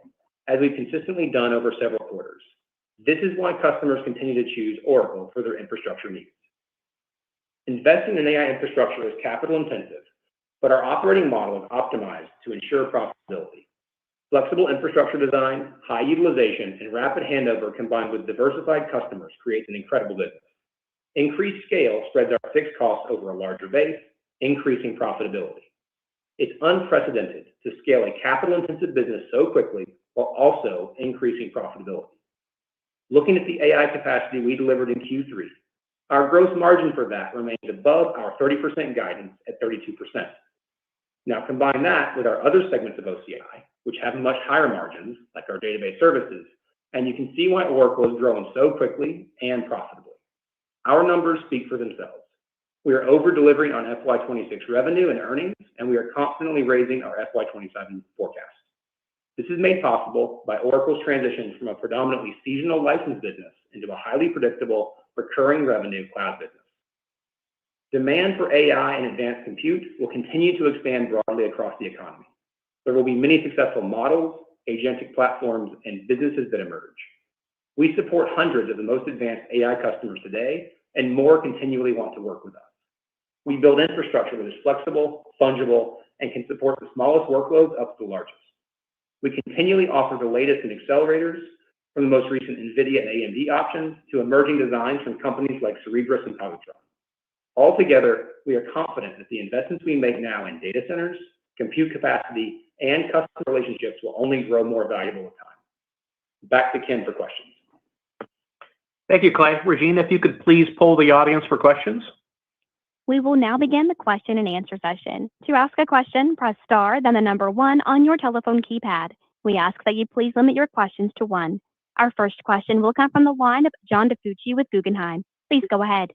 [SPEAKER 9] as we've consistently done over several quarters. This is why customers continue to choose Oracle for their infrastructure needs. Investing in AI infrastructure is capital intensive, but our operating model is optimized to ensure profitability. Flexible infrastructure design, high utilization, and rapid handover combined with diversified customers creates an incredible business. Increased scale spreads our fixed costs over a larger base, increasing profitability. It's unprecedented to scale a capital-intensive business so quickly while also increasing profitability. Looking at the AI capacity we delivered in Q3, our gross margin for that remains above our 30% guidance at 32%. Now combine that with our other segments of OCI, which have much higher margins, like our database services, and you can see why Oracle is growing so quickly and profitably. Our numbers speak for themselves. We are over-delivering on FY26 revenue and earnings, and we are constantly raising our FY27 forecast. This is made possible by Oracle's transition from a predominantly seasonal license business into a highly predictable, recurring revenue cloud business. Demand for AI and advanced compute will continue to expand broadly across the economy. There will be many successful models, agentic platforms, and businesses that emerge. We support hundreds of the most advanced AI customers today, and more continually want to work with us. We build infrastructure that is flexible, fungible, and can support the smallest workloads up to the largest. We continually offer the latest in accelerators, from the most recent NVIDIA and AMD options to emerging designs from companies like Cerebras and Positron. Altogether, we are confident that the investments we make now in data centers, compute capacity, and customer relationships will only grow more valuable with time. Back to Ken for questions.
[SPEAKER 6] Thank you, Clay. Regina, if you could please poll the audience for questions.
[SPEAKER 5] We will now begin the question and answer session. To ask a question, press star, then the number 1 on your telephone keypad. We ask that you please limit your questions to 1. Our first question will come from the line of John DiFucci with Guggenheim. Please go ahead.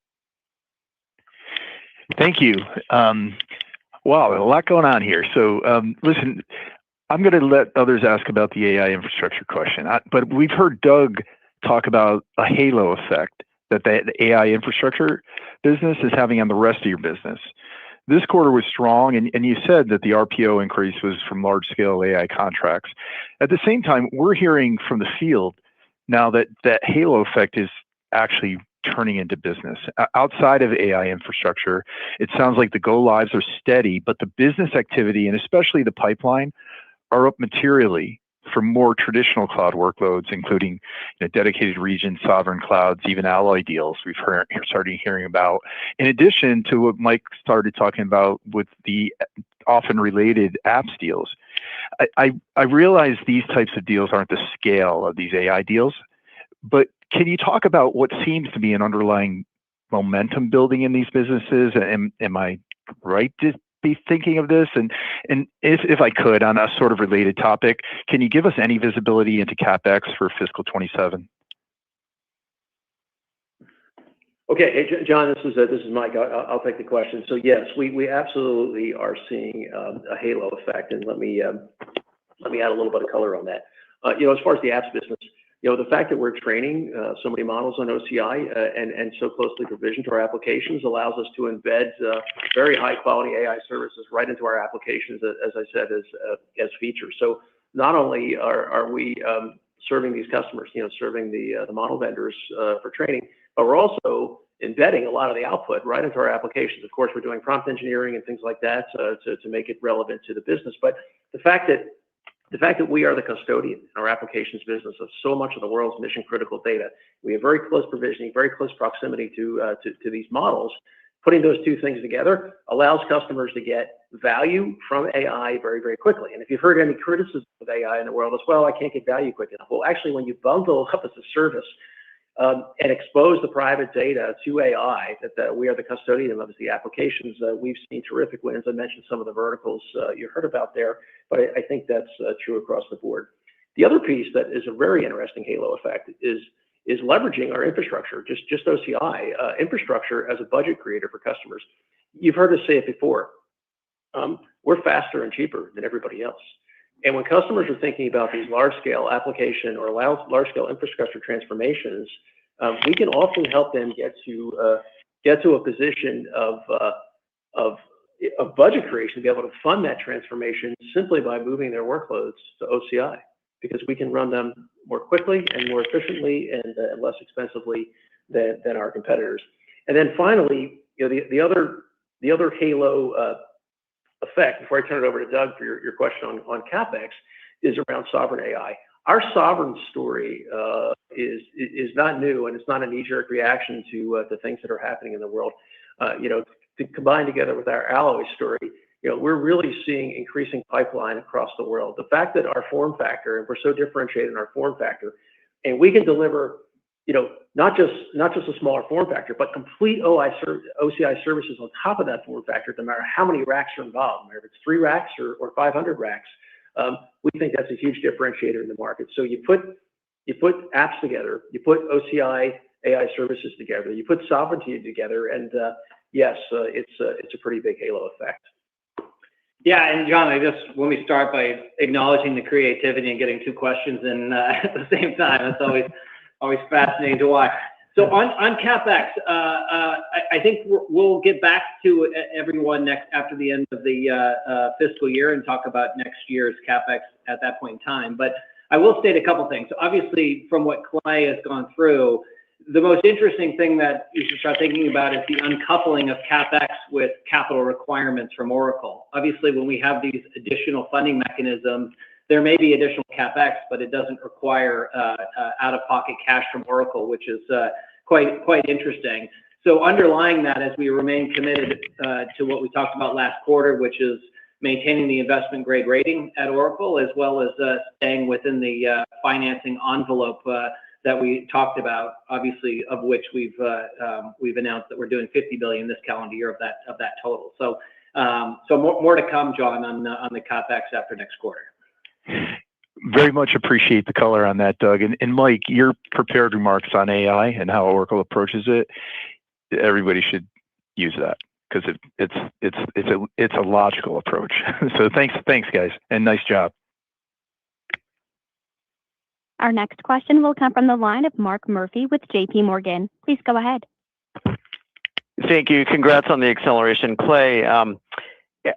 [SPEAKER 10] Thank you. Wow, a lot going on here. So listen, I'm going to let others ask about the AI infrastructure question, but we've heard Doug talk about a halo effect that the AI infrastructure business is having on the rest of your business. This quarter was strong, and you said that the RPO increase was from large-scale AI contracts. At the same time, we're hearing from the field now that that halo effect is actually turning into business. Outside of AI infrastructure, it sounds like the go-lives are steady, but the business activity, and especially the pipeline, are up materially for more traditional cloud workloads, including dedicated region, sovereign clouds, even alloy deals we've started hearing about. In addition to what Mike started talking about with the often related apps deals, I realize these types of deals aren't the scale of these AI deals, but can you talk about what seems to be an underlying momentum building in these businesses? Am I right to be thinking of this? And if I could, on a sort of related topic, can you give us any visibility into CapEx for fiscal 27?
[SPEAKER 8] Okay, hey, John, this is Mike. I'll take the question. So yes, we absolutely are seeing a halo effect, and let me add a little bit of color on that. As far as the apps business, the fact that we're training so many models on OCI and so closely provisioned to our applications allows us to embed very high quality AI services right into our applications, as I said, as features. So not only are we serving these customers, serving the model vendors for training, but we're also embedding a lot of the output right into our applications. Of course, we're doing prompt engineering and things like that to make it relevant to the business. But the fact that we are the custodian in our applications business of so much of the world's mission critical data, we have very close provisioning, very close proximity to these models. Putting those two things together allows customers to get value from AI very, very quickly. And if you've heard any criticism of AI in the world as well, I can't get value quick enough. Well, actually, when you bundle up as a service and expose the private data to AI, that we are the custodian of the applications, we've seen terrific wins. I mentioned some of the verticals you heard about there, but I think that's true across the board. The other piece that is a very interesting halo effect is leveraging our infrastructure, just OCI infrastructure as a budget creator for customers. You've heard us say it before. We're faster and cheaper than everybody else. And when customers are thinking about these large-scale application or large-scale infrastructure transformations, we can often help them get to a position of budget creation to be able to fund that transformation simply by moving their workloads to OCI, because we can run them more quickly and more efficiently and less expensively than our competitors. And then finally, the other halo effect, before I turn it over to Doug for your question on CapEx, is around sovereign AI. Our sovereign story is not new, and it's not a knee-jerk reaction to things that are happening in the world. To combine together with our alloy story, we're really seeing increasing pipeline across the world. The fact that our form factor, and we're so differentiated in our form factor, and we can deliver, not just a smaller form factor, but complete OCI services on top of that form factor, no matter how many racks are involved, whether it's 3 racks or 500 racks. We think that's a huge differentiator in the market. So you put apps together, you put OCI AI services together, you put sovereignty together, and yes, it's a pretty big halo effect.
[SPEAKER 7] Yeah, and John, let me start by acknowledging the creativity and getting 2 questions in at the same time. That's always fascinating to watch. So on CapEx, I think we'll get back to everyone after the end of the fiscal year and talk about next year's CapEx at that point in time. But I will state a couple things. Obviously, from what Clay has gone through, the most interesting thing that you should start thinking about is the uncoupling of CapEx with capital requirements from Oracle. Obviously, when we have these additional funding mechanisms, there may be additional CapEx, but it doesn't require out-of-pocket cash from Oracle, which is quite interesting. So underlying that, as we remain committed to what we talked about last quarter, which is maintaining the investment grade rating at Oracle, as well as staying within the financing envelope that we talked about, obviously, of which we've announced that we're doing $50 billion this calendar year of that total. So more to come, John, on the CapEx after next quarter.
[SPEAKER 10] Very much appreciate the color on that, Doug. And Mike, your prepared remarks on AI and how Oracle approaches it, everybody should use that because it's a logical approach. So thanks guys, and nice job.
[SPEAKER 5] Our next question will come from the line of Mark Murphy with JP Morgan. Please go ahead.
[SPEAKER 11] Thank you. Congrats on the acceleration, Clay.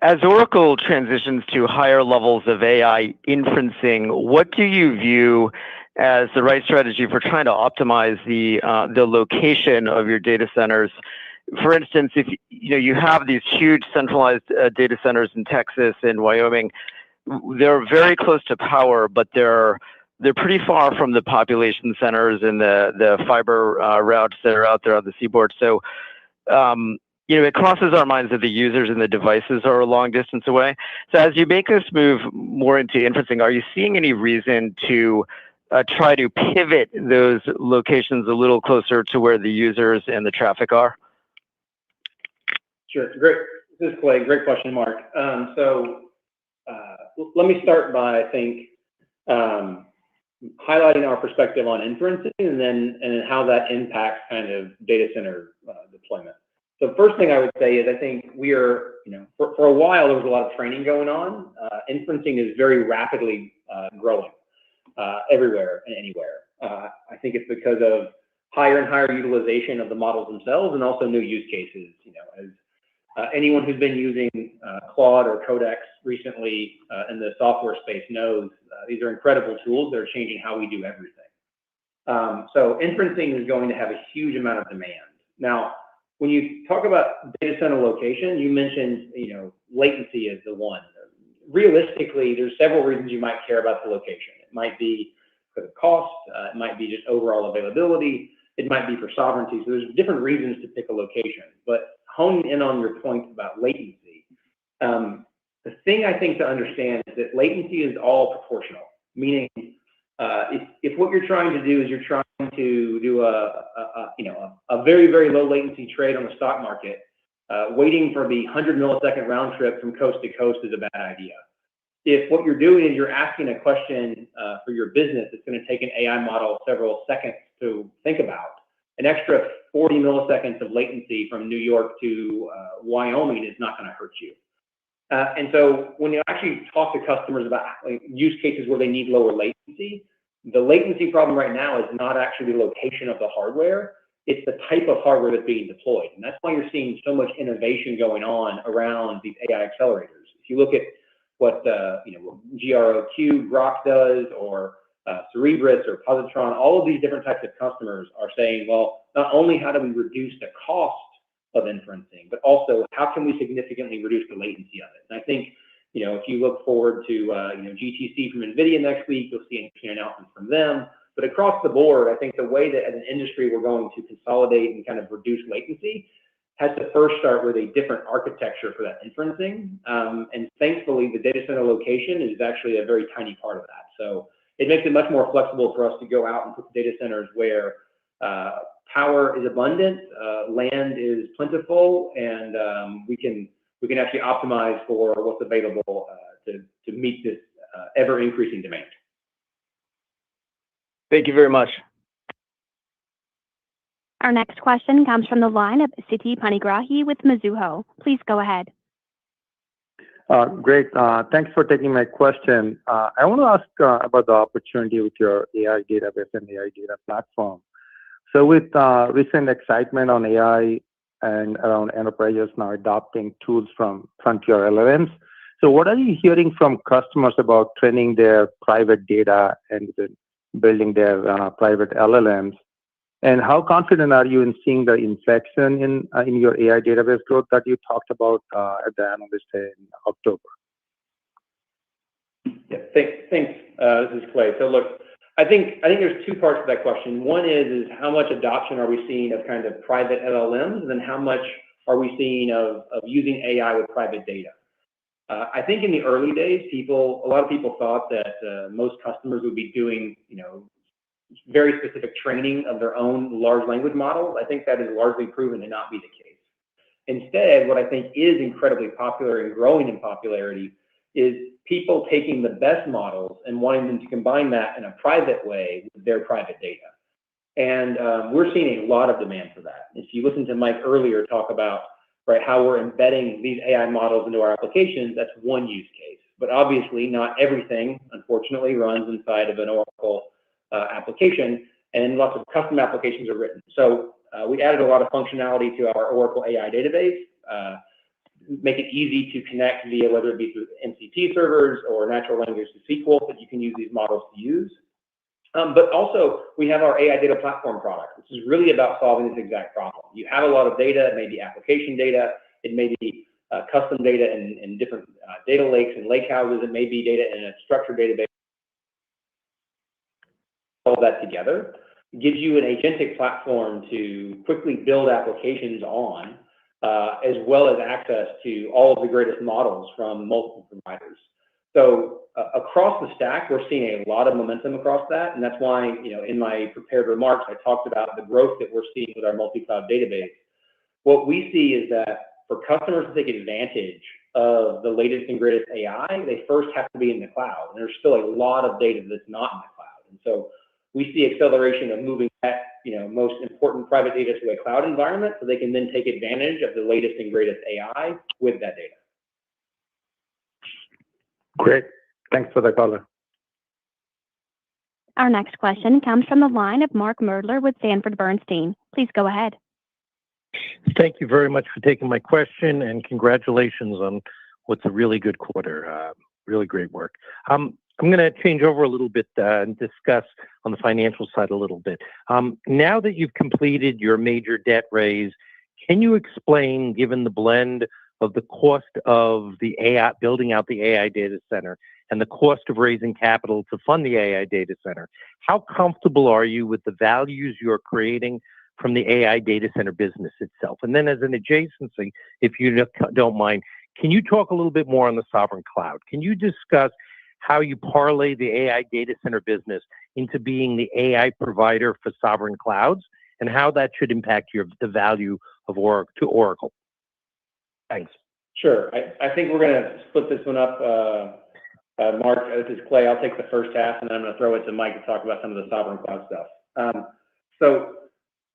[SPEAKER 11] As Oracle transitions to higher levels of AI inferencing, what do you view as the right strategy for trying to optimize the location of your data centers? For instance, if you have these huge centralized data centers in Texas and Wyoming, they're very close to power, but they're pretty far from the population centers and the fiber routes that are out there on the seaboard. So, it crosses our minds that the users and the devices are a long distance away. So as you make this move more into inferencing, are you seeing any reason to try to pivot those locations a little closer to where the users and the traffic are?
[SPEAKER 9] Sure. Great. This is Clay. Great question, Mark. So let me start by, I think, highlighting our perspective on inferencing and how that impacts kind of data center deployment. So first thing I would say is I think we are, for a while there was a lot of training going on. Inferencing is very rapidly growing everywhere and anywhere. I think it's because of higher and higher utilization of the models themselves and also new use cases. As anyone who's been using Claude or Codex recently in the software space knows, these are incredible tools that are changing how we do everything. So inferencing is going to have a huge amount of demand. Now, when you talk about data center location, you mentioned, latency is the one. Realistically, there's several reasons you might care about the location. It might be for the cost. It might be just overall availability. It might be for sovereignty. So there's different reasons to pick a location. But honing in on your point about latency, the thing I think to understand is that latency is all proportional, meaning if what you're trying to do is you're trying to do a very, very low latency trade on the stock market, waiting for the 100 millisecond round trip from coast to coast is a bad idea. If what you're doing is you're asking a question for your business, it's going to take an AI model several seconds to think about. An extra 40 milliseconds of latency from New York to Wyoming is not going to hurt you. And so when you actually talk to customers about use cases where they need lower latency, the latency problem right now is not actually the location of the hardware. It's the type of hardware that's being deployed. And that's why you're seeing so much innovation going on around these AI accelerators. If you look at what GROQ, Grok does, or Cerebras or Positron, all of these different types of customers are saying, well, not only how do we reduce the cost of inferencing, but also how can we significantly reduce the latency of it? And I think, if you look forward to, GTC from NVIDIA next week, you'll see interesting announcements from them. But across the board, I think the way that as an industry we're going to consolidate and kind of reduce latency has to first start with a different architecture for that inferencing. And thankfully, the data center location is actually a very tiny part of that. So it makes it much more flexible for us to go out and put data centers where power is abundant, land is plentiful, and we can actually optimize for what's available to meet this ever increasing demand.
[SPEAKER 11] Thank you very much.
[SPEAKER 5] Our next question comes from the line of Siti Panigrahi with Mizuho. Please go ahead.
[SPEAKER 12] Great. Thanks for taking my question. I want to ask about the opportunity with your AI database and AI data platform. So with recent excitement on AI and around enterprises now adopting tools from frontier LLMs, so what are you hearing from customers about training their private data and building their private LLMs? And how confident are you in seeing the inflection in your AI database growth that you talked about at the Analyst Day in October?
[SPEAKER 9] Yeah, thanks. This is Clay. So look, I think there's two parts to that question. One is how much adoption are we seeing of kind of private LLMs, and then how much are we seeing of using AI with private data? I think in the early days, a lot of people thought that most customers would be doing, very specific training of their own large language models, I think that is largely proven to not be the case. Instead, what I think is incredibly popular and growing in popularity is people taking the best models and wanting them to combine that in a private way with their private data. And we're seeing a lot of demand for that. If you listen to Mike earlier talk about how we're embedding these AI models into our applications, that's one use case. But obviously, not everything, unfortunately, runs inside of an Oracle application, and lots of custom applications are written. So we added a lot of functionality to our Oracle AI database, make it easy to connect via whether it be through MCP servers or natural language to SQL that you can use these models to use. But also, we have our AI data platform product, which is really about solving this exact problem. You have a lot of data, it may be application data, it may be custom data in different data lakes and lake houses, it may be data in a structured database. All that together gives you an agentic platform to quickly build applications on, as well as access to all of the greatest models from multiple providers. So across the stack, we're seeing a lot of momentum across that, and that's why, in my prepared remarks, I talked about the growth that we're seeing with our multi-cloud database. What we see is that for customers to take advantage of the latest and greatest AI, they first have to be in the cloud, and there's still a lot of data that's not in the cloud. And so we see acceleration of moving that, most important private data to a cloud environment, so they can then take advantage of the latest and greatest AI with that data.
[SPEAKER 12] Great. Thanks for the color.
[SPEAKER 5] Our next question comes from the line of Mark Murdler with Sanford Bernstein. Please go ahead.
[SPEAKER 13] Thank you very much for taking my question, and congratulations on what's a really good quarter. Really great work. I'm going to change over a little bit and discuss on the financial side a little bit. Now that you've completed your major debt raise, can you explain, given the blend of the cost of the AI, building out the AI data center, and the cost of raising capital to fund the AI data center, how comfortable are you with the values you're creating from the AI data center business itself? And then as an adjacency, if you don't mind, can you talk a little bit more on the sovereign cloud? Can you discuss how you parlay the AI data center business into being the AI provider for sovereign clouds, and how that should impact the value of Oracle? Thanks.
[SPEAKER 9] Sure. I think we're going to split this one up. Mark, this is Clay. I'll take the first half, and then I'm going to throw it to Mike to talk about some of the sovereign cloud stuff. So,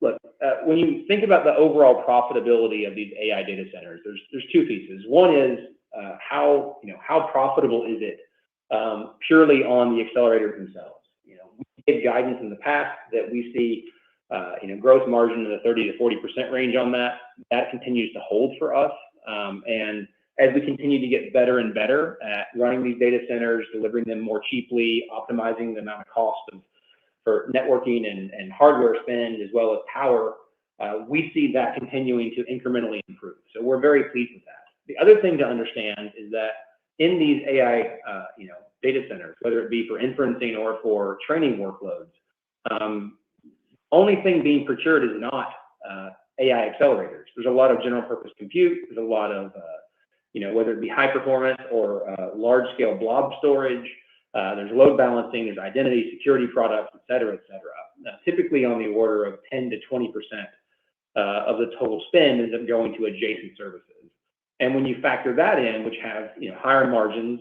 [SPEAKER 9] look, when you think about the overall profitability of these AI data centers, there's two pieces. One is how profitable is it purely on the accelerators themselves. We gave guidance in the past that we see gross margin in the 30 to 40% range on that. That continues to hold for us. And as we continue to get better and better at running these data centers, delivering them more cheaply, optimizing the amount of cost for networking and hardware spend, as well as power, we see that continuing to incrementally improve. So we're very pleased with that. The other thing to understand is that in these AI data centers, whether it be for inferencing or for training workloads, only thing being procured is not AI accelerators. There's a lot of general purpose compute. There's a lot of, whether it be high performance or large scale blob storage, there's load balancing, there's identity security products, et cetera, typically on the order of 10 to 20% of the total spend ends up going to adjacent services. And when you factor that in, which have higher margins,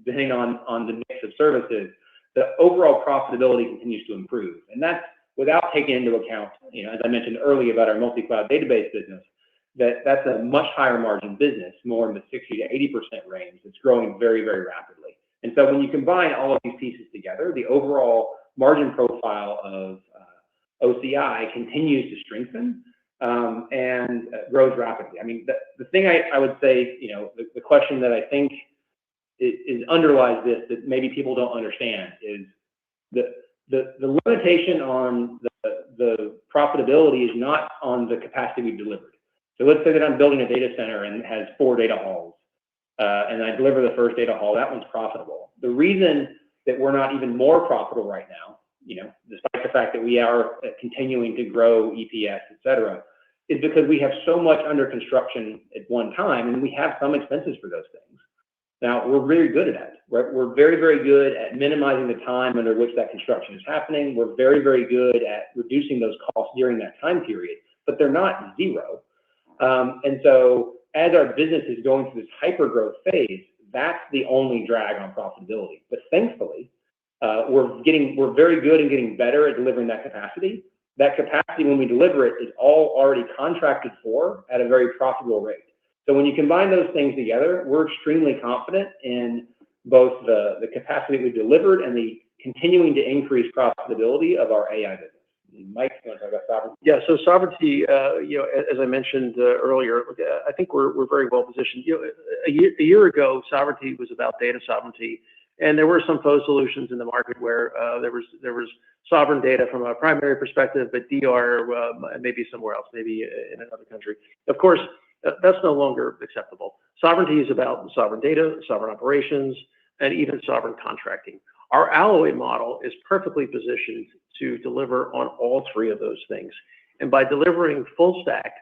[SPEAKER 9] depending on the mix of services, the overall profitability continues to improve. And that's without taking into account, as I mentioned earlier about our multi-cloud database business, that's a much higher margin business, more in the 60 to 80% range. It's growing very, very rapidly. And so when you combine all of these pieces together, the overall margin profile of OCI continues to strengthen and grows rapidly. I mean, the thing I would say, the question that I think is underlies this that maybe people don't understand is the limitation on the profitability is not on the capacity we've delivered. So let's say that I'm building a data center and it has 4 data halls, and I deliver the first data hall. That one's profitable. The reason that we're not even more profitable right now, despite the fact that we are continuing to grow EPS, et cetera, is because we have so much under construction at one time, and we have some expenses for those things. Now, we're very good at that. Right? We're very, very good at minimizing the time under which that construction is happening. We're very, very good at reducing those costs during that time period, but they're not zero. And so as our business is going through this hyper growth phase, that's the only drag on profitability. But thankfully, we're very good and getting better at delivering that capacity. That capacity, when we deliver it, is all already contracted for at a very profitable rate. So when you combine those things together, we're extremely confident in both the capacity that we've delivered and the continuing to increase profitability of our AI business. Mike, you want to talk about sovereignty?
[SPEAKER 14] Yeah, so sovereignty, as I mentioned earlier, I think we're very well positioned. A year ago, sovereignty was about data sovereignty, and there were some faux solutions in the market where there was sovereign data from a primary perspective, but DR maybe somewhere else, maybe in another country. Of course, that's no longer acceptable. Sovereignty is about sovereign data, sovereign operations, and even sovereign contracting. Our Alloy model is perfectly positioned to deliver on all three of those things. And by delivering full stack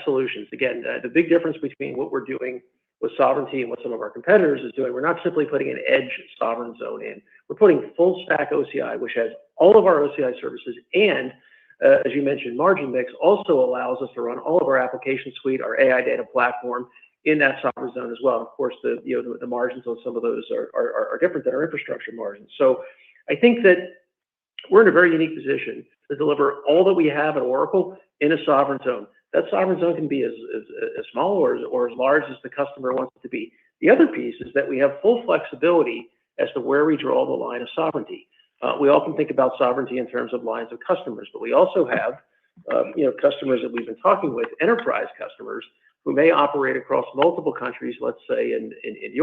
[SPEAKER 14] solutions, again, the big difference between what we're doing with sovereignty and what some of our competitors is doing, we're not simply putting an edge sovereign zone in. We're putting full stack OCI, which has all of our OCI services, and as you mentioned, margin mix also allows us to run all of our application suite, our AI data platform, in that sovereign zone as well. Of course, the margins on some of those are different than our infrastructure margins. So I think that we're in a very unique position to deliver all that we have at Oracle in a sovereign zone. That sovereign zone can be as small or as large as the customer wants it to be. The other piece is that we have full flexibility as to where we draw the line of sovereignty. We often think about sovereignty in terms of lines of customers, but we also have customers that we've been talking with, enterprise customers, who may operate across multiple countries, let's say in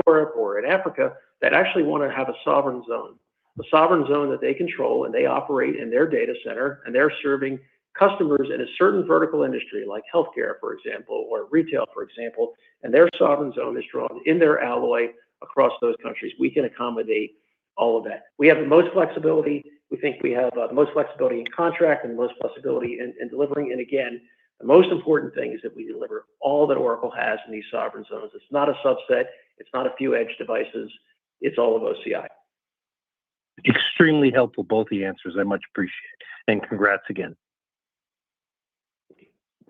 [SPEAKER 14] Europe or in Africa, that actually want to have a sovereign zone that they control, and they operate in their data center, and they're serving customers in a certain vertical industry, like healthcare, for example, or retail, for example, and their sovereign zone is drawn in their Alloy across those countries. We can accommodate all of that. We have the most flexibility. We think we have the most flexibility in contract and the most flexibility in delivering. And again, the most important thing is that we deliver all that Oracle has in these sovereign zones. It's not a subset. It's not a few edge devices. It's all of OCI.
[SPEAKER 13] Extremely helpful, both the answers. I much appreciate it. And congrats again.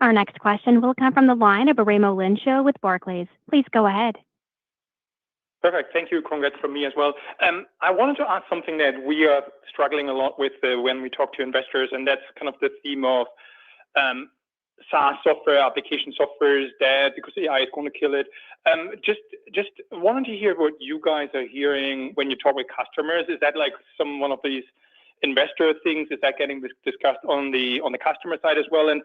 [SPEAKER 5] Our next question will come from the line of Raimo Lenschow with Barclays. Please go ahead.
[SPEAKER 15] Perfect. Thank you. Congrats from me as well. I wanted to ask something that we are struggling a lot with when we talk to investors, and that's kind of the theme of SaaS software, application software is dead because AI is going to kill it. Just wanted to hear what you guys are hearing when you talk with customers. Is that like one of these investor things? Is that getting discussed on the customer side as well? And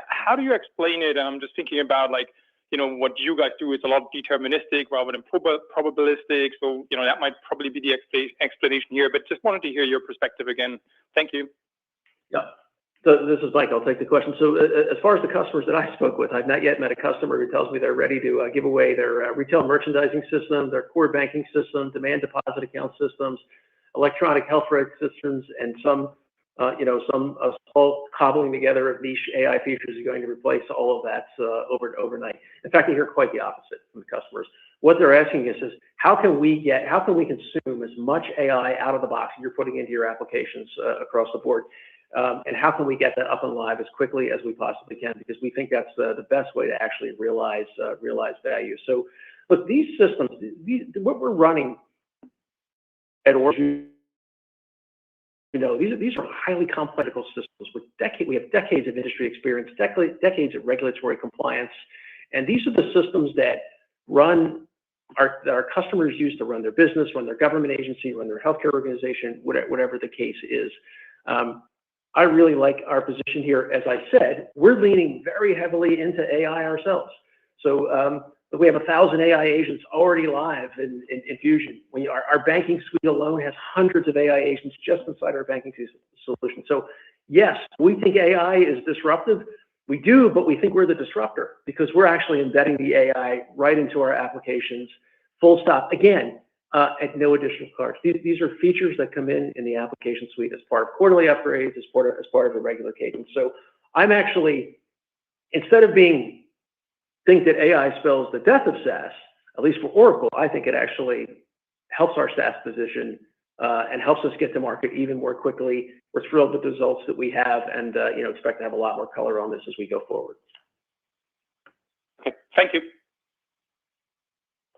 [SPEAKER 15] how do you explain it? And I'm just thinking about what you guys do is a lot deterministic rather than probabilistic. So, that might probably be the explanation here, but just wanted to hear your perspective again. Thank you.
[SPEAKER 14] Yeah. So this is Mike. I'll take the question. So as far as the customers that I spoke with, I've not yet met a customer who tells me they're ready to give away their retail merchandising system, their core banking system, demand deposit account systems, electronic health record systems, and some cobbling together of niche AI features are going to replace all of that overnight. In fact, I hear quite the opposite from the customers. What they're asking is how can we consume as much AI out of the box that you're putting into your applications across the board? And how can we get that up and live as quickly as we possibly can? Because we think that's the best way to actually realize value. So, look, these systems, what we're running at Oracle, these are highly complex systems with we have decades of industry experience, decades of regulatory compliance, and these are the systems that our customers use to run their business, run their government agency, run their healthcare organization, whatever the case is. I really like our position here. As I said, we're leaning very heavily into AI ourselves. So we have 1,000 AI agents already live in Fusion. Our banking suite alone has hundreds of AI agents just inside our banking solution. So yes, we think AI is disruptive. We do, but we think we're the disruptor because we're actually embedding the AI right into our applications, full stop. Again, at no additional cost. These are features that come in the application suite as part of quarterly upgrades, as part of a regular cadence. So I'm actually, instead of think that AI spells the death of SaaS, at least for Oracle, I think it actually helps our SaaS position and helps us get to market even more quickly. We're thrilled with the results that we have, and expect to have a lot more color on this as we go forward.
[SPEAKER 15] Okay, thank you.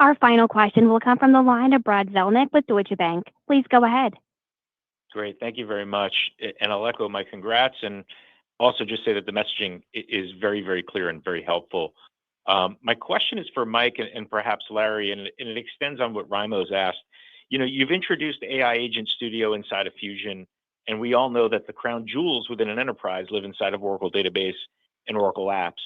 [SPEAKER 5] Our final question will come from the line of Brad Zelnick with Deutsche Bank. Please go ahead.
[SPEAKER 16] Great. Thank you very much. And I'll echo my congrats and also just say that the messaging is very, very clear and very helpful. My question is for Mike and perhaps Larry, and it extends on what Raimo's asked. You've introduced AI Agent Studio inside of Fusion, and we all know that the crown jewels within an enterprise live inside of Oracle Database and Oracle Apps.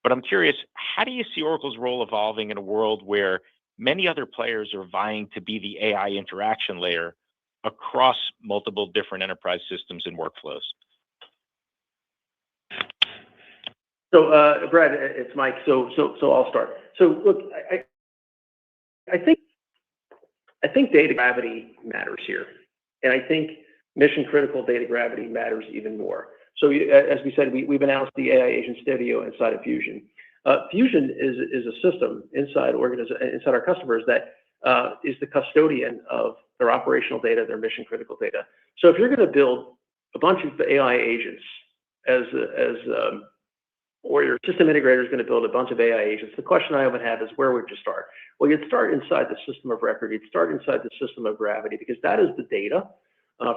[SPEAKER 16] But I'm curious, how do you see Oracle's role evolving in a world where many other players are vying to be the AI interaction layer across multiple different enterprise systems and workflows?
[SPEAKER 14] So, Brad, it's Mike. So I'll start. So, look, I think data gravity matters here, and I think mission critical data gravity matters even more. So, as we said, we've announced the AI Agent Studio inside of Fusion. Fusion is a system inside our customers that is the custodian of their operational data, their mission critical data. So, if you're going to build a bunch of AI agents or your system integrator is going to build a bunch of AI agents, the question I often have is, where would you start? Well, you'd start inside the system of record. You'd start inside the system of gravity, because that is the data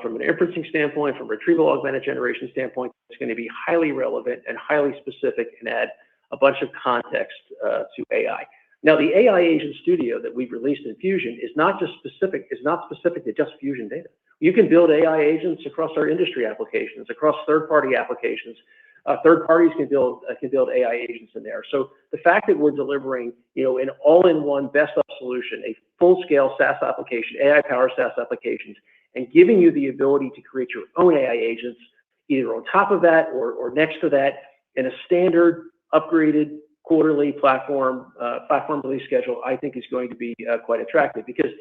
[SPEAKER 14] from an inferencing standpoint, from a retrieval augmented generation standpoint. It's going to be highly relevant and highly specific and add a bunch of context to AI. Now, the AI Agent Studio that we've released in Fusion is not specific to just Fusion data. You can build AI agents across our industry applications, across third-party applications. Third parties can build AI agents in there. So the fact that we're delivering, an all-in-one best-of solution, a full-scale SaaS application, AI-powered SaaS applications, and giving you the ability to create your own AI agents, either on top of that or next to that, in a standard, upgraded quarterly platform release schedule, I think is going to be quite attractive, because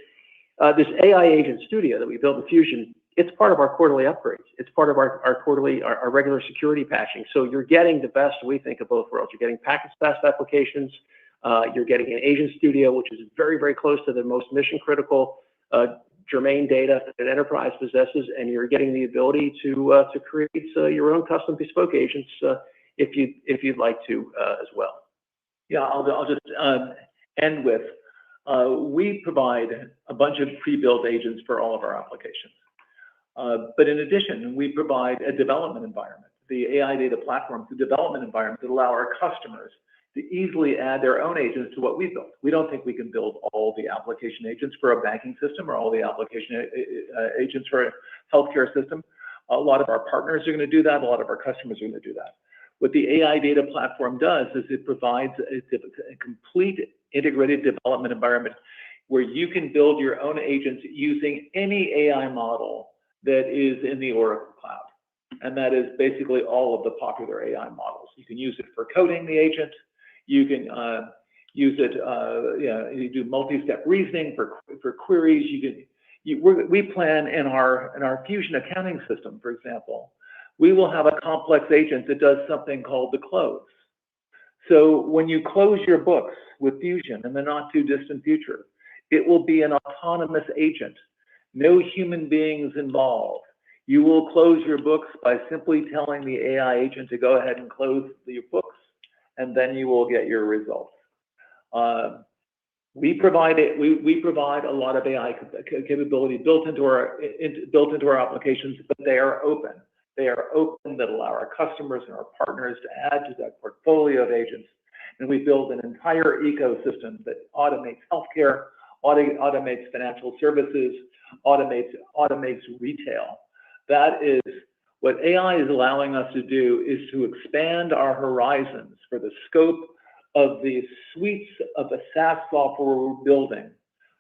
[SPEAKER 14] this AI Agent Studio that we built in Fusion, it's part of our quarterly upgrades. It's part of our regular security patching. So you're getting the best, we think, of both worlds. You're getting packaged SaaS applications. You're getting an Agent Studio, which is very, very close to the most mission critical germane data that enterprise possesses, and you're getting the ability to create your own custom bespoke agents if you'd like to as well.
[SPEAKER 17] Yeah, I'll just end with we provide a bunch of pre-built agents for all of our applications. But in addition, we provide a development environment, the AI Data Platform, the development environment that allow our customers to easily add their own agents to what we built. We don't think we can build all the application agents for a banking system or all the application agents for a healthcare system. A lot of our partners are going to do that. A lot of our customers are going to do that. What the AI Data Platform does is it provides a complete integrated development environment where you can build your own agents using any AI model that is in the Oracle Cloud. And that is basically all of the popular AI models. You can use it for coding the agent. You can use it, you do multi-step reasoning for queries. We plan in our Fusion accounting system, for example, we will have a complex agent that does something called the close. So when you close your books with Fusion in the not too distant future, it will be an autonomous agent. No human beings involved. You will close your books by simply telling the AI agent to go ahead and close your books, and then you will get your results. We provide a lot of AI capability built into our applications, but they are open. They are open that allow our customers and our partners to add to that portfolio of agents. And we build an entire ecosystem that automates healthcare, automates financial services, automates retail. That is what AI is allowing us to do, is to expand our horizons for the scope of the suites of the SaaS software we're building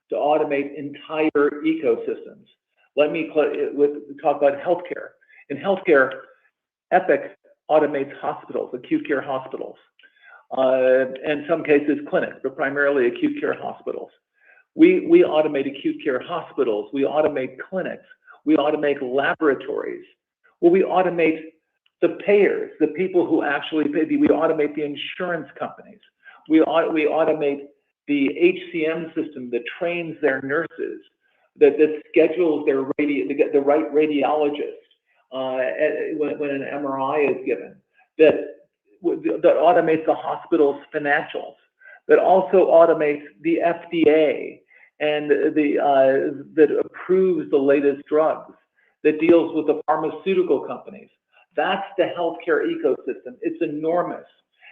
[SPEAKER 17] to automate entire ecosystems. Let me talk about healthcare. In healthcare, Epic automates hospitals, acute care hospitals, in some cases clinics, but primarily acute care hospitals. We automate acute care hospitals. We automate clinics. We automate laboratories. Well, we automate the payers, the people who actually pay. We automate the insurance companies. We automate
[SPEAKER 14] the HCM system that trains their nurses, that schedules the right radiologist when an MRI is given, that automates the hospital's financials, that also automates the FDA and that approves the latest drugs, that deals with the pharmaceutical companies. That's the healthcare ecosystem. It's enormous.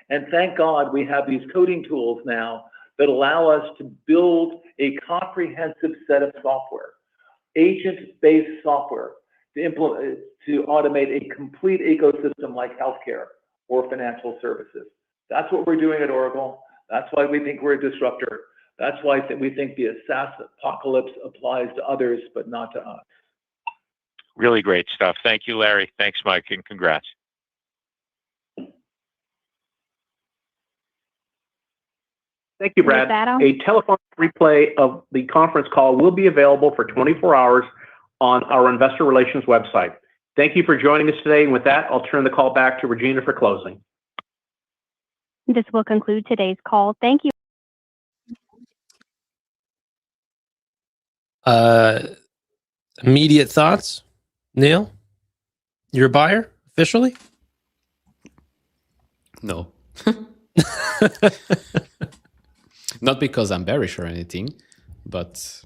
[SPEAKER 14] And thank God we have these coding tools now that allow us to build a comprehensive set of software, agent-based software, to automate a complete ecosystem like healthcare or financial services. That's what we're doing at Oracle. That's why we think we're a disruptor. That's why we think the SaaS apocalypse applies to others, but not to us.
[SPEAKER 16] Really great stuff. Thank you, Larry. Thanks, Mike, and congrats.
[SPEAKER 6] Thank you, Brad. A telephone replay of the conference call will be available for 24 hours on our investor relations website. Thank you for joining us today. And with that, I'll turn the call back to Regina for closing.
[SPEAKER 5] This will conclude today's call. Thank you.
[SPEAKER 1] Immediate thoughts, Neil? You're a buyer officially?
[SPEAKER 2] No. Not because I'm bearish or anything, but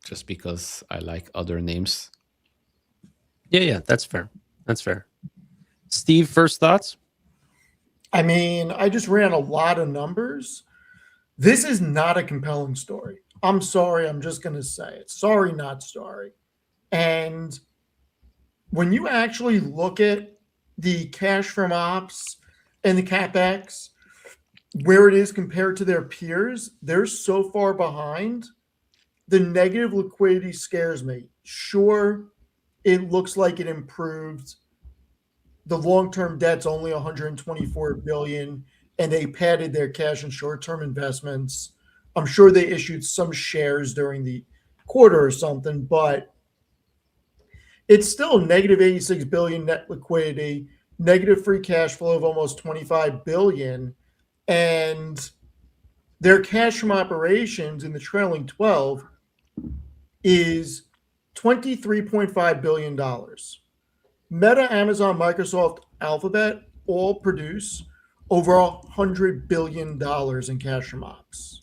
[SPEAKER 2] just because I like other names.
[SPEAKER 1] Yeah, that's fair. That's fair. Steve, first thoughts?
[SPEAKER 4] I mean, I just ran a lot of numbers. This is not a compelling story. I'm sorry. I'm just going to say it. Sorry, not sorry. And when you actually look at the cash from ops and the CapEx, where it is compared to their peers, they're so far behind. The negative liquidity scares me. Sure, it looks like it improved. The long-term debt's only $124 billion, and they padded their cash and short-term investments. I'm sure they issued some shares during the quarter or something, but it's still negative $86 billion net liquidity, negative free cash flow of almost $25 billion, and their cash from operations in the trailing 12 is $23.5 billion. Meta, Amazon, Microsoft, Alphabet all produce over $100 billion in cash from ops.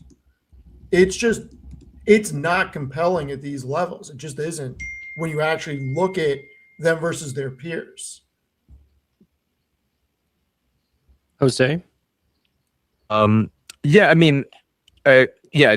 [SPEAKER 4] It's not compelling at these levels. It just isn't when you actually look at them versus their peers.
[SPEAKER 1] Jose?
[SPEAKER 3] Yeah, I mean,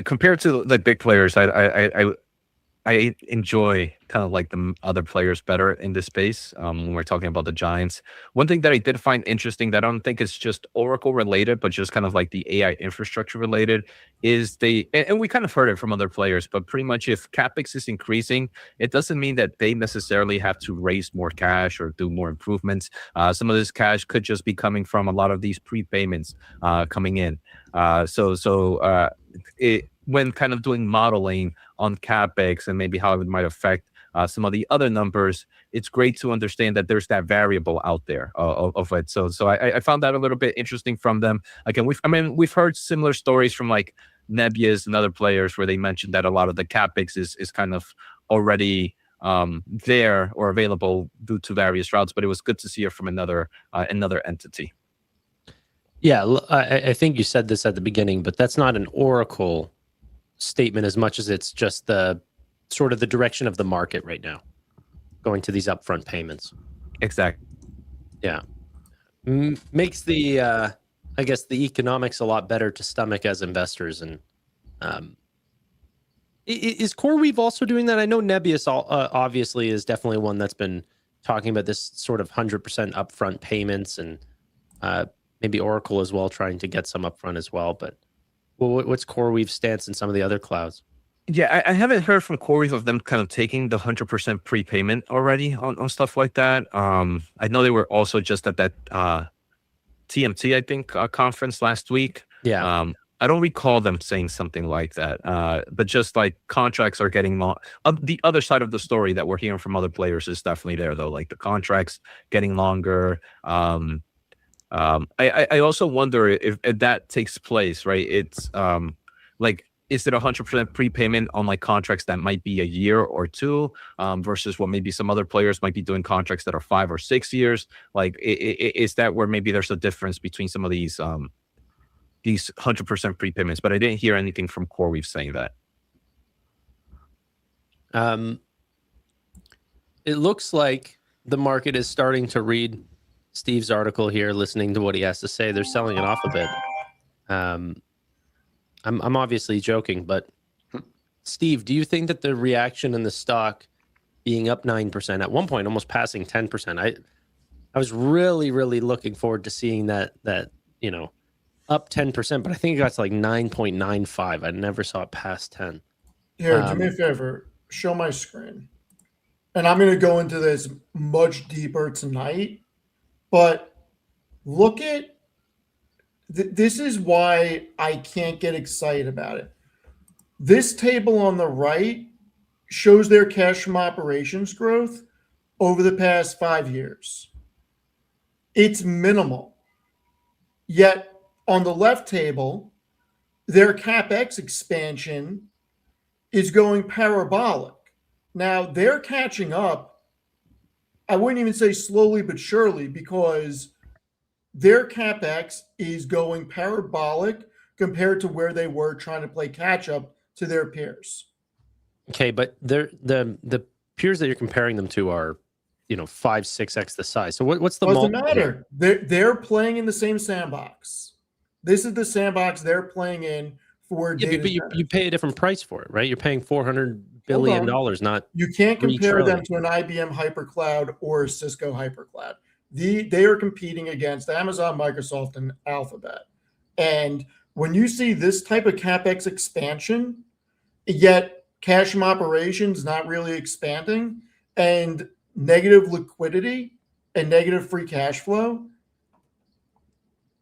[SPEAKER 3] compared to the big players, I enjoy kind of like the other players better in this space when we're talking about the giants. One thing that I did find interesting that I don't think is just Oracle related, but just kind of like the AI infrastructure related is and we kind of heard it from other players, but pretty much if CapEx is increasing, it doesn't mean that they necessarily have to raise more cash or do more improvements. Some of this cash could just be coming from a lot of these prepayments coming in. When kind of doing modeling on CapEx and maybe how it might affect some of the other numbers, it's great to understand that there's that variable out there of it. So I found that a little bit interesting from them. Again, we've heard similar stories from like Nebius and other players where they mentioned that a lot of the CapEx is kind of already there or available due to various routes, but it was good to see it from another entity.
[SPEAKER 1] Yeah, I think you said this at the beginning, but that's not an Oracle statement as much as it's just the sort of the direction of the market right now, going to these upfront payments.
[SPEAKER 3] Exactly.
[SPEAKER 1] Yeah. Makes the, I guess, the economics a lot better to stomach as investors. And is CoreWeave also doing that? I know Nebius obviously is definitely one that's been talking about this sort of 100% upfront payments, and maybe Oracle as well, trying to get some upfront as well. But what's CoreWeave's stance in some of the other clouds?
[SPEAKER 3] Yeah, I haven't heard from CoreWeave of them kind of taking the 100% prepayment already on stuff like that. I know they were also just at that TMT, I think, conference last week.
[SPEAKER 1] Yeah.
[SPEAKER 3] I don't recall them saying something like that. But just like contracts are getting long. The other side of the story that we're hearing from other players is definitely there, though. Like the contracts getting longer. I also wonder if that takes place, right? It's like, is it 100% prepayment on like contracts that might be a year or two, versus what maybe some other players might be doing contracts that are 5 or 6 years? Like, is that where maybe there's a difference between some of these 100% prepayments? But I didn't hear anything from CoreWeave saying that.
[SPEAKER 1] It looks like the market is starting to read Steve's article here, listening to what he has to say. They're selling it off a bit. I'm obviously joking, but Steve, do you think that the reaction in the stock being up 9%, at one point almost passing 10%, I was really, really looking forward to seeing that up 10%, but I think it got to like 9.95. I never saw it past 10.
[SPEAKER 4] Here, do me a favor. Show my screen. And I'm going to go into this much deeper tonight. But look at this is why I can't get excited about it. This table on the right shows their cash from operations growth over the past 5 years. It's minimal. Yet on the left table, their CapEx expansion is going parabolic. Now they're catching up. I wouldn't even say slowly but surely, because their CapEx is going parabolic compared to where they were trying to play catch up to their peers.
[SPEAKER 1] Okay, but the peers that you're comparing them to are, 5-6x the size. So what's the
[SPEAKER 4] Doesn't
[SPEAKER 1] multiple
[SPEAKER 4] matter. They're playing in the same sandbox. This is the sandbox they're playing in for data
[SPEAKER 1] but you pay a different price for it, right? You're paying $400 billion, not
[SPEAKER 4] you can't
[SPEAKER 1] $3
[SPEAKER 4] compare
[SPEAKER 1] trillion.
[SPEAKER 4] them to an IBM hypercloud or a Cisco hypercloud. They are competing against Amazon, Microsoft, and Alphabet. And when you see this type of CapEx expansion, yet cash from operations not really expanding, and negative liquidity and negative free cash flow,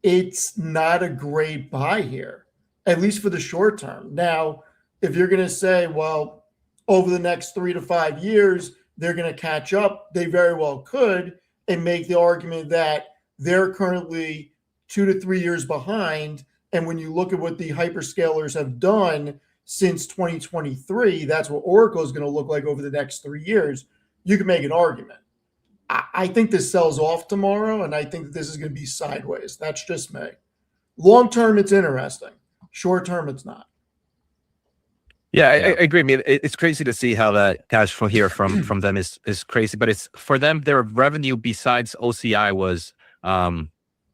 [SPEAKER 4] it's not a great buy here, at least for the short term. Now, if you're going to say, well, over the next 3 to 5 years, they're going to catch up, they very well could, and make the argument that they're currently 2 to 3 years behind. And when you look at what the hyperscalers have done since 2023, that's what Oracle is going to look like over the next 3 years. You can make an argument. I think this sells off tomorrow, and I think that this is going to be sideways. That's just me. Long term, it's interesting. Short term, it's not.
[SPEAKER 3] Yeah, I agree. I mean, it's crazy to see how that cash flow here from them is crazy. But it's for them, their revenue besides OCI was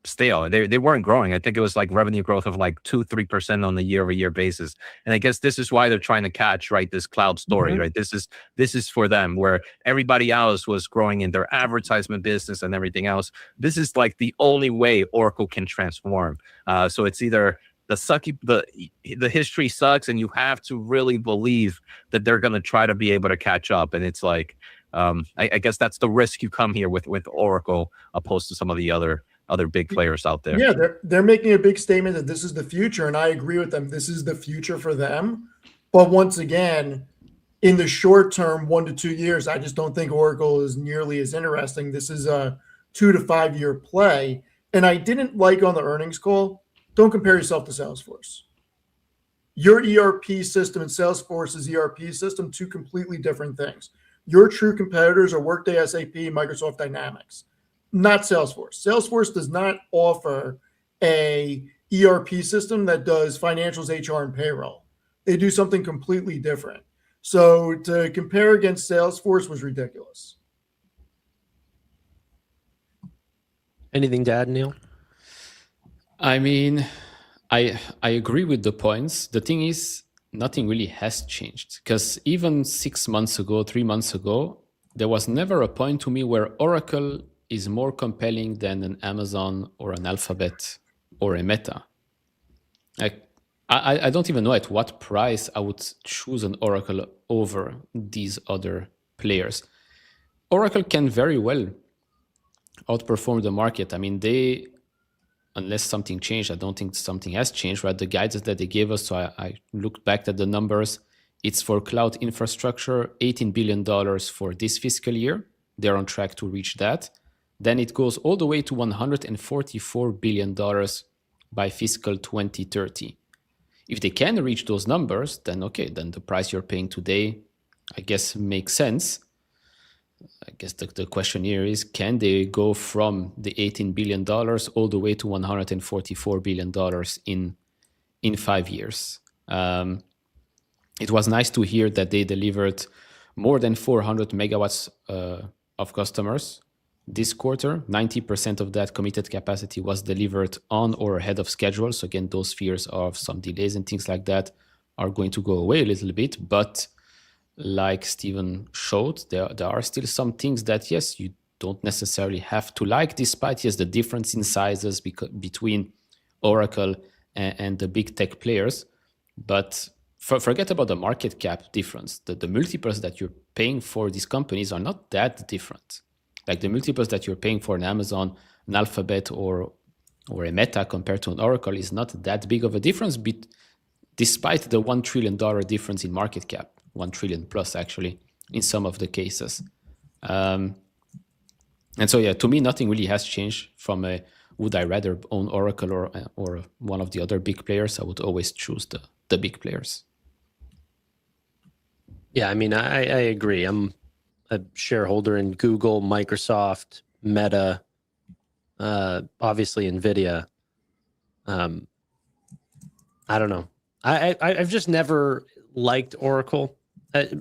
[SPEAKER 3] stale. They weren't growing. I think it was like revenue growth of like 2-3% on a year-over-year basis. And I guess this is why they're trying to catch this cloud story, right? This is for them, where everybody else was growing in their advertisement business and everything else. This is like the only way Oracle can transform. So it's either the history sucks, and you have to really believe that they're going to try to be able to catch up. And it's like, I guess that's the risk you come here with Oracle, opposed to some of the other big players out there.
[SPEAKER 4] Yeah, they're making a big statement that this is the future, and I agree with them. This is the future for them. But once again, in the short term, 1 to 2 years, I just don't think Oracle is nearly as interesting. This is a 2 to 5 year play. And I didn't like on the earnings call, don't compare yourself to Salesforce. Your ERP system and Salesforce's ERP system, two completely different things. Your true competitors are Workday, SAP, Microsoft Dynamics, not Salesforce. Salesforce does not offer a ERP system that does financials, HR, and payroll. They do something completely different. So to compare against Salesforce was ridiculous.
[SPEAKER 1] Anything to add, Neil?
[SPEAKER 2] I mean, I agree with the points. The thing is, nothing really has changed, because even 6 months ago, 3 months ago, there was never a point to me where Oracle is more compelling than an Amazon or an Alphabet or a Meta. Like, I don't even know at what price I would choose an Oracle over these other players. Oracle can very well outperform the market. I mean, unless something changed, I don't think something has changed, right? The guidance that they gave us, so I looked back at the numbers. It's for cloud infrastructure, $18 billion for this fiscal year. They're on track to reach that. Then it goes all the way to $144 billion by fiscal 2030. if they can reach those numbers, then okay, then the price you're paying today, I guess, makes sense. I guess the question here is, can they go from the $18 billion all the way to $144 billion in 5 years? It was nice to hear that they delivered more than 400 megawatts of customers this quarter. 90% of that committed capacity was delivered on or ahead of schedule. So again, those fears of some delays and things like that are going to go away a little bit. But like Stephen showed, there are still some things that, yes, you don't necessarily have to like, despite, yes, the difference in sizes between Oracle and the big tech players. But forget about the market cap difference. The multiples that you're paying for these companies are not that different. Like the multiples that you're paying for an Amazon, an Alphabet, or a Meta compared to an Oracle is not that big of a difference, despite the $1 trillion difference in market cap. 1 trillion plus, actually, in some of the cases. And so, yeah, to me, nothing really has changed from would I rather own Oracle or one of the other big players? I would always choose the big players.
[SPEAKER 1] Yeah, I mean, I agree. I'm a shareholder in Google, Microsoft, Meta, obviously NVIDIA. I don't know. I've just never liked Oracle.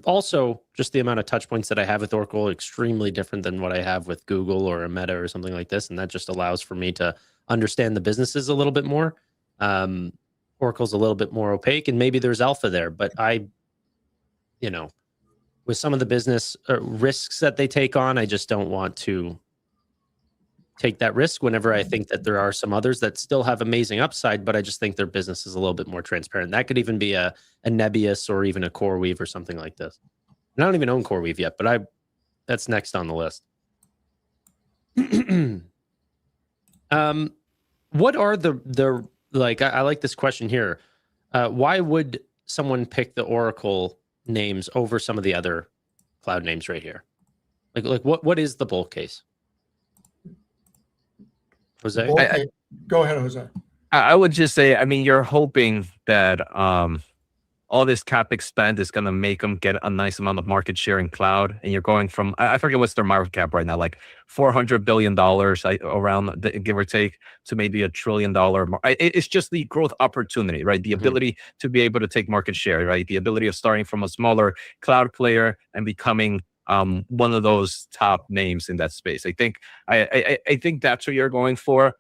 [SPEAKER 1] Also, just the amount of touch points that I have with Oracle, extremely different than what I have with Google or a Meta or something like this. And that just allows for me to understand the businesses a little bit more. Oracle's a little bit more opaque, and maybe there's alpha there. But with some of the business risks that they take on, I just don't want to take that risk whenever I think that there are some others that still have amazing upside, but I just think their business is a little bit more transparent. That could even be a Nebius or even a CoreWeave or something like this. And I don't even own CoreWeave yet, but that's next on the list. What are the like, I like this question here. Why would someone pick the Oracle names over some of the other cloud names right here? Like what is the bull case? Jose?
[SPEAKER 4] Go ahead, Jose.
[SPEAKER 3] I would just say, I mean, you're hoping that all this CapEx spend is going to make them get a nice amount of market share in cloud. And you're going from, I forget what's their market cap right now, like $400 billion around, give or take, to maybe $1 trillion. It's just the growth opportunity, right? The ability to be able to take market share, right? The ability of starting from a smaller cloud player and becoming one of those top names in that space. I think that's what you're going for.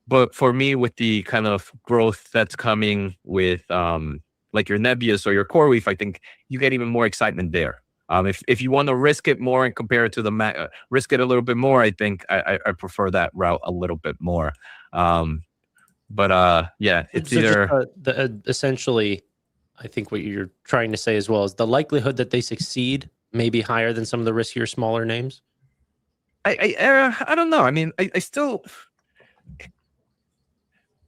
[SPEAKER 3] But for me, with the kind of growth that's coming with like your Nebius or your CoreWeave, I think you get even more excitement there. If you want to risk it more and compare it to the risk it a little bit more, I think I prefer that route a little bit more. Yeah, it's
[SPEAKER 1] so
[SPEAKER 3] either
[SPEAKER 1] essentially, I think what you're trying to say as well is the likelihood that they succeed may be higher than some of the riskier, smaller names.
[SPEAKER 3] I don't know. I mean, I still.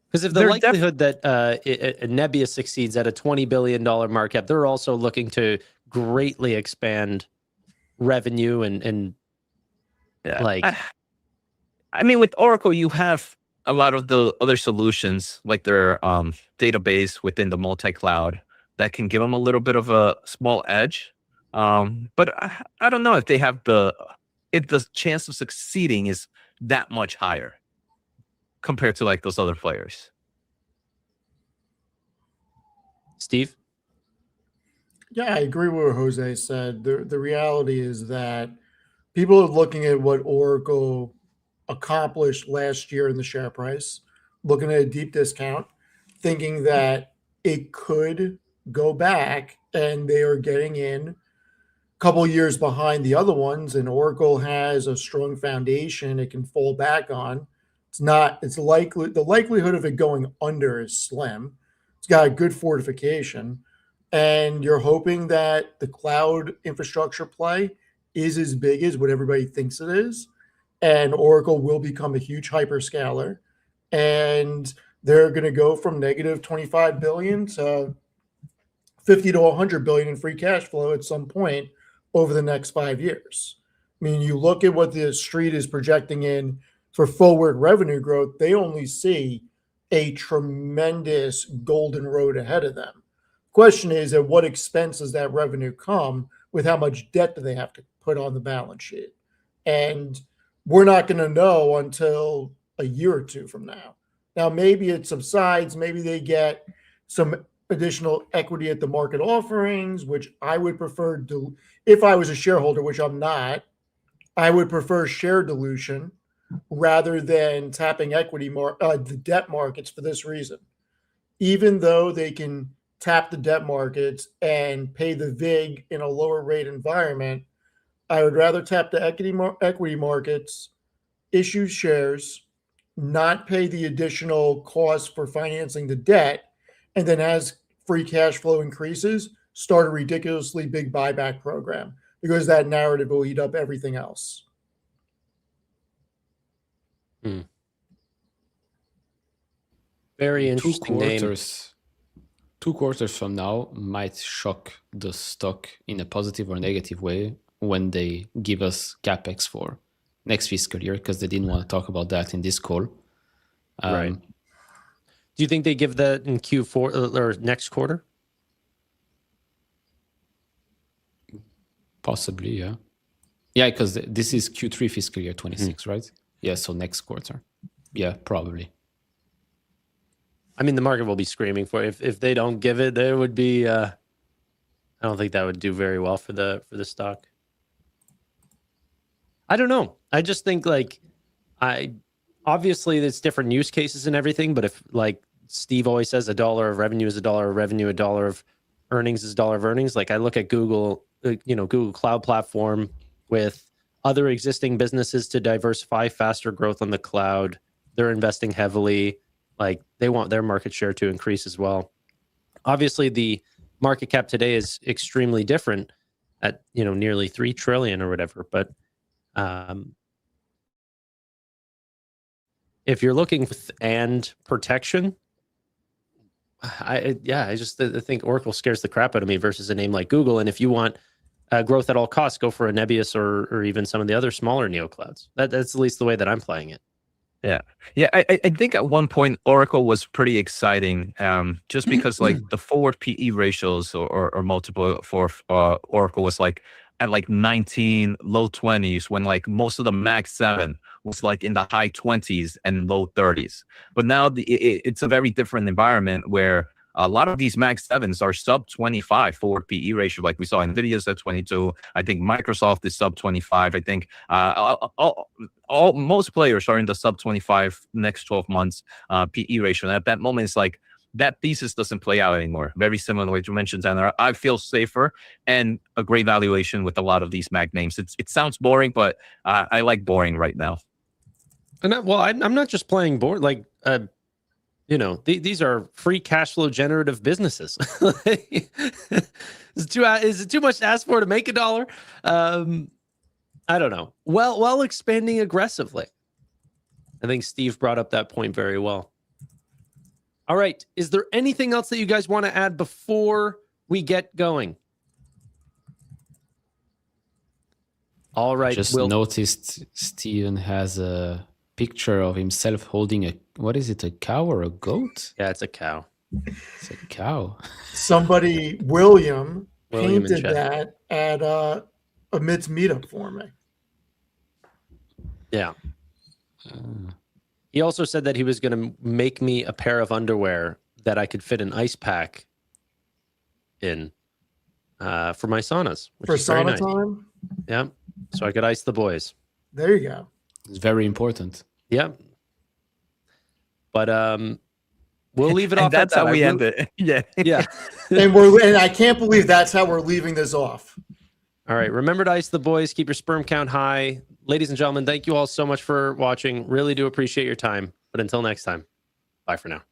[SPEAKER 1] Because if the likelihood that Nebius succeeds at a $20 billion market cap, they're also looking to greatly expand revenue and like.
[SPEAKER 3] I mean, with Oracle, you have a lot of the other solutions, like their database within the multi-cloud, that can give them a little bit of a small edge. But I don't know if they have if the chance of succeeding is that much higher compared to like those other players.
[SPEAKER 1] Steve?
[SPEAKER 4] Yeah, I agree with what Jose said. The reality is that people are looking at what Oracle accomplished last year in the share price, looking at a deep discount, thinking that it could go back, and they are getting in a couple years behind the other ones, and Oracle has a strong foundation it can fall back on. It's likely, the likelihood of it going under is slim. It's got a good fortification, and you're hoping that the cloud infrastructure play is as big as what everybody thinks it is, and Oracle will become a huge hyperscaler, and they're going to go from negative 25 billion to 50 to 100 billion in free cash flow at some point over the next 5 years. I mean, you look at what the street is projecting in for forward revenue growth, they only see a tremendous golden road ahead of them. Question is, at what expense does that revenue come? With how much debt do they have to put on the balance sheet? And we're not going to know until a year or two from now. Now, maybe it subsides. Maybe they get some additional equity at the market offerings, which I would prefer if I was a shareholder, which I'm not. I would prefer share dilution rather than tapping the debt markets for this reason. Even though they can tap the debt markets and pay the VIG in a lower rate environment, I would rather tap the equity markets, issue shares, not pay the additional cost for financing the debt, and then as free cash flow increases, start a ridiculously big buyback program, because that narrative will eat up everything else.
[SPEAKER 1] Very interesting name.
[SPEAKER 2] 2 quarters from now might shock the stock in a positive or negative way when they give us CapEx for next fiscal year, because they didn't want to talk about that in this call.
[SPEAKER 1] Right. Do you think they give that in Q4 or next quarter?
[SPEAKER 2] Possibly, yeah. Yeah, because this is Q3 fiscal year 26, right? Yeah, so next quarter. Yeah, probably.
[SPEAKER 1] I mean, the market will be screaming for it. If they don't give it, there would be. I don't think that would do very well for the stock. I don't know. I just think obviously there's different use cases and everything, but if like Steve always says, $1 of revenue is $1 of revenue, $1 of earnings is $1 of earnings. Like I look at Google, Google Cloud Platform with other existing businesses to diversify, faster growth on the cloud. They're investing heavily. Like they want their market share to increase as well. Obviously, the market cap today is extremely different at nearly 3 trillion or whatever. But if you're looking and protection, I think Oracle scares the crap out of me versus a name like Google. And if you want growth at all costs, go for a Nebius or even some of the other smaller neoclouds. That's at least the way that I'm playing it.
[SPEAKER 3] Yeah. I think at one point Oracle was pretty exciting, just because like the forward PE ratios or multiple for Oracle was like at like 19, low 20s, when like most of the Mag 7 was like in the high 20s and low 30s. But now it's a very different environment where a lot of these Mag 7s are sub 25 forward PE ratio, like we saw NVIDIA's at 22. I think Microsoft is sub 25. I think most players are in the sub 25 next 12 months PE ratio. And at that moment, it's like that thesis doesn't play out anymore. Very similar to what you mentioned, Tanner. I feel safer and a great valuation with a lot of these Mag names. It sounds boring, but I like boring right now.
[SPEAKER 1] And I'm not just playing boring. Like, these are free cash flow generative businesses. Is it too much to ask for to make $1? I don't know. While expanding aggressively. I think Steve brought up that point very well. All right. Is there anything else that you guys want to add before we get going? All right.
[SPEAKER 2] Just noticed Steven has a picture of himself holding a cow or a goat?
[SPEAKER 1] Yeah, it's a cow.
[SPEAKER 2] It's a cow.
[SPEAKER 4] Somebody, William painted that at a MITS meetup for me.
[SPEAKER 1] Yeah. He also said that he was going to make me a pair of underwear that I could fit an ice pack in for my saunas.
[SPEAKER 4] For sauna time?
[SPEAKER 1] Yeah. So I could ice the boys.
[SPEAKER 4] There you go.
[SPEAKER 2] It's very important.
[SPEAKER 1] Yeah. But we'll leave it off.
[SPEAKER 3] That's how we end it. Yeah.
[SPEAKER 1] Yeah.
[SPEAKER 4] and I can't believe that's how we're leaving this off.
[SPEAKER 1] All right. Remember to ice the boys. Keep your sperm count high. Ladies and gentlemen, thank you all so much for watching. Really do appreciate your time. But until next time, bye for now.